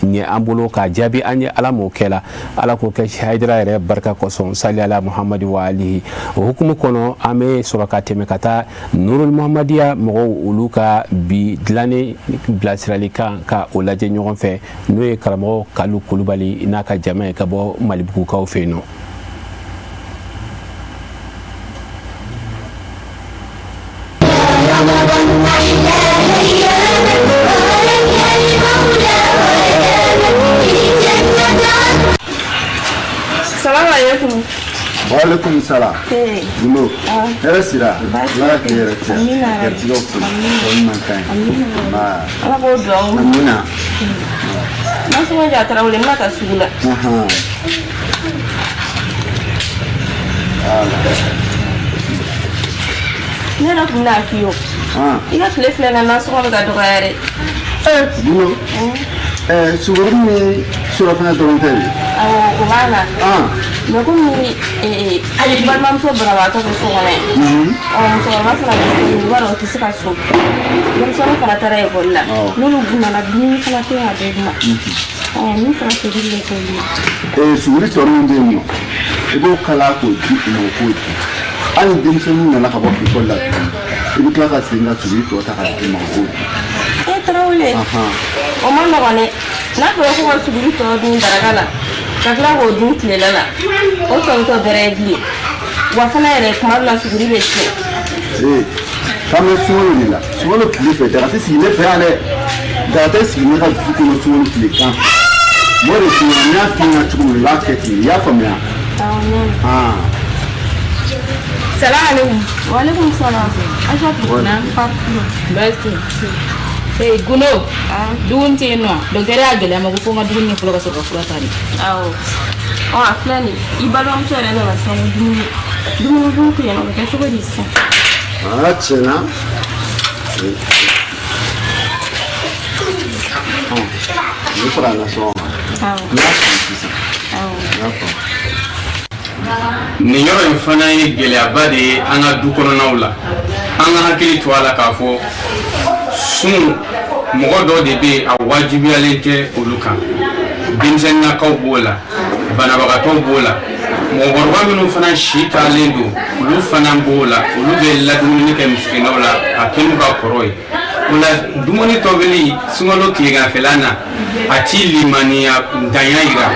ɲɛ an bolo k'a jaabi an ye Ala m'o kɛ la Ala k'o kɛ Hayidara yɛrɛ barika kosɔn sali ala Muhamadi wa alihi o hukumu kɔnɔ an bɛ sɔrɔ ka tɛmɛ ka taa Nurul Muhamadiya mɔgɔw olu ka bi dilannen bilasiralikan ka o lajɛ ɲɔgɔn fɛ n'o ye karamɔgɔ Kalu Kulubali n'a ka jama ye ka bɔ Malibugukaw fɛ yen nɔ. Waalaikum salam. Dulu. Sira. Ala ka yɛrɛ cɛ. Garisigɛw fo. O ɲuman ka ɲi. Ala k'o duwawu. Amina. Nasɔngɔ ja Tarawele n bɛna taa sugu la. Ne yɛrɛ tun bɛna f'i ye o. I ka tile filɛ na nasɔngɔ bɛ ka dɔgɔya dɛ. Dulu. Sukaro ni surafana dɔrɔn tɛ yen. Awɔ o b'a la. Mais komi balimamuso banabagatɔ bɛ so kɔnɔ yen musokɔrɔba fana bɛ so yen i b'a dɔn o tɛ se ka so denmisɛnninw fana taara ekɔli la n'olu nana dumuni fana tɛ ka bɛɛ dun min fana segin bɛ k'olu ye. Suguri tɔ min bɛ yen nɔ i b'o kala k'o di u ma o k'o di hali denmisɛnninw nana ka bɔ ekɔli la i bɛ tila ka segin ka suguri tɔ ta k'a di ma o k'o di. Tarawele o ma nɔgɔn dɛ n'a fɔra ko ka suguri tɔ dun daraka la ka tila k'o dun tilela la o tɔ bɛ to bɛrɛ ye bilen wa fana yɛrɛ tuma dɔ la suguri bɛ tiɲɛ. K'an bɛ sunkalo de la sunkalo tile fɛ daga tɛ sigi ne fɛ yan dɛ daga tɛ sigi ne ka du kɔnɔ sunkalo tile kan m'o de f'i ɲɛna n y'a f'i ɲɛna cogo min i b'a kɛ ten i y'a faamuya. Salaamaaleykum. Waaleykum salaam. Aïssatou. Basi. Gulo. Dumuni tɛ yen nɔ docteur y'a gɛlɛya ma ko fo n ka dumuni fɔlɔ ka sɔrɔ ka fura ta de. Awɔ. A filɛ nin ye i balimamuso yɛrɛ nana sisan ko dumuni dun tɛ yen nɔ o bɛ kɛ cogo di sisan. Tiɲɛna ne fara n ka so kɔnɔ n y'a faamu sisan n y'a faamu. Nin yɔrɔ in fana ye gɛlɛyaba de ye an ka du kɔnɔnaw la an ka hakili to a la k'a fɔ sun mɔgɔ dɔ de bɛ a wajibiyalen tɛ olu kan denmisɛnninnakaw b'o la banabagatɔw b'o la mɔgɔkɔrɔba minnu fana si taalen don olu fana b'o la olu bɛ ladumuni kɛ misikinaw la a kɛ n'u ka kɔrɔ ye o la dumuni tɔbili sunkalo tileganfɛla na a t'i limaniya ntanya yira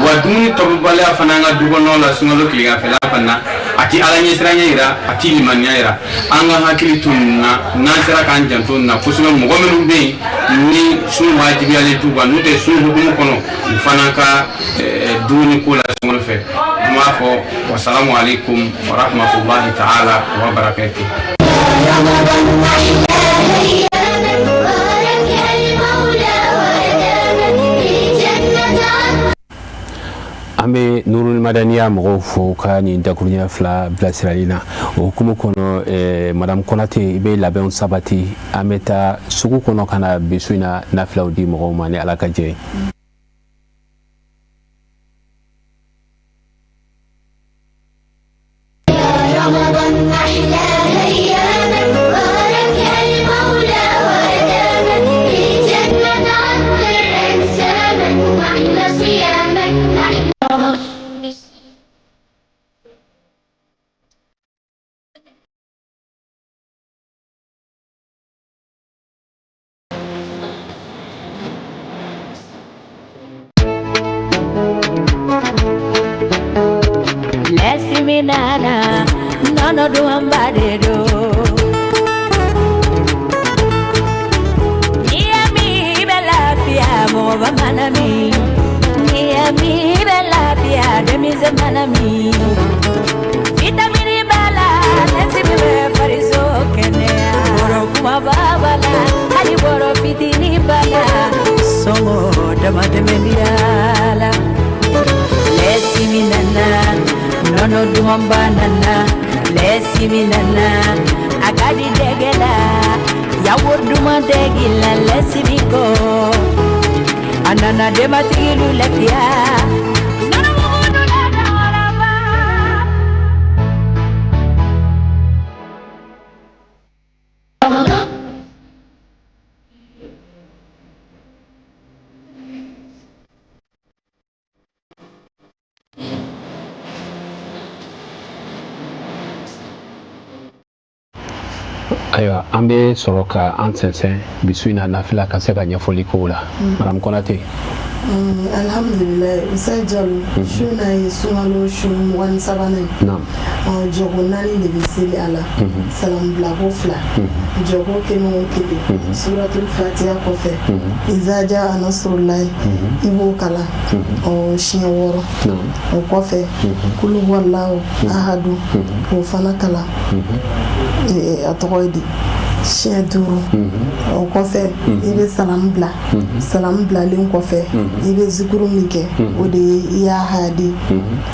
wa dumuni tɔbibaliya fana an ka du kɔnɔnaw la sunkalo tileganfɛla fana a ti ala ɲɛsiranya yira a ti limaniya yira an ka hakili to nin na n'an sera k'an janto nin na kosɛbɛ mɔgɔ minnu bɛ yen ni sun wajibiyalen t'u kan n'u tɛ sun hukumu kɔnɔ u fana ka dumuni ko la sunkalo fɛ an b'a fɔ wasalamu alaikum wa rahmatulahi ta'ala wa barakatuh. an bɛ Nurul Madaniya mɔgɔw fo ka nin dakuruɲɛ fila bilasirali na o hukumu kɔnɔ madame Konate i bɛ labɛnw sabati an bɛ taa sugu kɔnɔ ka na bi su in na nafilaw di mɔgɔw ma ni Ala ka jɛ ye. nana nono do ambade do Miami bella pia mo va manami Miami bella pia de mi manami Vitamini bala nesi be farizo kenea boro kuma babala ali boro fitini bala songo dama de mendiala Lesi minana, nono duamba nana. Lesi minana, agadi degela. Yawur duma degila, lesi biko. Anana dematilu lepia. Ayiwa an bɛ sɔrɔ ka an sɛnsɛn bisu in na nafila ka se ka ɲɛfɔli k'o la madame Konate alhamdulillah Usa Jalo su na ye sunkalo su 23nan jogo 4 de bɛ seli a la salam bilako 2 jogo 1 suratul fatiha kɔfɛ iza jaa nasrullahi i b'o kalan siɲɛ 6 o kɔfɛ kulu huwallahu ahadu o fana kalan a tɔgɔ ye di siɲɛ 5 o kɔfɛ i bɛ salam bilalen kɔfɛ i bɛ zikuru min kɛ o de ye i y'a hadi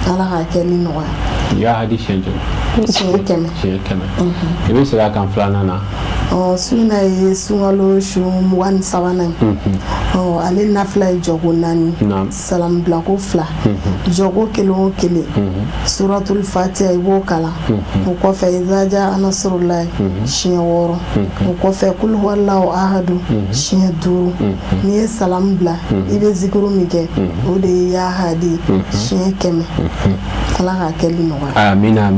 ala k'a kɛ ni nɔgɔya i y'a hadi siɲɛ 100 i bɛ segin a kan 2nan na suna ye sunkalo su 23nan ale nafila ye jogo 4 salam bilako 2 jogo 1 suratul fatiha i b'o kalan o kɔfɛ iza jaa nasrullahi siɲɛ 6 o kɔfɛ kul huwallahu ahadu siɲɛ 5 n'i ye salam bila i bɛ zikuru min kɛ o de ye ya hadi siɲɛ 100 ala k'a kɛ li nɔgɔya amina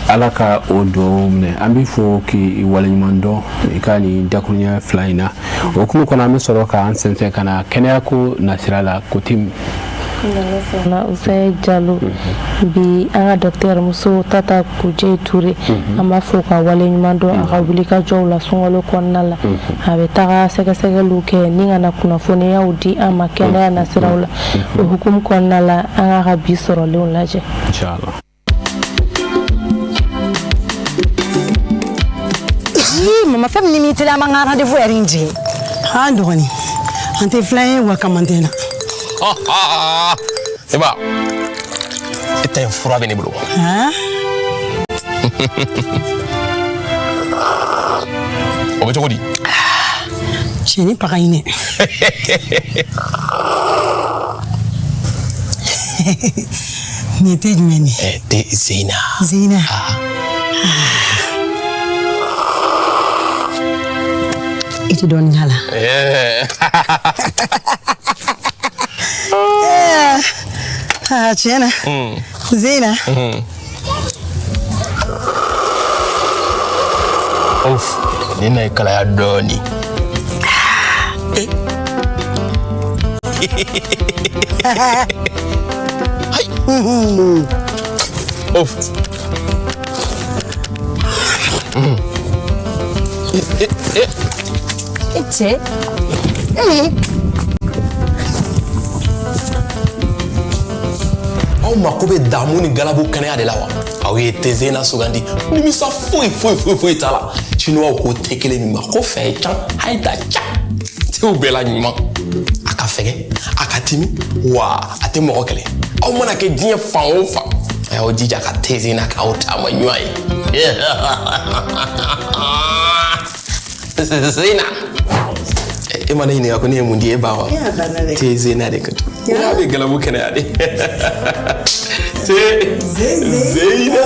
ala ka o duwawu minɛ an bɛ fɔ k'i waleɲuman dɔn i ka nin dakuruɲɛ 2 in na o kuma kɔnɔ an bɛ sɔrɔ k'an sɛnsɛn ka na kɛnɛya ko nasira la côté na Usa Jalo bi an ka docteur muso Tata Kuje Ture an b'a fɔ ka waleɲuman dɔn a ka wuli ka jɔw la sunkalo kɔnɔna la a bɛ taga sɛgɛsɛgɛliw kɛ ni ka na kunnafoniyaw di an ma kɛnɛya nasiraw la o hukumu kɔnɔna la an ka bi sɔrɔlenw lajɛ inchallah mama fɛn min ni tela man ka rendez-vous yɛrɛ di ha dɔgɔni an tɛ filan ye wa kamantɛ na eba e ta in fura bɛ ne bolo o bɛ cogo di cɛni paga ɲinɛ nin tɛ jumɛn ni tɛ Zeyina i tɛ dɔɔnin k'a la tiɲɛ na Zeyina ne na ye kalaya dɔɔnin cɛ aw mako bɛ damu ni galabu kɛnɛya de la wa aw ye tɛ Zeyina sugandi nimisa foyi t'a la chinois ko tɛ kelen min ma ko fɛn ye can a ye ta can tew bɛɛ la ɲuman a ka fɛgɛ a ka timi wa a tɛ mɔgɔ kɛlɛ aw mana kɛ diɲɛ fan o fan a y'aw jija ka tɛ Zeyina k'aw taama ɲuman ye Zeyina e mana ɲininka ko ne ye mun di e ba wa tɛ Zeyina de ka du n'a bɛ galabu kɛnɛya de tɛ Zeyina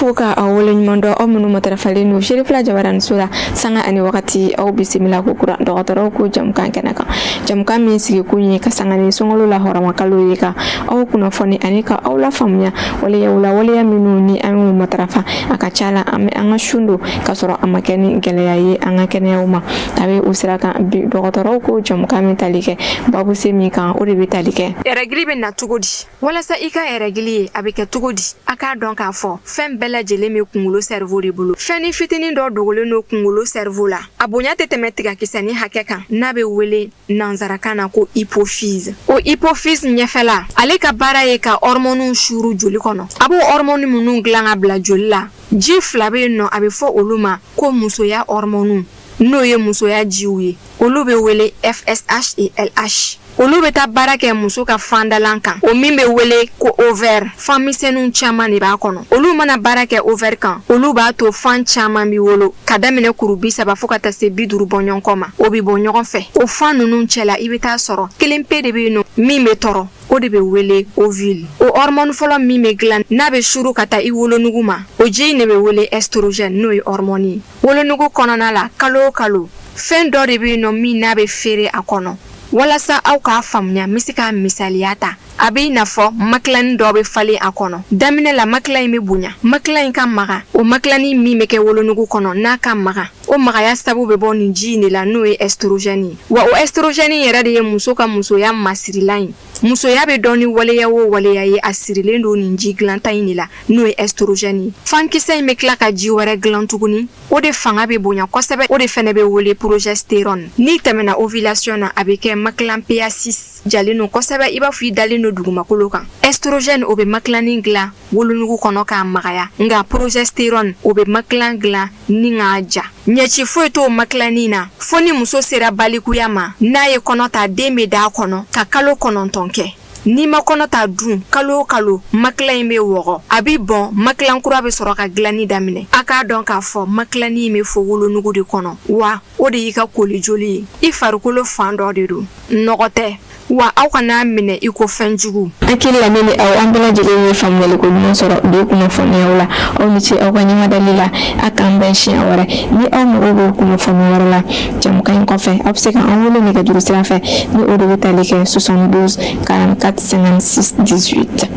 fo ka awole nyundo o munu matarafale no Sheriff la jabaran sura sanga ani wakati au bisimila ko kura dogotoro ko jam kan kenaka jam kan min sigi kunyi ka sanga ni songolo la horama kalo yeka au kuna foni ani ka au la famnya wala ya wala wala ya minu ni amu matarafa akachala ame anga shundo kasoro amakeni gele yayi anga kene uma tabe usira kan dogotoro ko jam kan min talike babu semi kan o de bitalike eregli be na tugodi wala sa ika eregli abike tugodi aka donc afo fem bela jele me kungulo cerveau de bulu feni fitini do dogolo no kungulo cerveau la abonya tetemetiga kisani hakeka nabe wele nanzarakana ko hypophyse o hypophyse nyefela ale ka bara ye ka hormone shuru joli kono abo hormone munu glanga bla joli la ji flabe no abe fo oluma ko muso ya hormone no ye muso ya jiwe olube wele FSH et LH olube ta barake muso ka fandalankan o mimbe wele ko over famisenu chama ni ba kono olu mana barake over kan olu ba to fan chama mi wolo kadamine kurubi saba foka ta se biduru bonyon koma obi bonyon fe o fan nunu chela ibita soro kelempe de be no mimbe toro o de be wele ovule o hormone folo mimbe gland na be shuru kata i wolo nuguma o je ne be wele estrogen no i hormone wolo nugu kono na la kalo fen do de be no mi na be fere akono wala sa au ka famnya misika misaliyata abi nafo maklani do be fali akono damine la maklani me bunya maklani kan maga o maklani mi meke wolonugu kono na kan maga o maga ya sabu be boni jini la no e estrogeni wa o estrogeni yera de muso ka muso ya masirilain muso ya be doni wale ya wo wale ya ye asirile ndo ni ji glantaini la no e estrogeni fankise me klaka ji wara glantuguni o de fanga be bunya kosebe o de fene be wole progesterone ni temena ovulation na abeke maklan PA6 jalino kosebe iba fu dalino duguma kolokan estrogen obe maklani gla wolunugu kono ka magaya nga progesterone obe maklan gla ni ngaja nyechi foto maklani na foni muso sera balikuyama na ye kono ta deme da kono ka kalo kono tonke ni ma kono ta dun kalo maklani me wogo abi bon maklan kura be soro ka glani damine aka don ka fo maklani me fo wolunugu de kono wa o de yika koli joli I farukolo fando de do nogote wa aw kana mine iko fenjugu akilla mini aw ambala jeli ni famele ko non soro do ko fone wala o ni ci aw kanyama dalila akam ben shi awara ni aw mo ko fone wala jam kan ko fe abseka an wala ni ga duru sira fe ni o do talike 72 44 56 18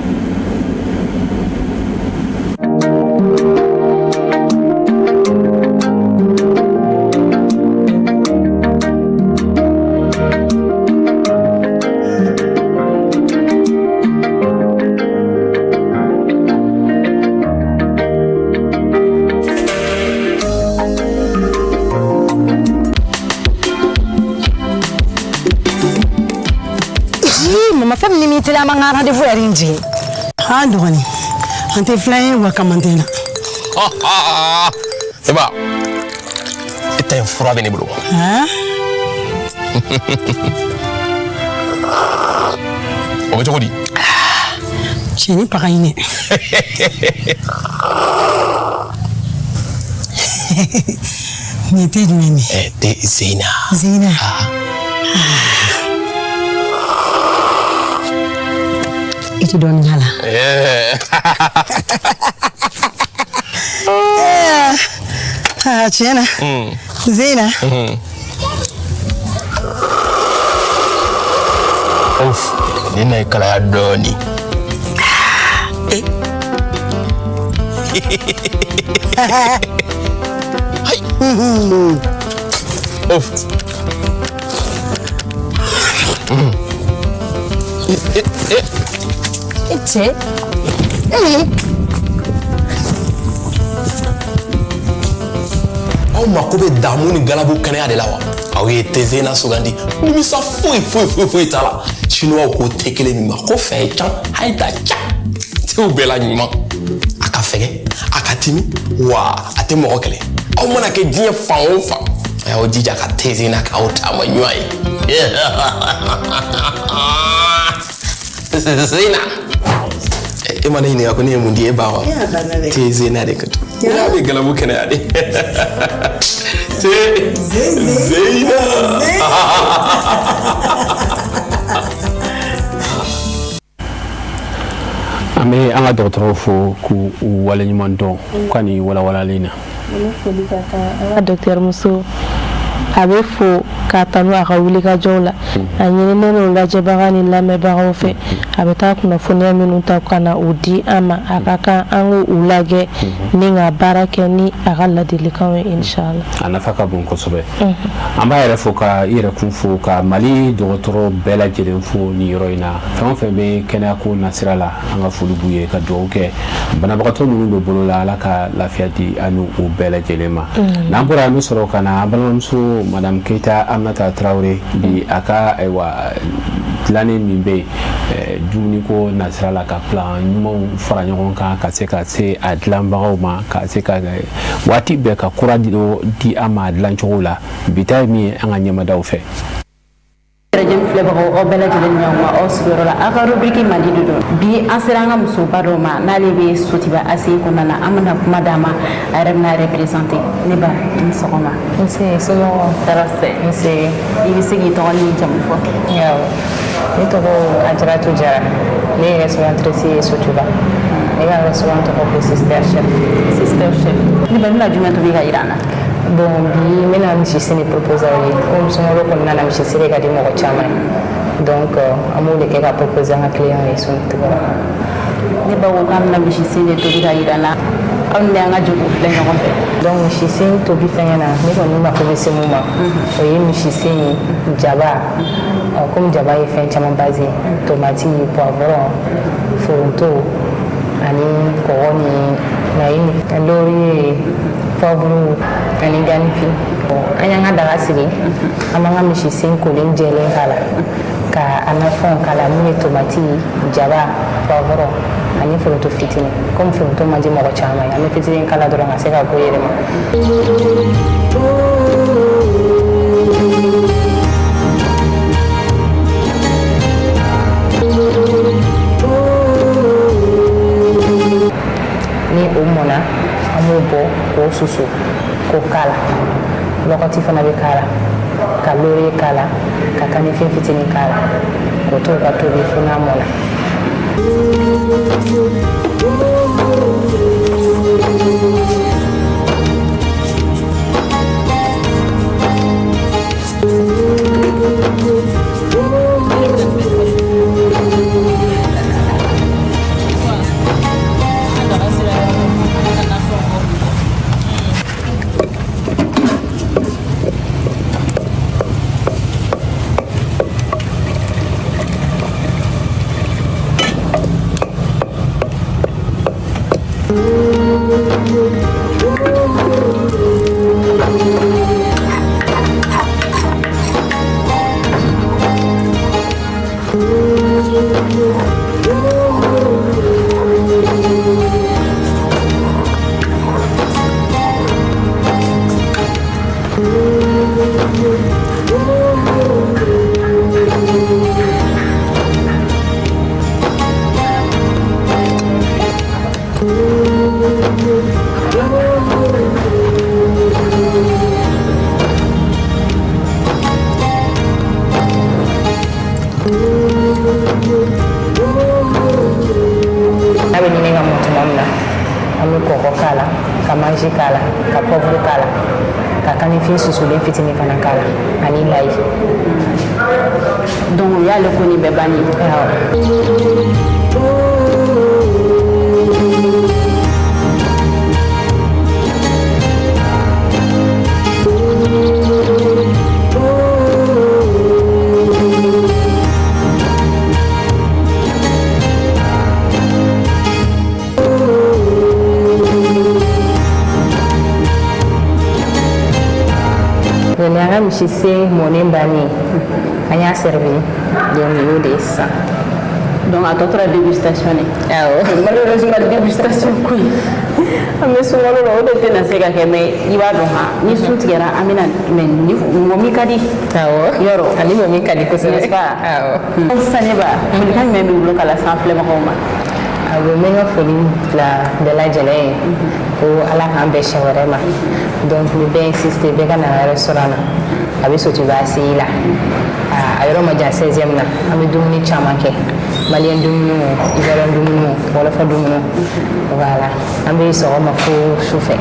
ma fam ni mi tela ma ngara de fu erinji ha doni ante fly wa kamantena eba ete fura bene bulu ha o be tokodi cheni pakaine ni te meni te Zina itu don nyala chena Zina nina kala ya doni Ece aw mako bɛ damu ni galabu kɛnɛya de la wa aw ye Zina sugandi nimisa foyi t'a la chinois ko tɛ kelen min ma ko fɛn ye can a ye ta can tew bɛɛ la ɲuman a ka fɛgɛ a ka timi wa a tɛ mɔgɔ kɛlɛ aw mana kɛ diɲɛ fan o fan a y'aw jija ka Zina k'aw taama ɲuman ye Zina e mana ɲininka ko ne ye mun di e ba wa Zina de ka to ya bɛ galabu kɛnɛya de Zina ame anga docteur fo ku wala nyuman don kwani wala lina anga docteur muso abe fo ka tanu aka wuli ka jɔw la a ɲininen o lajɛbaga ni lamɛnbagaw fɛ a bɛ taa kunnafoniya minnu ta ka na o di an ma a ka kan an k'u lajɛ ni ka baara kɛ ni a ka ladilikanw ye inshallah a nafa ka bon kosɛbɛ an b'a yɛrɛ fo ka i yɛrɛ kun fo ka Mali dɔgɔtɔrɔ bɛɛ lajɛlen fo ni yɔrɔ in na fɛn o fɛn bɛ kɛnɛya ko nasira la an ka foli b'u ye ka dugawu kɛ banabagatɔ minnu bɛ bolo la Ala ka lafiya di an n'u bɛɛ lajɛlen ma n'an bɔra an bɛ sɔrɔ ka na an balimamuso Madame Keita Aminata Traoré bi a ka dilannen min bɛ dumuni ko nasira la ka plan ɲumanw fara ɲɔgɔn kan ka se a dilanbagaw ma ka se ka waati bɛɛ ka kura di an ma a dilancogo la bi ta ye min ye an ka ɲɛmadaw fɛ. Rajim filɛbagaw aw bɛɛ lajɛlen ɲɔgɔn aw sigiyɔrɔ la aw ka rubriki Mali de don bi an sera an ka musoba dɔ ma n'ale bɛ Sotiba ACI kɔnɔna na an bɛna kuma d'a ma a yɛrɛ bɛna représenter ne ba ni sɔgɔma nse somɔgɔw tɔɔrɔ tɛ nse i bɛ se k'i tɔgɔ ni jamu fɔ awɔ ne tɔgɔ Ajaratu Jara ne ye restauratrice ye Sotiba ne ka restaurant tɔgɔ ko Sister Chef ne ba bɛna jumɛn tobi ka jira an na bon bi mena misi sini proposer aw ye comme sunkalo kɔnɔna na misi siri ka di mɔgɔ caman ye donc an b'o de kɛ ka proposer an ka client ye sun tigɛ ne ba ko k'an bɛna misi sin de tobi ka jira n na aw ni an ka jogo filɛ ɲɔgɔn fɛ donc misi sin tobi fɛngɛ na ne kɔni mako bɛ se mun ma o ye misi sin jaba comme jaba ye fɛn caman basé tomati poivron foronto ani kɔgɔ ni nayi ni laurier poivron ani ganifin an y'an ka daga sigi an b'an ka misi sin kolen jɛlen k'a la ka an ka fɛnw k'a la mun ye tomati jaba poivron ani foronto fitinin comme foronto man di mɔgɔ caman ye an bɛ fitinin k'a la dɔrɔn ka se ka bɔ yɛrɛ ma. ni o mɔna an b'o bɔ k'o susu k'o k'a la lɔgɔti fana bɛ k'a la ka lori k'a la ka kanifin fitinin k'a la k'o to ka tobi fo n'a mɔna. n'a bɛ ɲini ka mɔ tuma min na an bɛ kɔgɔ k'a la ka manzi k'a la ka pɔvuru k'a la ka kanifin susulen fitinin fana k'a la ani layi donc o y'ale ko ni bɛɛ banni ni an ka misi sen mɔnen bannen an y'a servi donc nin y'o de ye sisan donc a tɔ tora dégustation de awɔ malheureusement dégustation ko ye an bɛ sunkalo la o de tɛna se ka kɛ mais i b'a dɔn ni sun tigɛra an bɛna mais ni mɔmi ka di awɔ yɔrɔ ani mɔmi ka di kosɛbɛ n'est-ce pas awɔ sisan ne ba folikan jumɛn b'i bolo ka lase an filɛbagaw ma awɔ n bɛ n ka foli bila bɛɛ lajɛlen ye ko ala k'an bɛn siɲɛ wɛrɛ ma donc ni bɛɛ insiste bɛɛ ka na restaurant na a bɛ sotiba se la a yɔrɔ ma jan 16e na an bɛ dumuni caman kɛ maliyɛn dumuni o ivoirien dumuni o wɔlɔfɔ dumuni o voilà an bɛ sɔgɔma fo sufɛ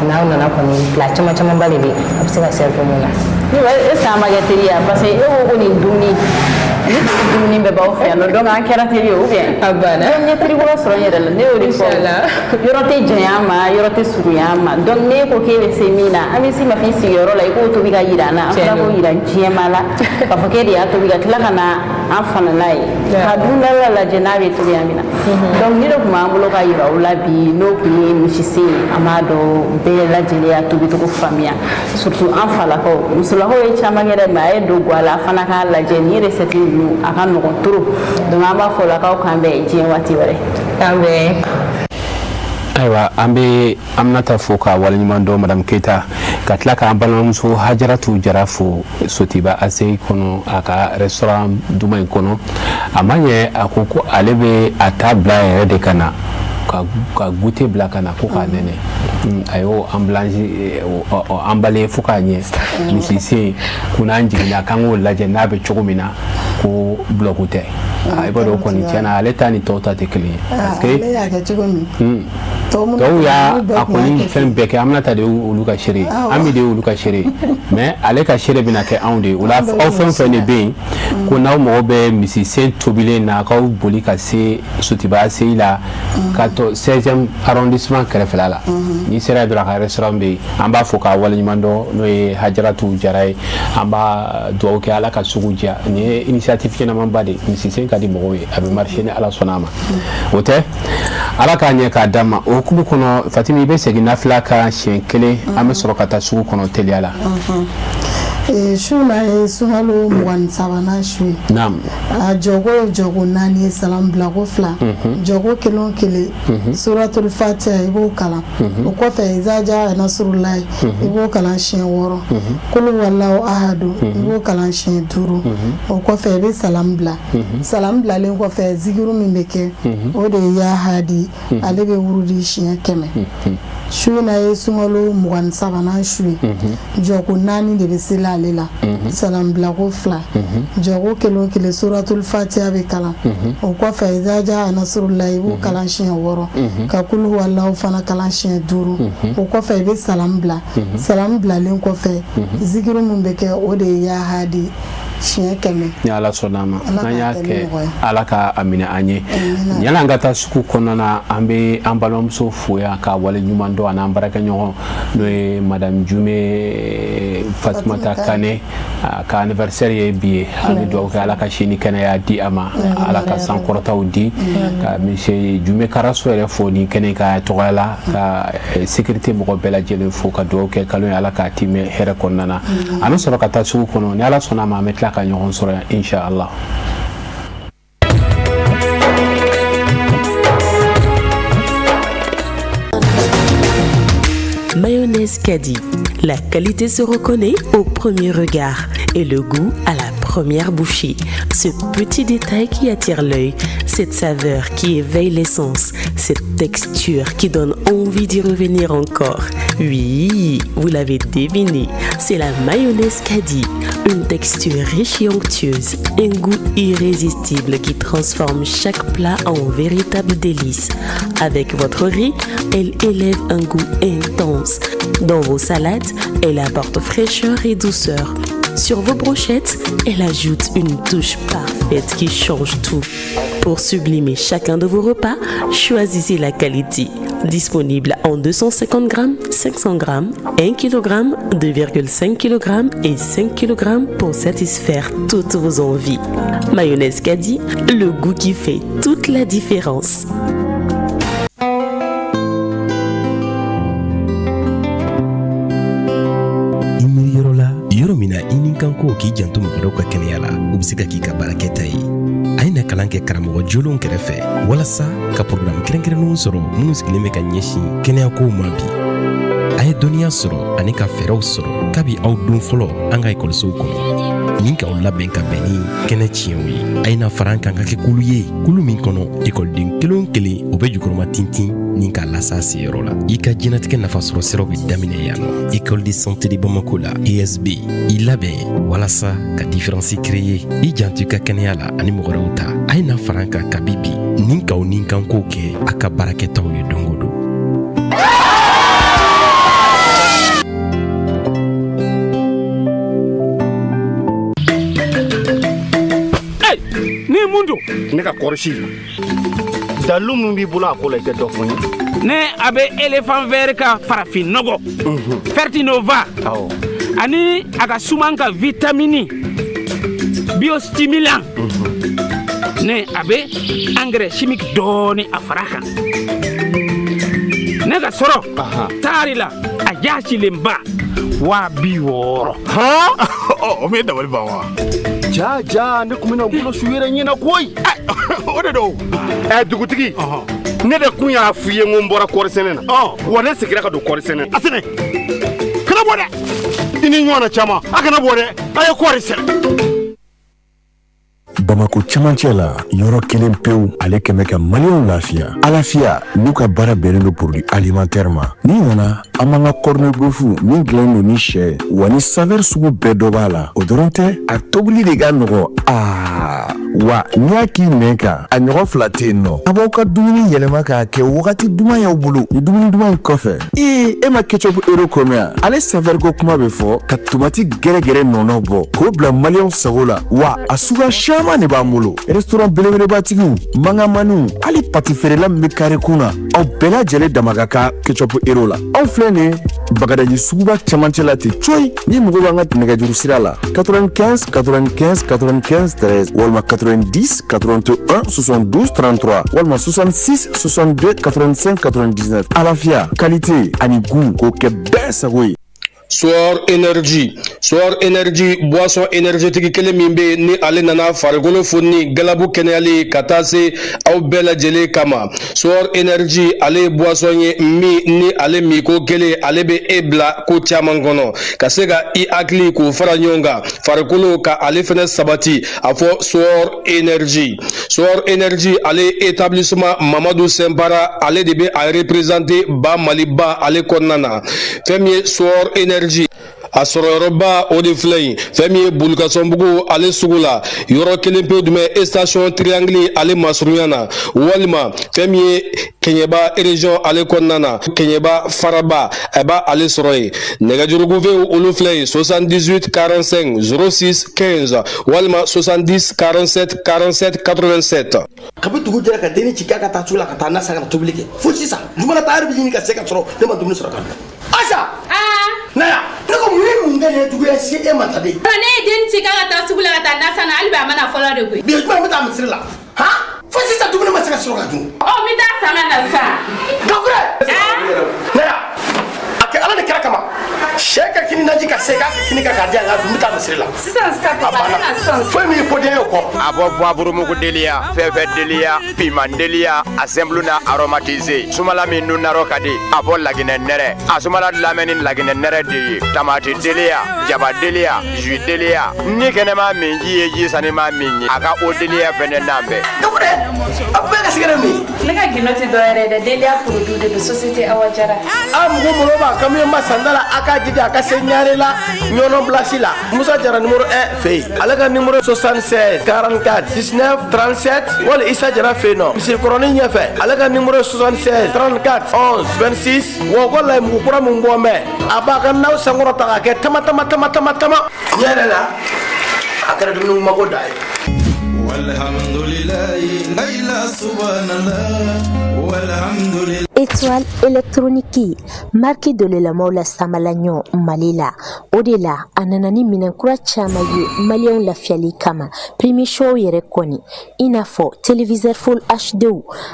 n'aw nana kɔni plat caman-camanba de bɛ a bɛ se ka servir mun na. est-ce que an ma kɛ teri ya parce que e ko ko nin dumuni bɛɛ b'aw fɛ yan nɔ donc an kɛra teri ye ou bien a banna n ye teri kɔrɔ sɔrɔ n yɛrɛ la ne y'o de fɔ yɔrɔ tɛ janya an ma yɔrɔ tɛ surunya an ma donc n'e ko k'e bɛ se min na an bɛ si ma f'i sigiyɔrɔ la i k'o tobi ka yira an na an fana k'o yira diɲɛma la k'a fɔ k'e de y'a tobi ka tila ka na an fana n'a ye ka dundala lajɛ n'a bɛ tobiya min na donc ni de tun b'an bolo ka yira u la bi n'o tun ye misise ye an b'a dɔn bɛɛ lajɛlen y'a tobicogo faamuya surtout an falakaw musolakaw ye caman kɛ dɛ mais a ye don guwa la a fana k'a lajɛ nin recette ninnu a ka nɔgɔn trop donc an b'a fɔ la k'aw kan bɛn diɲɛ waati wɛrɛ kan bɛn. Ayiwa an bɛ Aminata fo ka waleɲuman dɔn Madame Keita ka tila k'an balimamuso Hajaratu Jara fo Sotiba ACI kɔnɔ a ka restaurant duman in kɔnɔ a ma ɲɛ a ko ko ale bɛ a ta bila yɛrɛ de ka na ka goûter bila ka na ko k'a nɛnɛ a y'o emballé fo k'a ɲɛ misisen kun'an jiginna k'an k'o lajɛ n'a bɛ cogo min na ko bloc tɛ i b'a dɔn kɔni tiɲɛna ale ta ni tɔw ta tɛ kelen ye parce que tɔw y'a a kɔni fɛn bɛɛ kɛ Aminata de y'olu ka seere Ami de y'olu ka seere mais ale ka seere bɛna kɛ anw de ye o la aw fɛn fɛn de bɛ yen ko n'aw mago bɛ misisen tobilen na k'aw boli ka se Sotiba ACI la ka to 16e arrondissement kɛrɛfɛla la n'i sera dɔrɔn a ka restaurant bɛ yen an b'a fɔ k'a waleɲuman dɔn n'o ye Hajaratu Jara ye an b'a dugawu kɛ Ala ka sugu diya nin ye initiative ɲɛnamanba de misisen ka di mɔgɔw ye a bɛ marcher ni Ala sɔnna a ma o tɛ Ala k'a ɲɛ k'a d'a ma o hukumu kɔnɔ Fatimi i bɛ segin nafila kan siɲɛ kelen an bɛ sɔrɔ ka taa sugu kɔnɔ teliya la. su la ye sunkalo 23nan su ye a jɔgo jɔgo 4 ye salam bila ko 2 jɔgo kelen kelen suratul fatiha i b'o kalan o kɔfɛ iza jaa nasrullahi i b'o kalan siɲɛ 6 kul huwallahu ahadu i b'o kalan siɲɛ 5 o kɔfɛ i bɛ salam bila salam bilalen kɔfɛ zikiru min bɛ kɛ o de ye ya hadi ale bɛ wurudi siɲɛ 100 su na ye sunkalo 23nan su ye jɔgo 4 de bɛ se la ale la salam bila ko 2 jɔgo kelen kelen suratul fatiha bɛ kalan o kɔfɛ iza jaa nasrullahi i b'o kalan siɲɛ 6 ka kul huwallahu fana kalan siɲɛ 5 o kɔfɛ i bɛ salam bila salam bilalen kɔfɛ zikiru min bɛ kɛ o de ye ya hadi siɲɛ 100 ni Ala sɔnna a ma n'an y'a kɛ Ala ka a minɛ an ye yanni an ka taa sugu kɔnɔna na an bɛ an balimamuso fo yan ka waleɲuman dɔn a n'an baarakɛɲɔgɔn n'o ye Madame Jume Fatumata Kane ka anniversaire ye bi ye an bɛ dugawu kɛ Ala ka si ni kɛnɛya di a ma Ala ka sankɔrɔtaw di ka Monsieur Jume Karaso yɛrɛ fo nin kɛnɛ ka tɔgɔya la ka sécurité mɔgɔ bɛɛ lajɛlen fo ka dugawu kɛ kalo ye Ala k'a timɛ hɛrɛ kɔnɔna na an bɛ sɔrɔ ka taa sugu kɔnɔ ni Ala sɔnna a ma an bɛ tila ka ɲɔgɔn sɔrɔ yan inshallah. Mayonnaise Kadi. La qualité se reconnaît au premier regard et le goût à la première bouchée. Ce petit détail qui attire l'œil, cette saveur qui éveille les sens, cette texture qui donne envie d'y revenir encore. Oui, vous l'avez deviné, c'est la mayonnaise Kadi. Une texture riche et onctueuse, un goût irrésistible qui transforme chaque plat en véritable délice. Avec votre riz, elle élève un goût intense. Dans vos salades, elle apporte fraîcheur et douceur. Sur vos brochettes, elle ajoute une touche parfaite qui change tout. Pour sublimer chacun de vos repas, choisissez la qualité. Disponible en 250 grammes, 500 grammes, 1 kg, 2,5 kg et 5 kg pour satisfaire toutes vos envies. Mayonnaise Kadi, le goût qui fait toute la différence. Yoromina ininkanko ki janto mɔgɔw ka kɛnɛya la u bɛ se ka k'i ka baarakɛta ye a ye na kalan kɛ karamɔgɔ jolenw kɛrɛfɛ walasa ka programme kɛrɛnkɛrɛnnenw sɔrɔ minnu sigilen bɛ ka ɲɛsin kɛnɛyakow ma bi a ye dɔnniya sɔrɔ ani ka fɛɛrɛw sɔrɔ kabi aw don fɔlɔ an ka ekɔlisow kɔnɔ nin k'aw labɛn ka bɛn ni kɛnɛ tiɲɛw ye a ye na fara an kan ka kɛ kulu ye kulu min kɔnɔ ekɔliden kelen o kelen o bɛ jukɔrɔma tintin ni k'a lasa seyɔrɔ la i ka jɛnatigɛ nafasɔrɔ siraw bɛ daminɛ yan nɔ école de santé de Bamako la ESB i labɛn walasa ka différence créer i janto i ka kɛnɛya la ani mɔgɔ wɛrɛw ta a ye na fara an kan kabi bi nin k'aw nin kankow kɛ a ka baarakɛtaw ye don o don. Ni mundo ne ka kɔrɔsi dalu mun b'i bolo a ko la I tɛ dɔ fɔ n ye ne a bɛ éléphant vert ka farafin nɔgɔ Fertinova ani a ka suman ka vitamine biostimulant ne a bɛ engrais chimique dɔɔni a fara kan ne ka sɔrɔ taari la a jaasilenba 60,000 o me dabali ban wa ja ne kun bɛna bolo su yɛrɛ ɲɛna koyi o de don dugutigi ne de kun y'a f'i ye n ko n bɔra kɔɔrisɛnɛ na wa ne seginna ka don kɔɔrisɛnɛ a sɛnɛ kana bɔ dɛ I ni ɲɔgɔnna caman a kana bɔ dɛ a ye kɔɔri sɛnɛ. Bamako camancɛ la yɔrɔ kelen pewu ale kɛmɛ ka maliyɛnw lafiya alafiya n'u ka baara bɛnnen don produit alimentaire ma n'i nana an b'an ka kɔrɔnɛgofu min dilannen don ni sɛ wa ni saveur sugu bɛɛ dɔ b'a la o dɔrɔn tɛ a tobili de ka nɔgɔ wa n'i y'a k'i nɛn kan a ɲɔgɔn fila tɛ yen nɔ a b'aw ka dumuni yɛlɛma k'a kɛ wagati duman y'aw bolo ni dumuni duman in kɔfɛ e ma ketchup euro kɔnɔ yan ale saveur ko kuma bɛ fɔ ka tomati gɛrɛgɛrɛ nɔnɔ bɔ k'o bila maliyɛnw sago la wa a suguya caman de b'an bolo restaurant belebelebatigiw mangamaniw hali pati feerela min bɛ kare kun na aw bɛɛ lajɛlen dama ka kan ketchup euro la anw filɛ nin ye bagadaji suguba camancɛ la ten coyi ni mɔgɔ b'an ka nɛgɛjuru sira la 95 95 95 13 walima 90 81 72 33 walima 66 62 85 99 alafiya qualité ani goût k'o kɛ bɛɛ sago ye. Soor Energy boisson énergétique kelen min bɛ ni ale nana farikolo foni galabu kɛnɛyali ka taa se aw bɛɛ lajɛlen kama Soor Energy ale boisson ye min ni ale mi ko kelen ale bɛ e bila ko caman kɔnɔ ka se ka I hakili k'o fara ɲɔgɔn kan farikolo ka ale fɛnɛ sabati a fɔ Soor Energy ale établissement Mamadou Sempara ale de bɛ a représenter ba Maliba ale kɔnɔna na fɛn min ye Soor Energy a sɔrɔ yɔrɔba o de filɛ yen fɛn min ye Bulukasɔnbugu ale sugu la yɔrɔ kelen pe dumɛ station triangle ale masurunya na walima fɛn min ye Keɲeba région ale kɔnɔna na Keɲeba Faraba a b'a ale sɔrɔ yen nɛgɛjurugu fɛ olu filɛ yen 78 45 06 15 walima 70 47 47 87 kabi dugu jɛra ka denni ci k'a ka taa su la ka taa n'a san ka na tobili kɛ fo sisan jumɛn ta yɛrɛ bɛ ɲini ka se ka sɔrɔ ne ma dumuni sɔrɔ ka dun Aisha Naya ne ko mun kɛ ne juguya si e ma ta de ne ye denni ci k'a ka taa sugu la ka taa n'a san na hali bi a mana fɔlɔ de koyi bi jumɛn bɛ taa misiri la fo sisan dumuni ma se ka sɔrɔ ka dun n bɛ taa san na sisan Gafure Naya a kɛ Ala de kɛra kama sɛ ka kini naji ka se k'a ka kini ka k'a di yan nka dun bɛ taa misiri la sisan foyi min ye ko den ye o kɔ a bɔ poivre mugu deliya fɛfɛ deliya piment deliya a simple na aromatisé sumala min nun narɔ ka di a bɔ laginɛ nɛrɛ a sumala lamɛn ni laginɛ nɛrɛ de ye tamati deliya jaba deliya jus deliya ni kɛnɛma min ji ye ji sanima min ye a ka o deliya fɛnɛ n'an bɛɛ Gafure a bɛɛ ka sigɛrɛ min ne ka gino tɛ dɔwɛrɛ dɛ deliya produit de société Awa Jara a mɔgɔ mɔgɔ b'a kamiyon ma sandala a ka jija a ka se ɲare la ɲɔnɔ blasi la Musa Jara numéro 1 fɛ yen ale ka numéro 76 44 19 37 wali Isa Jara fɛ yen nɔ misikɔrɔni ɲɛfɛ ale ka numéro 76 34 11 26 wa ko la mugu kura min bɔ mɛ a b'a ka naw sankɔrɔ ta k'a kɛ tama ɲɛ yɛrɛ la a kɛra dumuni mago da ye Étoile électronique marque de l'élément la Samalanyo Malila Odela ananani minankura chama ye Malion la fiali kama primi show yere koni inafo téléviseur full HD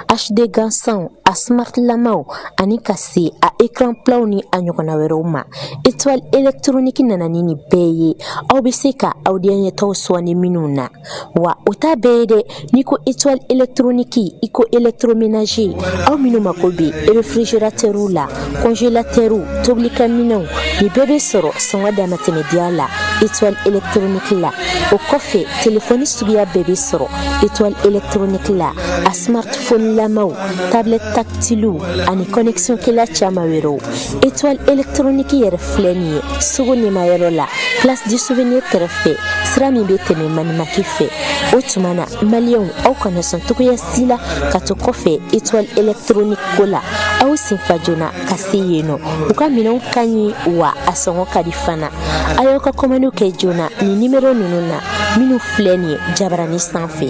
HD gansan a smart lamau ani kasi a écran plat ni anyokona weroma Étoile électronique nanani ni beye obiseka audience taw swani minuna wa utabede niko Étoile électronique iko électroménager au minuma kobe ye réfrigérateur la congélateur tobilikaminɛnw ni bɛɛ bɛ sɔrɔ sɔngɔ damatɛmɛdiya la étoile électronique la o kɔfɛ telefɔni suguya bɛɛ bɛ sɔrɔ étoile électronique la a smartphone lamaw tablette tactile ani connexion kɛla caman wɛrɛw étoile électronique yɛrɛ filɛ nin ye sugu ɲɛmayɔrɔ la place du souvenir kɛrɛfɛ sira min bɛ tɛmɛ manimaki fɛ o tuma na maliyɛnw aw kana sɔn cogoya si la ka to kɔfɛ étoile électronique ko la aw senfa joona ka se yen nɔ u ka minɛnw ka ɲi wa a sɔngɔ ka di fana a y'aw ka kɔmaniw kɛ joona ni nimero ninnu na minnu filɛ nin ye jabarani sanfɛ.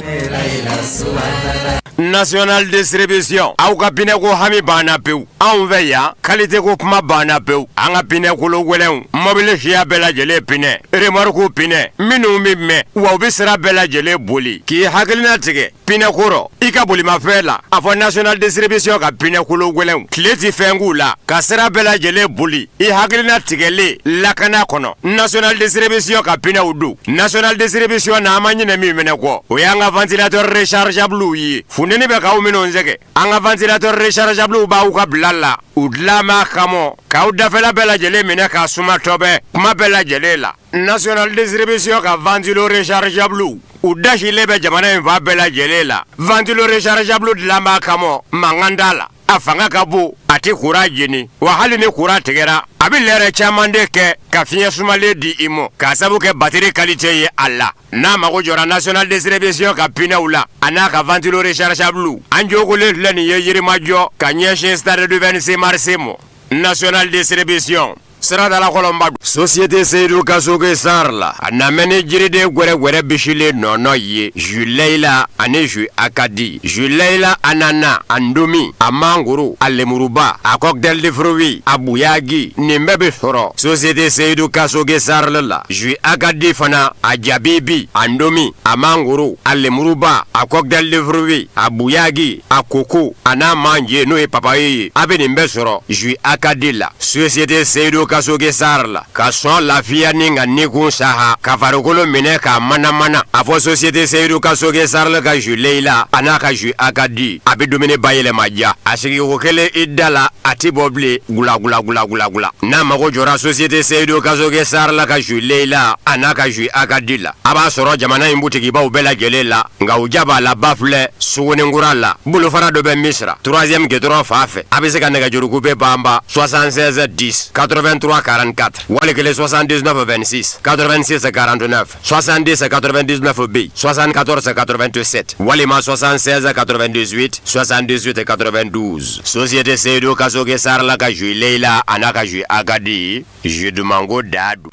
National distribution aw ka pinɛko hami banna pewu anw fɛ yan qualité ko kuma banna pewu an ka pinɛkolo gɛlɛnw mobili siya bɛɛ lajɛlen pinɛ remorque pinɛ minnu bɛ mɛn wa u bɛ sira bɛɛ lajɛlen boli k'i hakilina tigɛ pinɛkɔrɔ i ka bolimafɛn la a fɔ national distribution ka pinɛkolo gɛlɛnw tile ti fɛn k'u la ka sira bɛɛ lajɛlen boli i hakilina tigɛlen lakana kɔnɔ national distribution ka pinɛw don national distribution na an ma ɲinɛ min minɛ kɔ o y'an ka ventilateur rechargeable ye fundeni bɛ k'aw minnu sɛgɛ an ka ventilateur rechargeable b'aw ka bila la u dilanma kama k'aw dafɛla bɛɛ lajɛlen minɛ k'a suma tɔbɛ kuma bɛɛ lajɛlen la national distribution ka ventilo rechargeable u dasilen bɛ jamana in fa bɛɛ lajɛlen la ventilo rechargeable dilanma kama mankan t'a la a fanga ka bon a tɛ courant jeni wa hali ni courant tigɛra a bɛ lɛrɛ caman de kɛ ka fiɲɛ sumalen di i ma k'a sabu kɛ batterie qualité ye a la n'a mago jɔra national distribution ka pinɛw la a n'a ka ventilo rechargeable an jogolen filɛ nin ye yirimajɔ ka ɲɛsin stade du 26 mars ma national distribution Sirada la kolomba société Seydou Kasoke Sarla anamene jiride gwere bishile nono ye Juleila ane ju akadi Juleila anana andumi amanguru alemuruba a cocktail de fruits abuyagi nimbebe soro société Seydou Kasoke Sarla la ju akadi fana a jabibi andumi amanguru alemuruba a cocktail de fruits abuyagi a koko ana manje no e papaye abe nimbe soro ju akadi la société Seydou Kasoke Sarla ka son lafiya ni nga nikun saha ka farikolo minɛ ka mana a fɔ société Seydou Kasoke Sarla ka ju Leila ana ka ju akadi a bɛ dumuni bayɛlɛma ja a sigi ko kelen i da la a ti bɔ bilen gula n'a mago jɔra société Seydou Kasoke Sarla ka ju Leila ana ka ju akadi la a b'a sɔrɔ jamana in butigibaw bɛɛ lajɛlen la nka u ja b'a la ba filɛ Sugunikura la bolofara dɔ bɛ Misira 3e gidɔrɔn fan fɛ a bɛ se ka nɛgɛjuruku bɛ banba 76 10 83 44 walikele 79 26 86 49 70 99 B 74 87 walima 76 98 78 92 société Seydou Kasoke Sarla ka ju Leila ana ka ju Agadi ju Dumango Dadu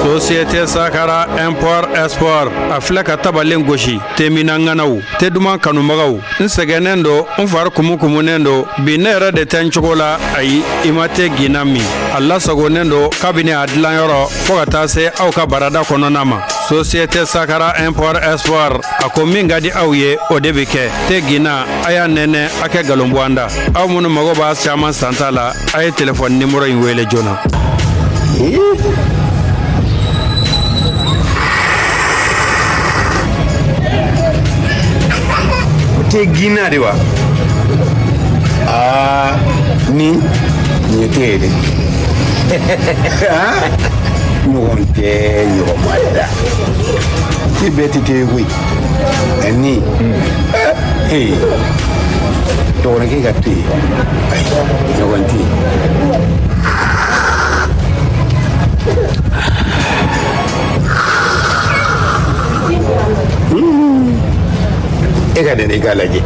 société Sakara import export a filɛ ka tabalen gosi teminanganaw te duman kanubagaw n sɛgɛnnen do n fari kumukumunen do bi ne yɛrɛ de tɛ n cogo la ayi i ma tɛ gina min a lasagonen do kabini a dilanyɔrɔ fo ka taa se aw ka barada kɔnɔna ma société Sakara import export a ko min ka di aw ye o de bɛ kɛ tɛ gina a y'a nɛnɛ a kɛ galonbuanda aw minnu mago b'a caman santa la a ye telefɔni nimero in wele joona te gina de wa ni te de ɲɔgɔn tɛ ɲɔgɔn ma da ti bɛɛ ti te koyi ni dɔgɔninkɛ ka to yen ɲɔgɔn tɛ e ka dɛnɛ i k'a lajɛ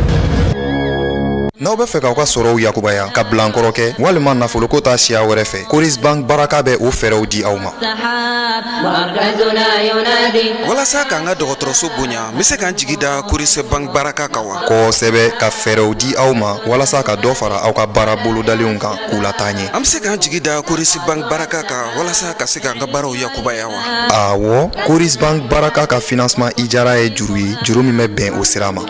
n'aw bɛ fɛ k'aw ka sɔrɔw yakubaya ka bila an kɔrɔ kɛ walima nafoloko ta siya wɛrɛ fɛ Coris Bank baraka bɛ o fɛɛrɛw di aw ma walasa k'an ka dɔgɔtɔrɔso bonya n bɛ se k'an jigi da Coris Bank baraka kan wa kosɛbɛ ka fɛɛrɛw di aw ma walasa ka dɔ fara aw ka baara bolodalenw kan k'u lataa ɲɛ an bɛ se k'an jigi da Coris Bank baraka kan walasa ka se k'an ka baaraw yakubaya wa awɔ Coris Bank baraka ka financement ijara ye juru ye juru min bɛ bɛn o sira ma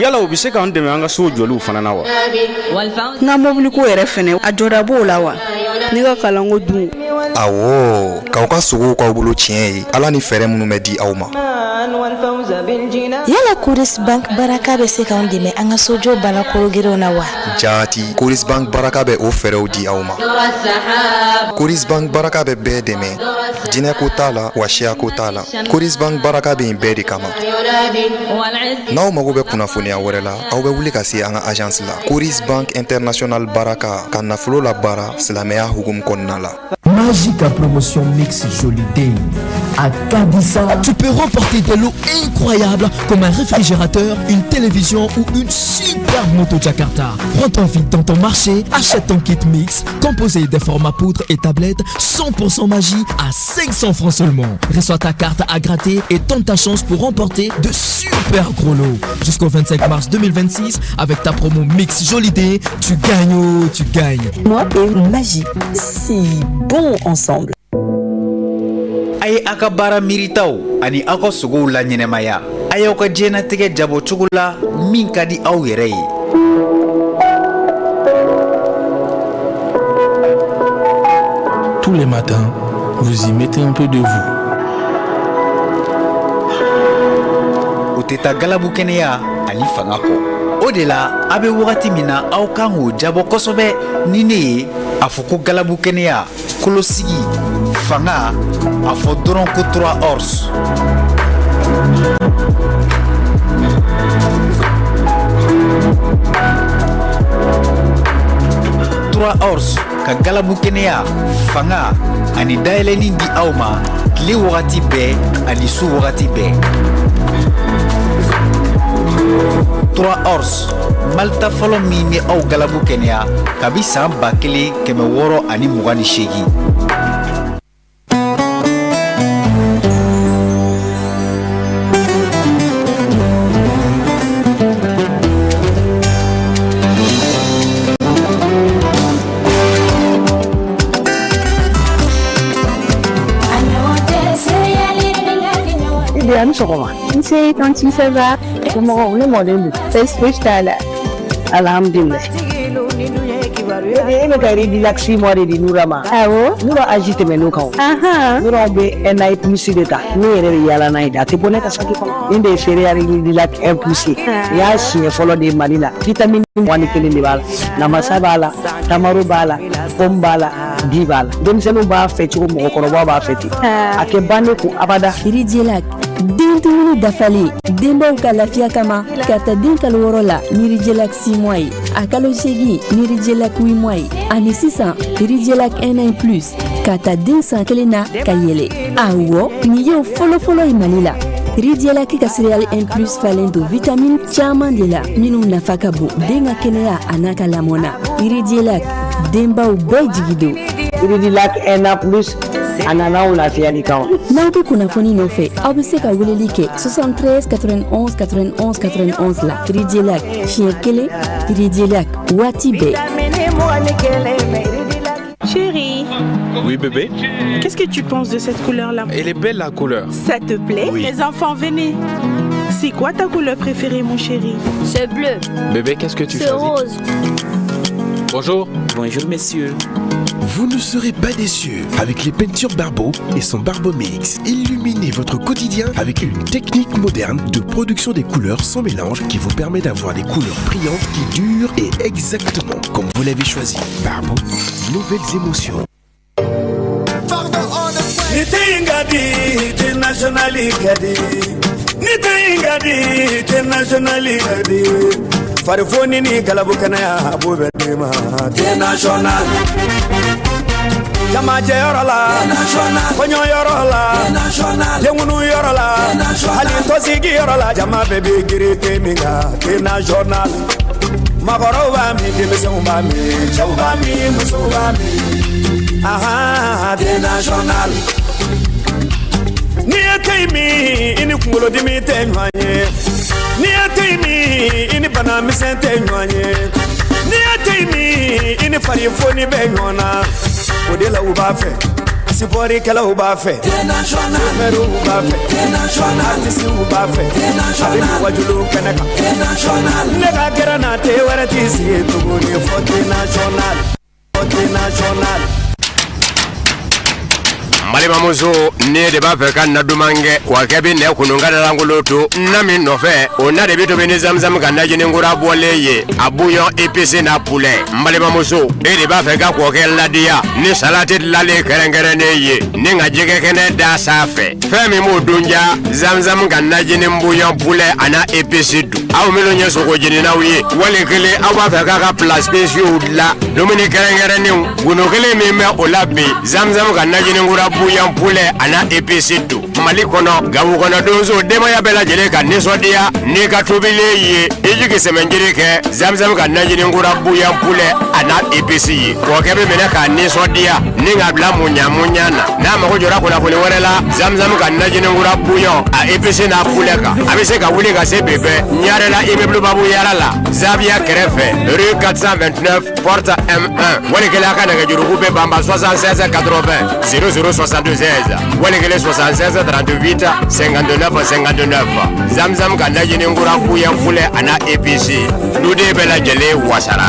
yala u bɛ se k'an dɛmɛ an ka so jɔliw fana na wa n ka mobili ko yɛrɛ fɛnɛ a jɔda b'o la wa ne ka kalanko dun awo k'aw ka sogow k'aw bolo tiɲɛ ye ala ni fɛɛrɛ minnu bɛ di aw ma. yala Coris Bank baraka bɛ se k'anw dɛmɛ an ka sojo balakorogɛrɛw na wa? jaati Coris Bank baraka bɛ o fɛɛrɛw di aw ma. Coris Bank baraka bɛ bɛɛ dɛmɛ jinɛ ko t'a la wa siya ko t'a la. Coris Bank baraka bɛ yen bɛɛ de kama. n'aw mago bɛ kunnafoniya wɛrɛ la aw bɛ wuli ka se an ka agence la Coris Bank International baraka ka nafolo la baara silamɛya hukumu kɔnɔna la. Magique promotion Mix Joli Day à Kadissa. Tu peux remporter des lots incroyables comme un réfrigérateur, une télévision ou une super moto Jakarta. Prends-toi vite dans ton marché, achète ton kit mix composé des formats poudre et tablettes 100% magie à 500 francs seulement. Reçois ta carte à gratter et tente ta chance pour remporter de super gros lots. Jusqu'au 25 mars 2026, avec ta promo Mix Joli Day, tu gagnes, tu gagnes. Moi et magie, si bon ensemble. Aye akabara miritao ani ako sugu la nyenemaya. Aye oka jena tege jabo chugula min kadi au yerei. Tous les matins, vous y mettez un peu de vous. Uteta galabu kenea ani fangako. Odela abe wagati mina au kango jabo kosobe nini afuku galabu kenea kolosigi fanga afo doron ko 3 ors. Ka galabu kenea fanga ani daeleni di auma kile wagati be ani su wagati be. 3 ors malta folo mini au galabu kenea kabi samba kele keme woro ani mugani shegi. Ani sɔgɔma n se tanti ça va somɔgɔw ne mɔden don fosi t'a la alhamdulilayi e bɛ ka relaxi mois de di Nura ma awɔ Nura âge tɛmɛ n'o kan o Nura bɛ NI plus de ta ne yɛrɛ bɛ yaala n'a ye a tɛ bɔ ne ka saki kɔnɔ nin de ye feereya relax 1 plus ye i y'a siɲɛ fɔlɔ de Mali la vitamine 21 de b'a la namasa b'a la tamaro b'a la pomme b'a la di b'a la denmisɛnninw b'a fɛ cogo mɔgɔkɔrɔbaw b'a fɛ ten a kɛ bannen kun abada Iridielac den dumuni dafalen denbaw ka lafiya kama ka ta den kalo 6 la ni Iridielac 6 mois ye a kalo 8 ni Iridielac 8 mois ye ani sisan Iridielac 1 plus ka ta den san kelen na ka yɛlɛ awɔ ni ye fɔlɔfɔlɔ ye Mali la Iridielac ka céréale 1 plus falen don vitamine caman de la minnu nafa ka bon den ka kɛnɛya a n'a ka lamɔ na Iridielac denbaw bɛɛ jigi don Iridielac 1 plus a nana o lafiyali kan n'aw bɛ kunnafoni nɔfɛ aw bɛ se ka weleli kɛ 73 91 91 91 la Iridielac fiɲɛ kelen Iridielac waati bɛɛ. Chérie. Oui bébé. Qu'est-ce que tu penses de cette couleur-là? Elle est belle la couleur. Ça te plaît? Oui. Les enfants, venez. C'est quoi ta couleur préférée, mon chéri? C'est bleu. Bébé, qu'est-ce que tu choisis? C'est rose. Bonjour. Bonjour messieurs. Vous ne serez pas déçus avec les peintures Barbeau et son Barbeau Mix. Illuminez votre quotidien avec une technique moderne de production des couleurs sans mélange qui vous permet d'avoir des couleurs brillantes qui durent et exactement comme vous l'avez choisi. Barbeau, nouvelles émotions. Farifoni ni galabu kanaya bobe dema national Jama je yorola national Konyo yorola national Yemunu yorola hali tosigi yorola jama bebe girete minga national Magoro ba mi demese ba mi chauba mi musuba mi aha national Ni atimi ini kungulo dimi tenwanye Ni atimi ini bana misente nywanye Ni atimi ini farifoni benyona Odela ubafe Sipori kala ubafe Meru ubafe Artisi ubafe Abini wajulu keneka Nega kera na te waratisi Tuguni 40 national 40 national Malimamuso ne de ba fe kan na dumange wa kebi ne kununga da langoloto na mi no fe ona de bito beni zamzam kan na jini ngura boleye abuyon épicé na poulet Malimamuso e de ba fe ka ko ke ladia ni salade lale kerengere ne ye ni nga jege kene da safe fe mi mo dunja zamzam kan na jini mbuyon poulet ana épicé du aw melo nye so ko jini na wiye wale kele aw ba fe ka place spécial la domini kerengere ni guno kele mi me olabi zamzam kan na jini ngura buyan poulet ana épicé du malikono gawu kono dozo dema ya bela jele kan ni sodia ni ka tobile ye ejike semenjiri ke zamzam kan na jini ngura buyan poulet ana épicé ko kebe mena kan ni sodia ni ngabla munya na ma ko jora ko la foni werela zamzam kan na jini ngura buyan a épicé na poulet ka abise ka wuli ka se bebe nyarela immeuble babu yarala Zavia Krefe rue 429 porte M1 wale kele aka na juru coupe bamba 76 80 0062 16 wale kele 76 38 59 59 zamzam kanda jini ngura kuya kule ana APC dude bela jele wasara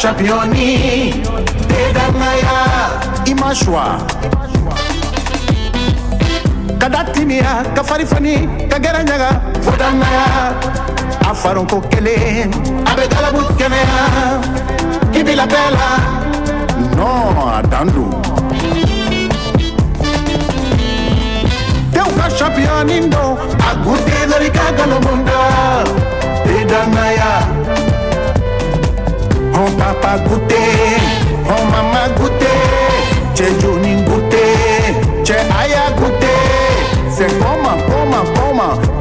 Championi Tedanaya Imashwa Kadatimia Kafarifani Kageranyaga Fodanaya Afaron Kokele Abedala Bukenea Kibila Bella No Adandu Teuka Championi Ndo Agute Lorika Galobonda Tedanaya Oh papa goûter, oh maman goûter, Che Johnny goûter, Che Aya goûter, c'est comment,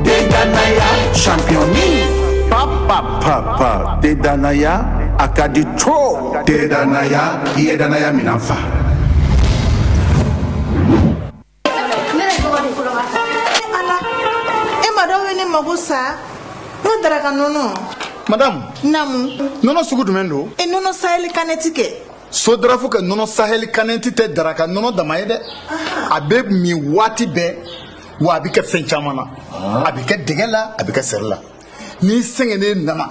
Dedanaya championni, papa, Dedanaya akadi tro, Dedanaya, Dedanaya minafa. Madame, nono sugu jumɛn don? Nono Sahel Kaneti kɛ. So dara fo ka nono Sahel Kaneti tɛ daraka nono dama ye dɛ. A bɛ min waati bɛɛ wa a bɛ kɛ fɛn caman na. A bɛ kɛ dɛgɛ la, a bɛ kɛ sɛri la. N'i sɛgɛnnen nana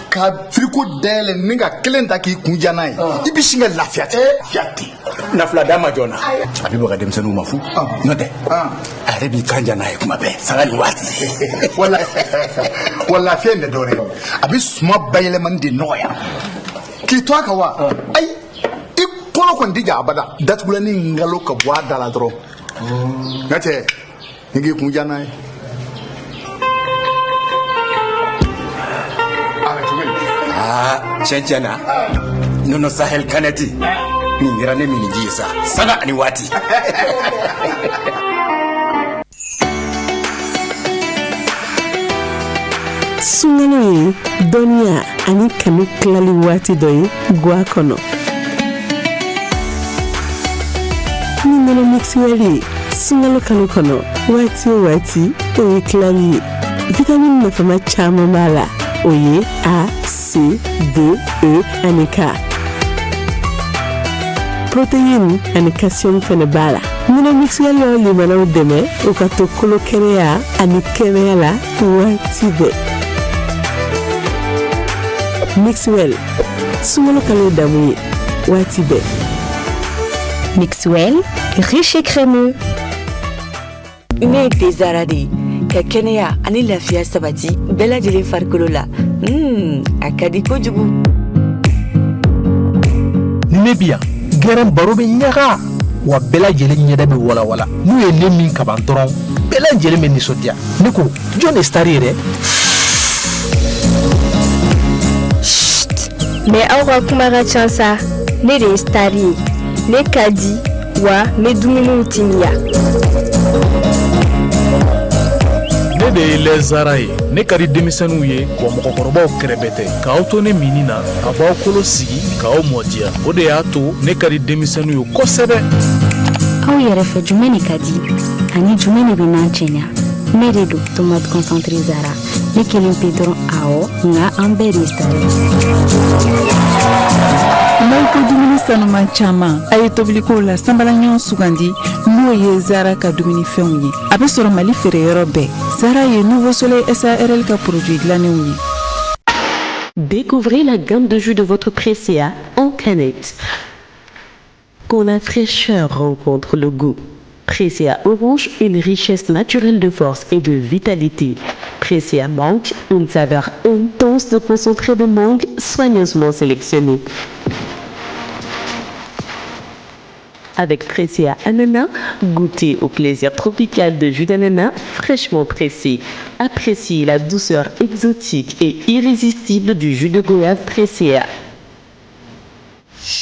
ka frigo dayɛlɛ ni ka kelen ta k'i kun diya n'a ye i bɛ sin ka lafiya ten. Nafila d'a ma joona. A bɛ bɔ ka denmisɛnninw ma fu. N'o tɛ a yɛrɛ b'i kan diya n'a ye kuma bɛɛ sanga ni waati. Wa lafiya in tɛ dɔwɛrɛ ye a bɛ suma bayɛlɛmani de nɔgɔya k'i to a kan wa ayi i kɔnɔ kɔni tɛ ja abada datugulani ngalo ka bɔ a da la dɔrɔn n'o tɛ ni k'i kun diya n'a ye. Tiɲɛ na nono Sahel Kaneti nin kɛra ne min ji ye sa sanga ani waati. Sungalo ye dɔnniya ani kanu tilali waati dɔ ye guwa kɔnɔ. Ni nɔnɔ mixwell ye sungalo kalo kɔnɔ waati o waati o ye tilali ye. Vitamine nafama caman b'a la. O ye A, C, D, E ani K. Protéine ani calcium fɛnɛ b'a la. Nɔnɔ mixwell y'o limanaw dɛmɛ o ka to kolo kɛnɛya ani kɛnɛya la waati bɛɛ. Mixwell, sungalo kalo damu ye waati bɛɛ. Mixwell, riche et crémeux. Ne tɛ zara de ye ka kɛnɛya ani lafiya sabati bɛɛ lajɛlen farikolo la a ka di kojugu. Ne bɛ yan gɛrɛn baro bɛ ɲaga wa bɛɛ lajɛlen ɲɛda bɛ walawala n'u ye ne min kaban dɔrɔn bɛɛ lajɛlen bɛ nisɔndiya ne ko jɔn de star yɛrɛ. Mais aw ka kuma ka ca sa ne de ye star ye ne ka di wa ne dumuniw timiya. Ne de ye lɛzara ye ne ka di denmisɛnninw ye wa mɔgɔkɔrɔbaw kɛrɛbɛ tɛ k'aw to ne mini na a b'aw kolo sigi k'aw mɔdiya o de y'a to ne ka di denmisɛnninw ye kosɛbɛ. Aw yɛrɛ fɛ jumɛn de ka di ani jumɛn de bɛ n'an cɛɲa ne de don tomate concentré zara ne kelen pe dɔrɔn awɔ nka an bɛɛ de star ye. N'aw ko dumuni sanuman caman a ye tobilikow la sanbalaɲɔgɔn sugandi n'o ye zara ka dumunifɛnw ye a bɛ sɔrɔ mali feereyɔrɔ bɛɛ. Zara ye Nouveau Soleil SARL ka produit dilanenw ye. Découvrez la gamme de jus de votre Presea en canette. Quand la fraîcheur rencontre le goût. Presea Orange, une richesse naturelle de force et de vitalité. Presea Mangue, une saveur intense de concentré de mangue soigneusement sélectionné. Avec Presea Ananas, goûtez au plaisir tropical de jus d'ananas fraîchement pressé. Appréciez la douceur exotique et irrésistible du jus de goyave Presea.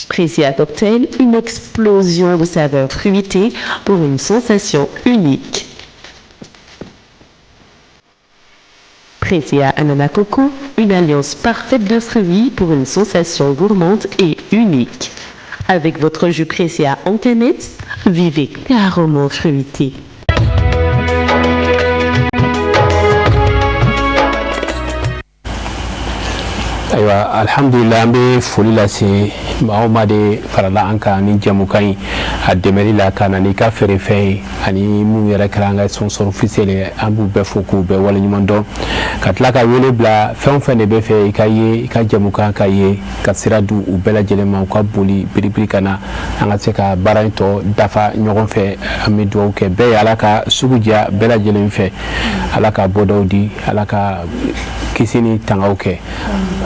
Presea Cocktail, une explosion de saveurs fruitées pour une sensation unique. Presea Ananas Coco, une alliance parfaite de fruits pour une sensation gourmande et unique. Avec votre jus Presea en canette, vivez carrément fruité. Aywa alhamdulillah an bɛ foli lase maa o maa de farala an kan ni jamukan yi a dɛmɛli la ka na n'i ka feerefɛn ye ani minnu yɛrɛ kɛra an ka sponsor officiel ye an b'u bɛɛ fo k'u bɛɛ waleɲuman dɔn ka tila ka wele bila fɛn o fɛn de bɛ fɛ i ka ye i ka jamukan ka ye ka sira di u bɛɛ lajɛlen ma u ka boli biribiri ka na an ka se ka baara in tɔ dafa ɲɔgɔn fɛ an bɛ dugawu kɛ bɛɛ ye ala ka sugu diya bɛɛ lajɛlen fɛ ala ka bɔdaw di ala ka kisi ni tangaw kɛ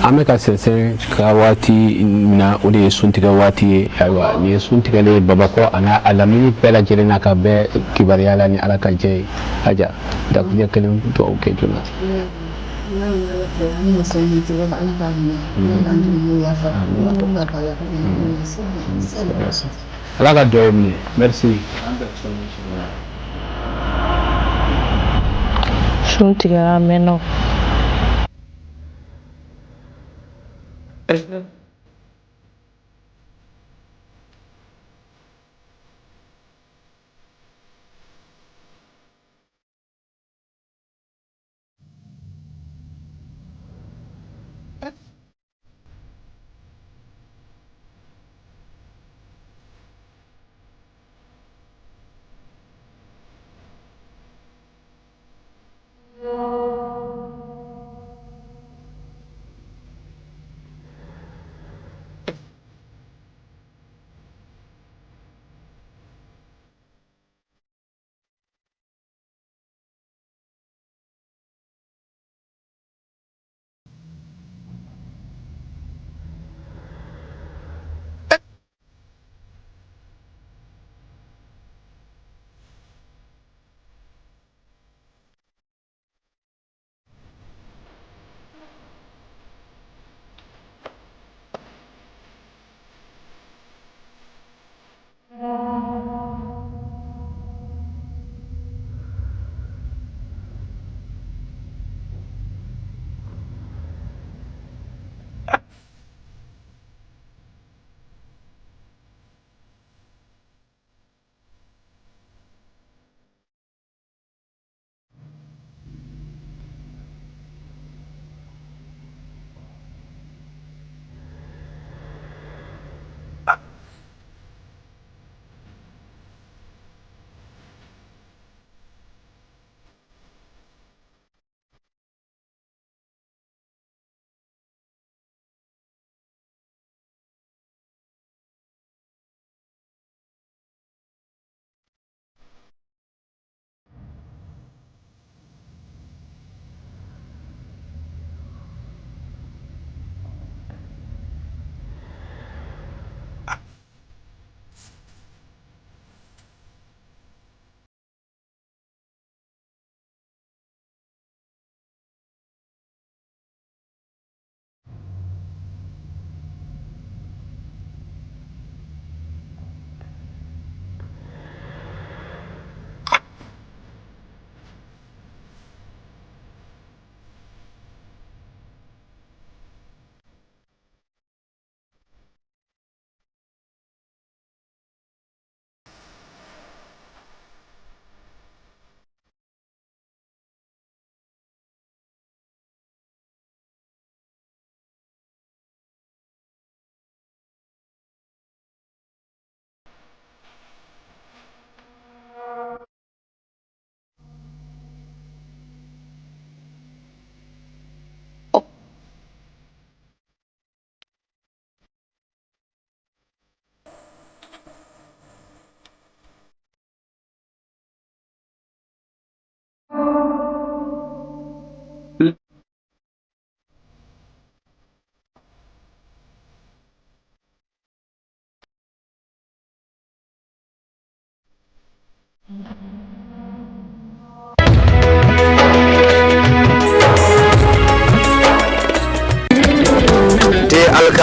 an bɛ ka sɛnsɛn ka waati min na o de ye suntigɛ waati ye ayiwa nin ye suntigɛlen babakɔ a n'a a lamini bɛɛ lajɛlen na ka bɛɛ kibaruya la ni ala ka jɛ ye aja dakujɛ kelen dugawu kɛ joona. ala ka dɔ ye minɛ merci. Suntigɛra mɛnna.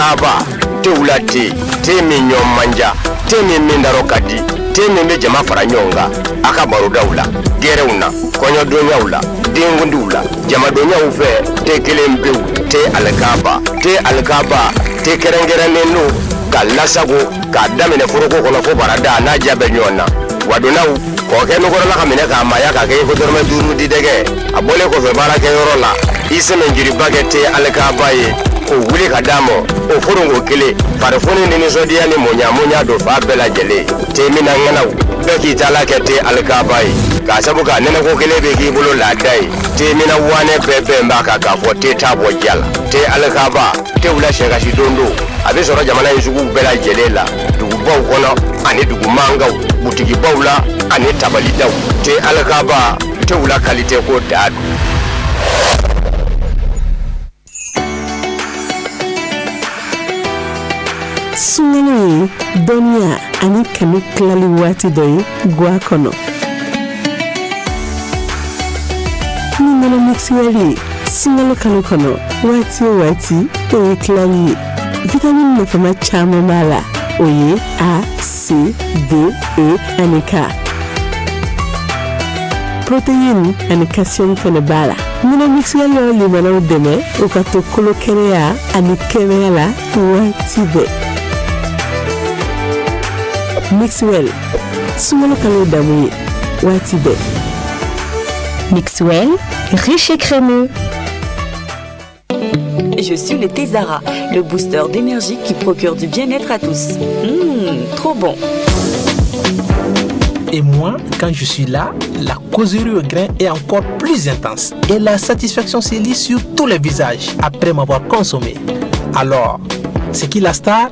alikaba te wula te min ɲɔn manja te min daro ka di te min be jama fara ɲɔgɔn kan a ka barodaw la gɛrɛw na kɔɲɔdonyaw la dengundiw la jamadonyaw fɛ te kelen pewu te alikaba te kɛrɛnkɛrɛnnen no ka lasago k'a daminɛ foroko kɔnɔ fo barada n'a diya bɛ ɲɔgɔn na wadonaw k'o kɛ nɔgɔrɔla ka minɛ k'a maya k'a kɛ i ko dɔrɔmɛ 5 di dɛgɛ a bɔlen kɔfɛ baarakɛyɔrɔ la i sɛmɛnjiriba kɛ te alikaba ye o wuli ka d'a ma o foronko kelen farifoni ni nisɔndiya ni muɲamuɲa don fa bɛɛ lajɛlen te mina ŋanaw bɛɛ k'i taala kɛ te alikaba ye k'a sabu ka nɛnɛko kelen bɛ k'i bolo laada ye te mina wanɛ bɛɛ bɛn b'a kan k'a fɔ te t'a bɔ diya la te alikaba te wula sɛgasi don don a bɛ sɔrɔ jamana in sugu bɛɛ lajɛlen la dugubaw kɔnɔ ani dugumangaw butigibaw la ani tabalidaw te alikaba te wula kalite ko daa don. Sungalo dɔnniya ani kanu tilali waati dɔ ye guwa kɔnɔ. Ni nana mixuel ye sungalo kalo kɔnɔ waati o waati o ye tilali ye. Vitamine nafama caman b'a la o ye A, C, D, E ani K. Protéine ani calcium fana b'a la. Nana mixuel yɔrɔ limanaw dɛmɛ o ka to kolo kɛnɛya ani kɛnɛya la waati bɛɛ. Mixwell, sungalo kalo damu ye waati bɛɛ. Mixwell, riche et crémeux. Je suis le thé Zara, le booster d'énergie qui procure du bien-être à tous. Trop bon. Et moi, quand je suis là, la causerie au grain est encore plus intense. Et la satisfaction se lit sur tous les visages après m'avoir consommé. Alors, c'est qui la star?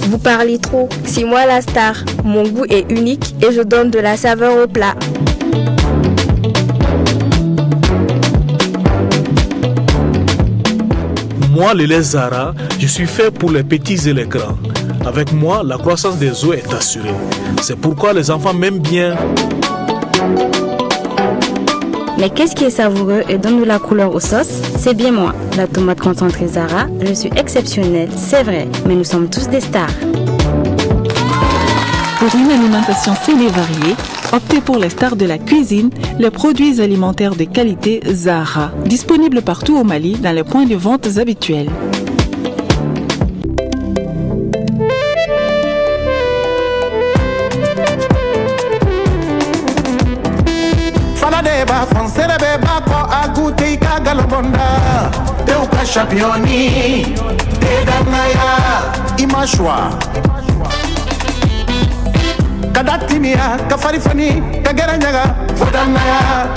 Vous parlez trop. C'est moi la star. Mon goût est unique et je donne de la saveur au plat. Moi, le lait Zara, je suis fait pour les petits et les grands. Avec moi, la croissance des os est assurée. C'est pourquoi les enfants m'aiment bien. Mais qu'est-ce qui est savoureux et donne de la couleur aux sauces? C'est bien moi, la tomate concentrée Zara. Je suis exceptionnelle, c'est vrai, mais nous sommes tous des stars. Pour une alimentation saine et variée, optez pour les stars de la cuisine, les produits alimentaires de qualité Zara, disponibles partout au Mali dans les points de vente habituels. Championi, te danaya, imashwa. Kadatimia, kafarifani, kageranyaga, fodanaya.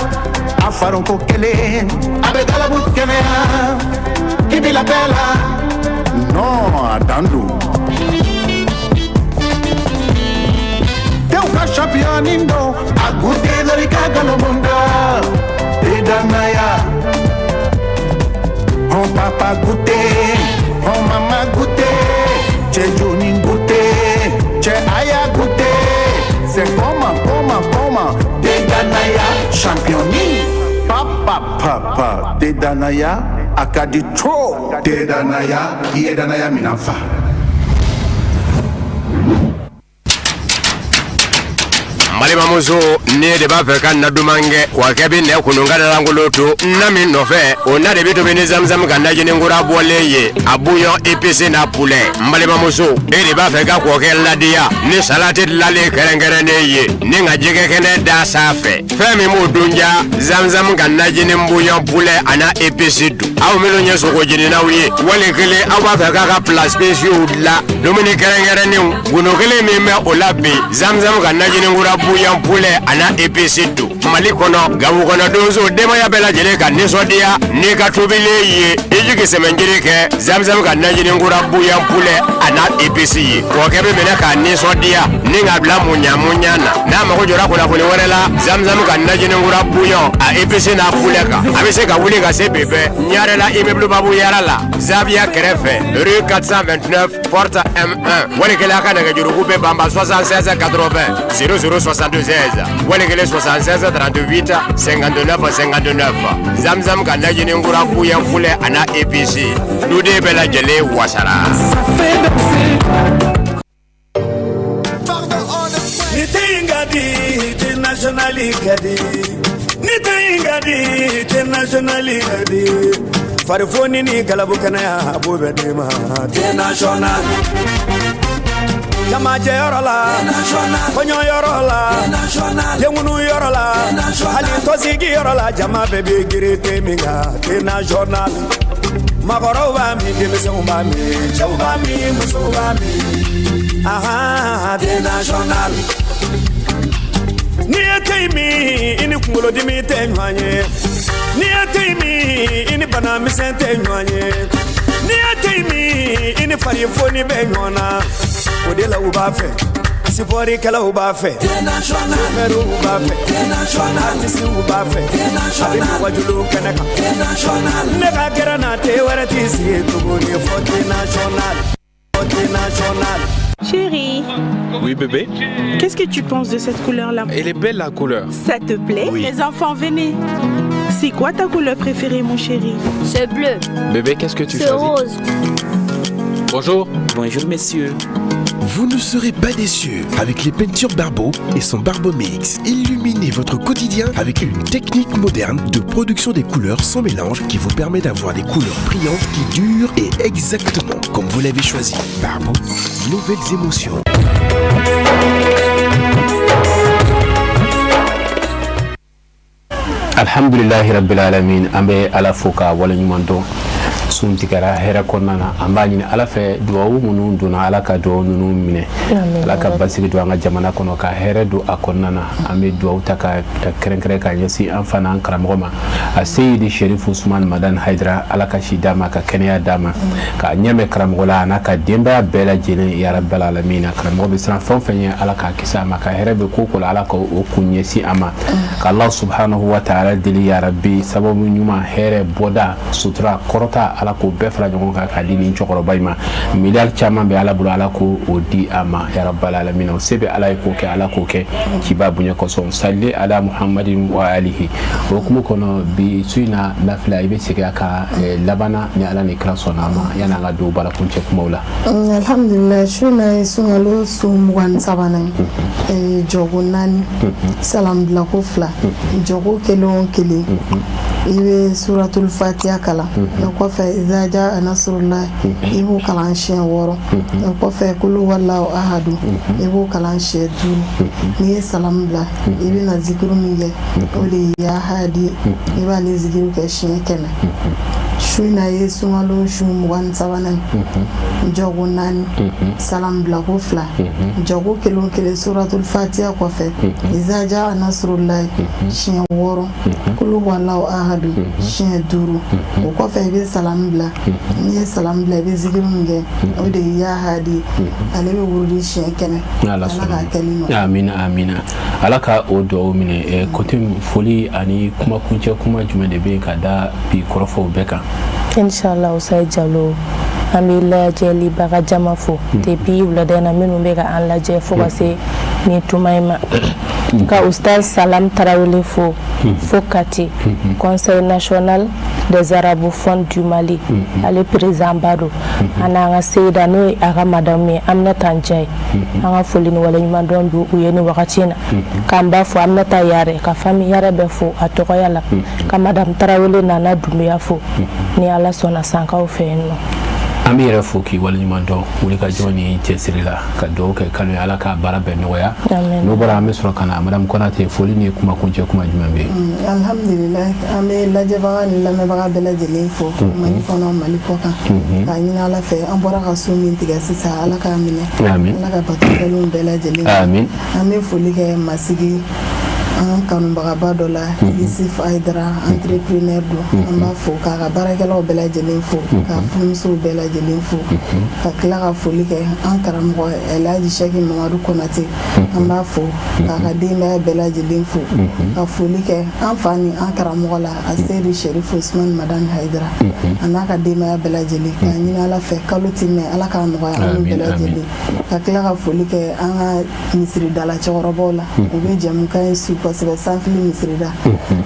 Afaron kokele, abedala butkenea, kibila bela. No, adandu. Teuka championi ndo, agute zarika galobonda, te danaya. Oh papa goûter, oh maman goûter, chez Johnny goûter, chez Aya goûter, c'est comment, Dedanaya championni, papa, Dedanaya, akadi trop, Dedanaya, Yedanaya minafa. Malima muso ne de b'a fɛ ka na dumange wa kɛ bi nɛ kunun ka langolo to na min nɔfɛ o na de bi to ni zamzam ka najini ngura bɔlen ye a bouillon épicé na poulet malima muso e de b'a fɛ ka kɔkɛ ladiya ni salati lale kɛrɛnkɛrɛnnen ye ni ka jɛgɛ kɛnɛ da sanfɛ fɛn min b'o dunja zamzam ka najini bouillon poulet ana épicé dun aw minnu ye sogo jeninaw ye wali kelen aw b'a fɛ k'a ka plat spéciaux la dumuni kɛrɛnkɛrɛnnenw golo kelen min bɛ o la bi zamzam ka najini ngura bouillon poulet ana épicé du Mali kɔnɔ gawo kɔnɔ donso demaya bɛɛ lajɛlen ka nisɔndiya n'i ka tobili ye i jigi sɛmɛnjiri kɛ zamzam ka najini ngura bouillon poulet ana épicé ye kɔkɛ bɛ minɛ k'a nisɔndiya ni ka bila munya na n'a mago jɔra kunnafoni wɛrɛ la Zamzam ka najininkura bouillon a EPC n'a poulet kan a bɛ se ka wuli ka se bɛɛ Ɲarela immeuble Babu Yara la Zavia kɛrɛfɛ rue 429 porte M1 walikɛla a ka nɛgɛjuruku bɛ banba 76 80 0062 16 walikɛla 76 38 59 59 Zamzam ka najininkura bouillon poulet a na EPC duden bɛɛ lajɛlen wasara. Farifoni ni kalabu kanaya bobe dema te national Jama je yorola konyo yorola yengunu yorola hali tozigi yorola jama bebe girete minga te national Magoro ba mi demiso ba mi chauba mi muso ba mi aha te national Ni atimi ini kungolo dimi te nwanye Ni atimi ini bana misente nwanye Ni atimi ini farifoni be nwona Odela ubafe Sipori kala ubafe Meru ubafe Artisi ubafe Abini wajulu kanaka Nega kera na te waratisi Tuguni Forte National Forte National Chérie. Oui, bébé. Qu'est-ce que tu penses de cette couleur-là? Elle est belle, la couleur. Ça te plaît? Oui. Les enfants, venez. C'est quoi ta couleur préférée, mon chéri? C'est bleu. Bébé, qu'est-ce que tu C'est choisis? rose. Bonjour. Bonjour, messieurs. Vous ne serez pas déçus avec les peintures Barbeau et son Barbeau Mix. Illuminez votre quotidien avec une technique moderne de production des couleurs sans mélange qui vous permet d'avoir des couleurs brillantes qui durent et exactement comme vous l'avez choisi. Barbeau, nouvelles émotions. Alhamdulillahi rabbil alamin ambe ala foka wala nyumando suntikara hera konnana amba nyine ala fe duwawu munu duna ala ka do nunu mine ala ka basigi do anga jamana kono ka hera do akonnana ambe duwawu taka kerenkere ka yesi amfana an karamogoma a Seydi Sherif Usman Madan Haidara ala ka shidama ka kenya dama ka nyame karamogola na ka demba bela jene ya rabbal alamin karamogo be san fonfenye ala ka kisama ka hera be kokol ala ka o kunyesi ama ka Allah subhanahu wa ta'ala dili ya rabbi sababu nyuma here boda sutura korota ala ko be fara jongon ka dini chokoro bayma midal chama be ala bulu ala ko odi ama ya rabbal alamin sebe ala ko ke ala ko ke kibabu nya ko son salli ala muhammadin wa alihi o kuma kono bi suina nafila ibe sika ka labana ni ala ni krasona ma yana ga do bala kunche kumawla alhamdulillah shuna sungalo sumwan sabana jogunani salam la ko fla jogo kelon kele ibe suratul fatiha kala ko fa iza jaa nasrullah ibu kalan shen woro ko fa kullu wallahu ahadu ibu kalan shen dun ni salam la ibe na zikru minge oli ya hadi iba ni zikru ke shen kena shuna yesu ngalo shum wan sabanan jogo nan salam la ko fla jogo kelon kele suratul fatiha ko fa iza jaa nasrullah shen woro kullu wallahu ahadu shen duru ko fa ibe salam bla ni salam bla be zikirunge o de ya hadi ale be wuri shen kene ala ka kalima amina amina alaka o do mine kotim foli ani kuma kunche kuma jumede be ka da bi korofo beka inshallah usay jalo amila jeli baga jama fo depuis wala dena minu be ka an laje fo base ni tumayma ka Oustaz Salam Traoré fo Kati Conseil national des arabophones du Mali ale président Bado ananga Seyda no aga madame Aminata Njai anga folini wala nyuma dombi uyeni wakatina kamba fo Aminata yare ka famille yare be fo atokoyala ka madame Traoré nana dumya fo ni ala sona sanka o fenno ami yɛrɛ fo k'i waleɲuman dɔn wuli ka jɔn ni cɛsiri la ka dugawu kɛ kanu ye ala ka baara bɛɛ nɔgɔya n'o bɔra an bɛ sɔrɔ ka na madame Konate foli ni kuma kuncɛ kuma jumɛn bɛ yen alhamdulillah an bɛ lajɛbaga ni lamɛnbaga bɛɛ lajɛlen fo Mali kɔnɔ Mali kɔ kan k'a ɲini ala fɛ an bɔra ka so min tigɛ sisan ala k'a minɛ ala ka batokɛlenw bɛɛ lajɛlen an bɛ foli kɛ masigi an kanubagaba dɔ la Yusuf Aidara entrepreneur don an b'a fo k'a ka baarakɛlaw bɛɛ lajɛlen fo k'a furumusow bɛɛ lajɛlen fo ka tila ka foli kɛ an karamɔgɔ Elhaji Sɛki Mamadu Konate an b'a fo k'a ka denbaya bɛɛ lajɛlen fo ka foli kɛ an fa ni an karamɔgɔ la a seri Sherif Usman Madani Haidara a n'a ka denbaya bɛɛ lajɛlen k'a ɲini Ala fɛ kalo ti mɛn Ala k'a nɔgɔya an bɛɛ lajɛlen ka tila ka foli kɛ an ka misiridala cɛkɔrɔbaw la u bɛ jɛmukan in su kosɛbɛ sanfili misirida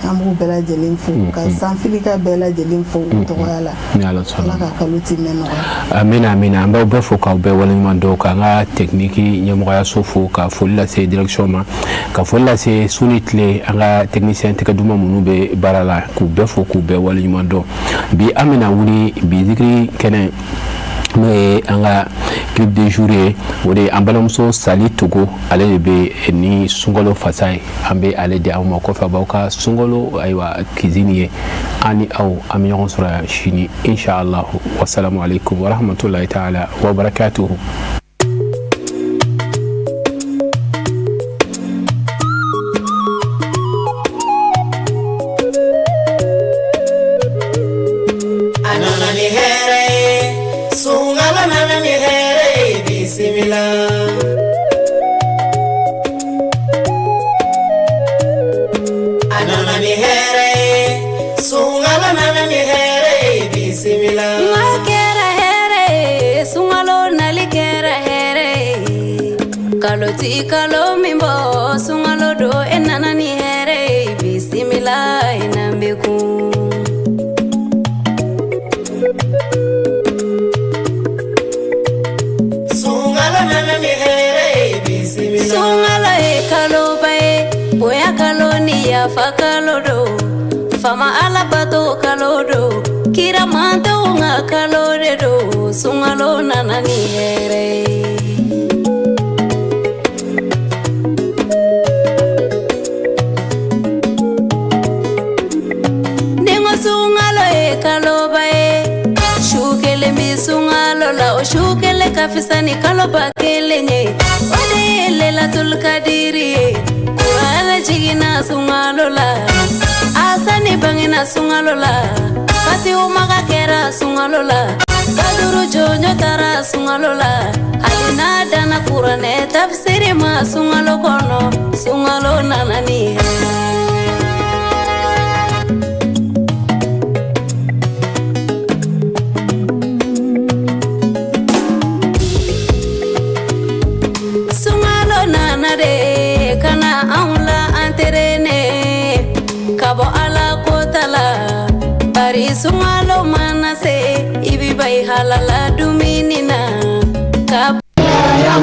an b'u bɛɛ lajɛlen fo ka sanfili ka bɛɛ lajɛlen fo u tɔgɔya la Ala ka kalo ti mɛn nɔgɔya amina amina an b'aw bɛɛ fo k'aw bɛɛ waleɲuman dɔn k'an ka technique ɲɛmɔgɔyaso fo ka foli lase direction ma ka foli lase su ni tile an ka technicien tɛgɛ duman minnu bɛ baara la k'u bɛɛ fo k'u bɛɛ waleɲuman dɔn bi an bɛna wuli bi zikiri kɛnɛ n'o ye an ka clip de jour ye o de an balimamuso Sali Togo ale de bɛ ni sunkalo fasa ye an bɛ ale di aw ma kɔfɛ b'aw ka sunkalo ayiwa cuisine ye an ni aw an bɛ ɲɔgɔn sɔrɔ yan sini inshallah wasalamu alaikum wa rahmatulahi ta'ala wa barakatuhu. Kaloti kalo mimbo sungalo do enana ni here bismillah inambeku sungalo nana ni here bismillah sungalo e kalo bae boya kalo ni ya fakalo do fama ala bato kalo do kira manta unga kalo de do sungalo nana ni here shukele kafisani kalo bakele nye wale lela tulkadiri kurala jigina sungalola asani bangina sungalola pati umaga kera sungalola kaduru jonyo tara sungalola alina dana kurane tafsiri ma sungalo kono sungalo nanani kabo ala kotala bari sungalo manase ibi bai halala duminina kabo ya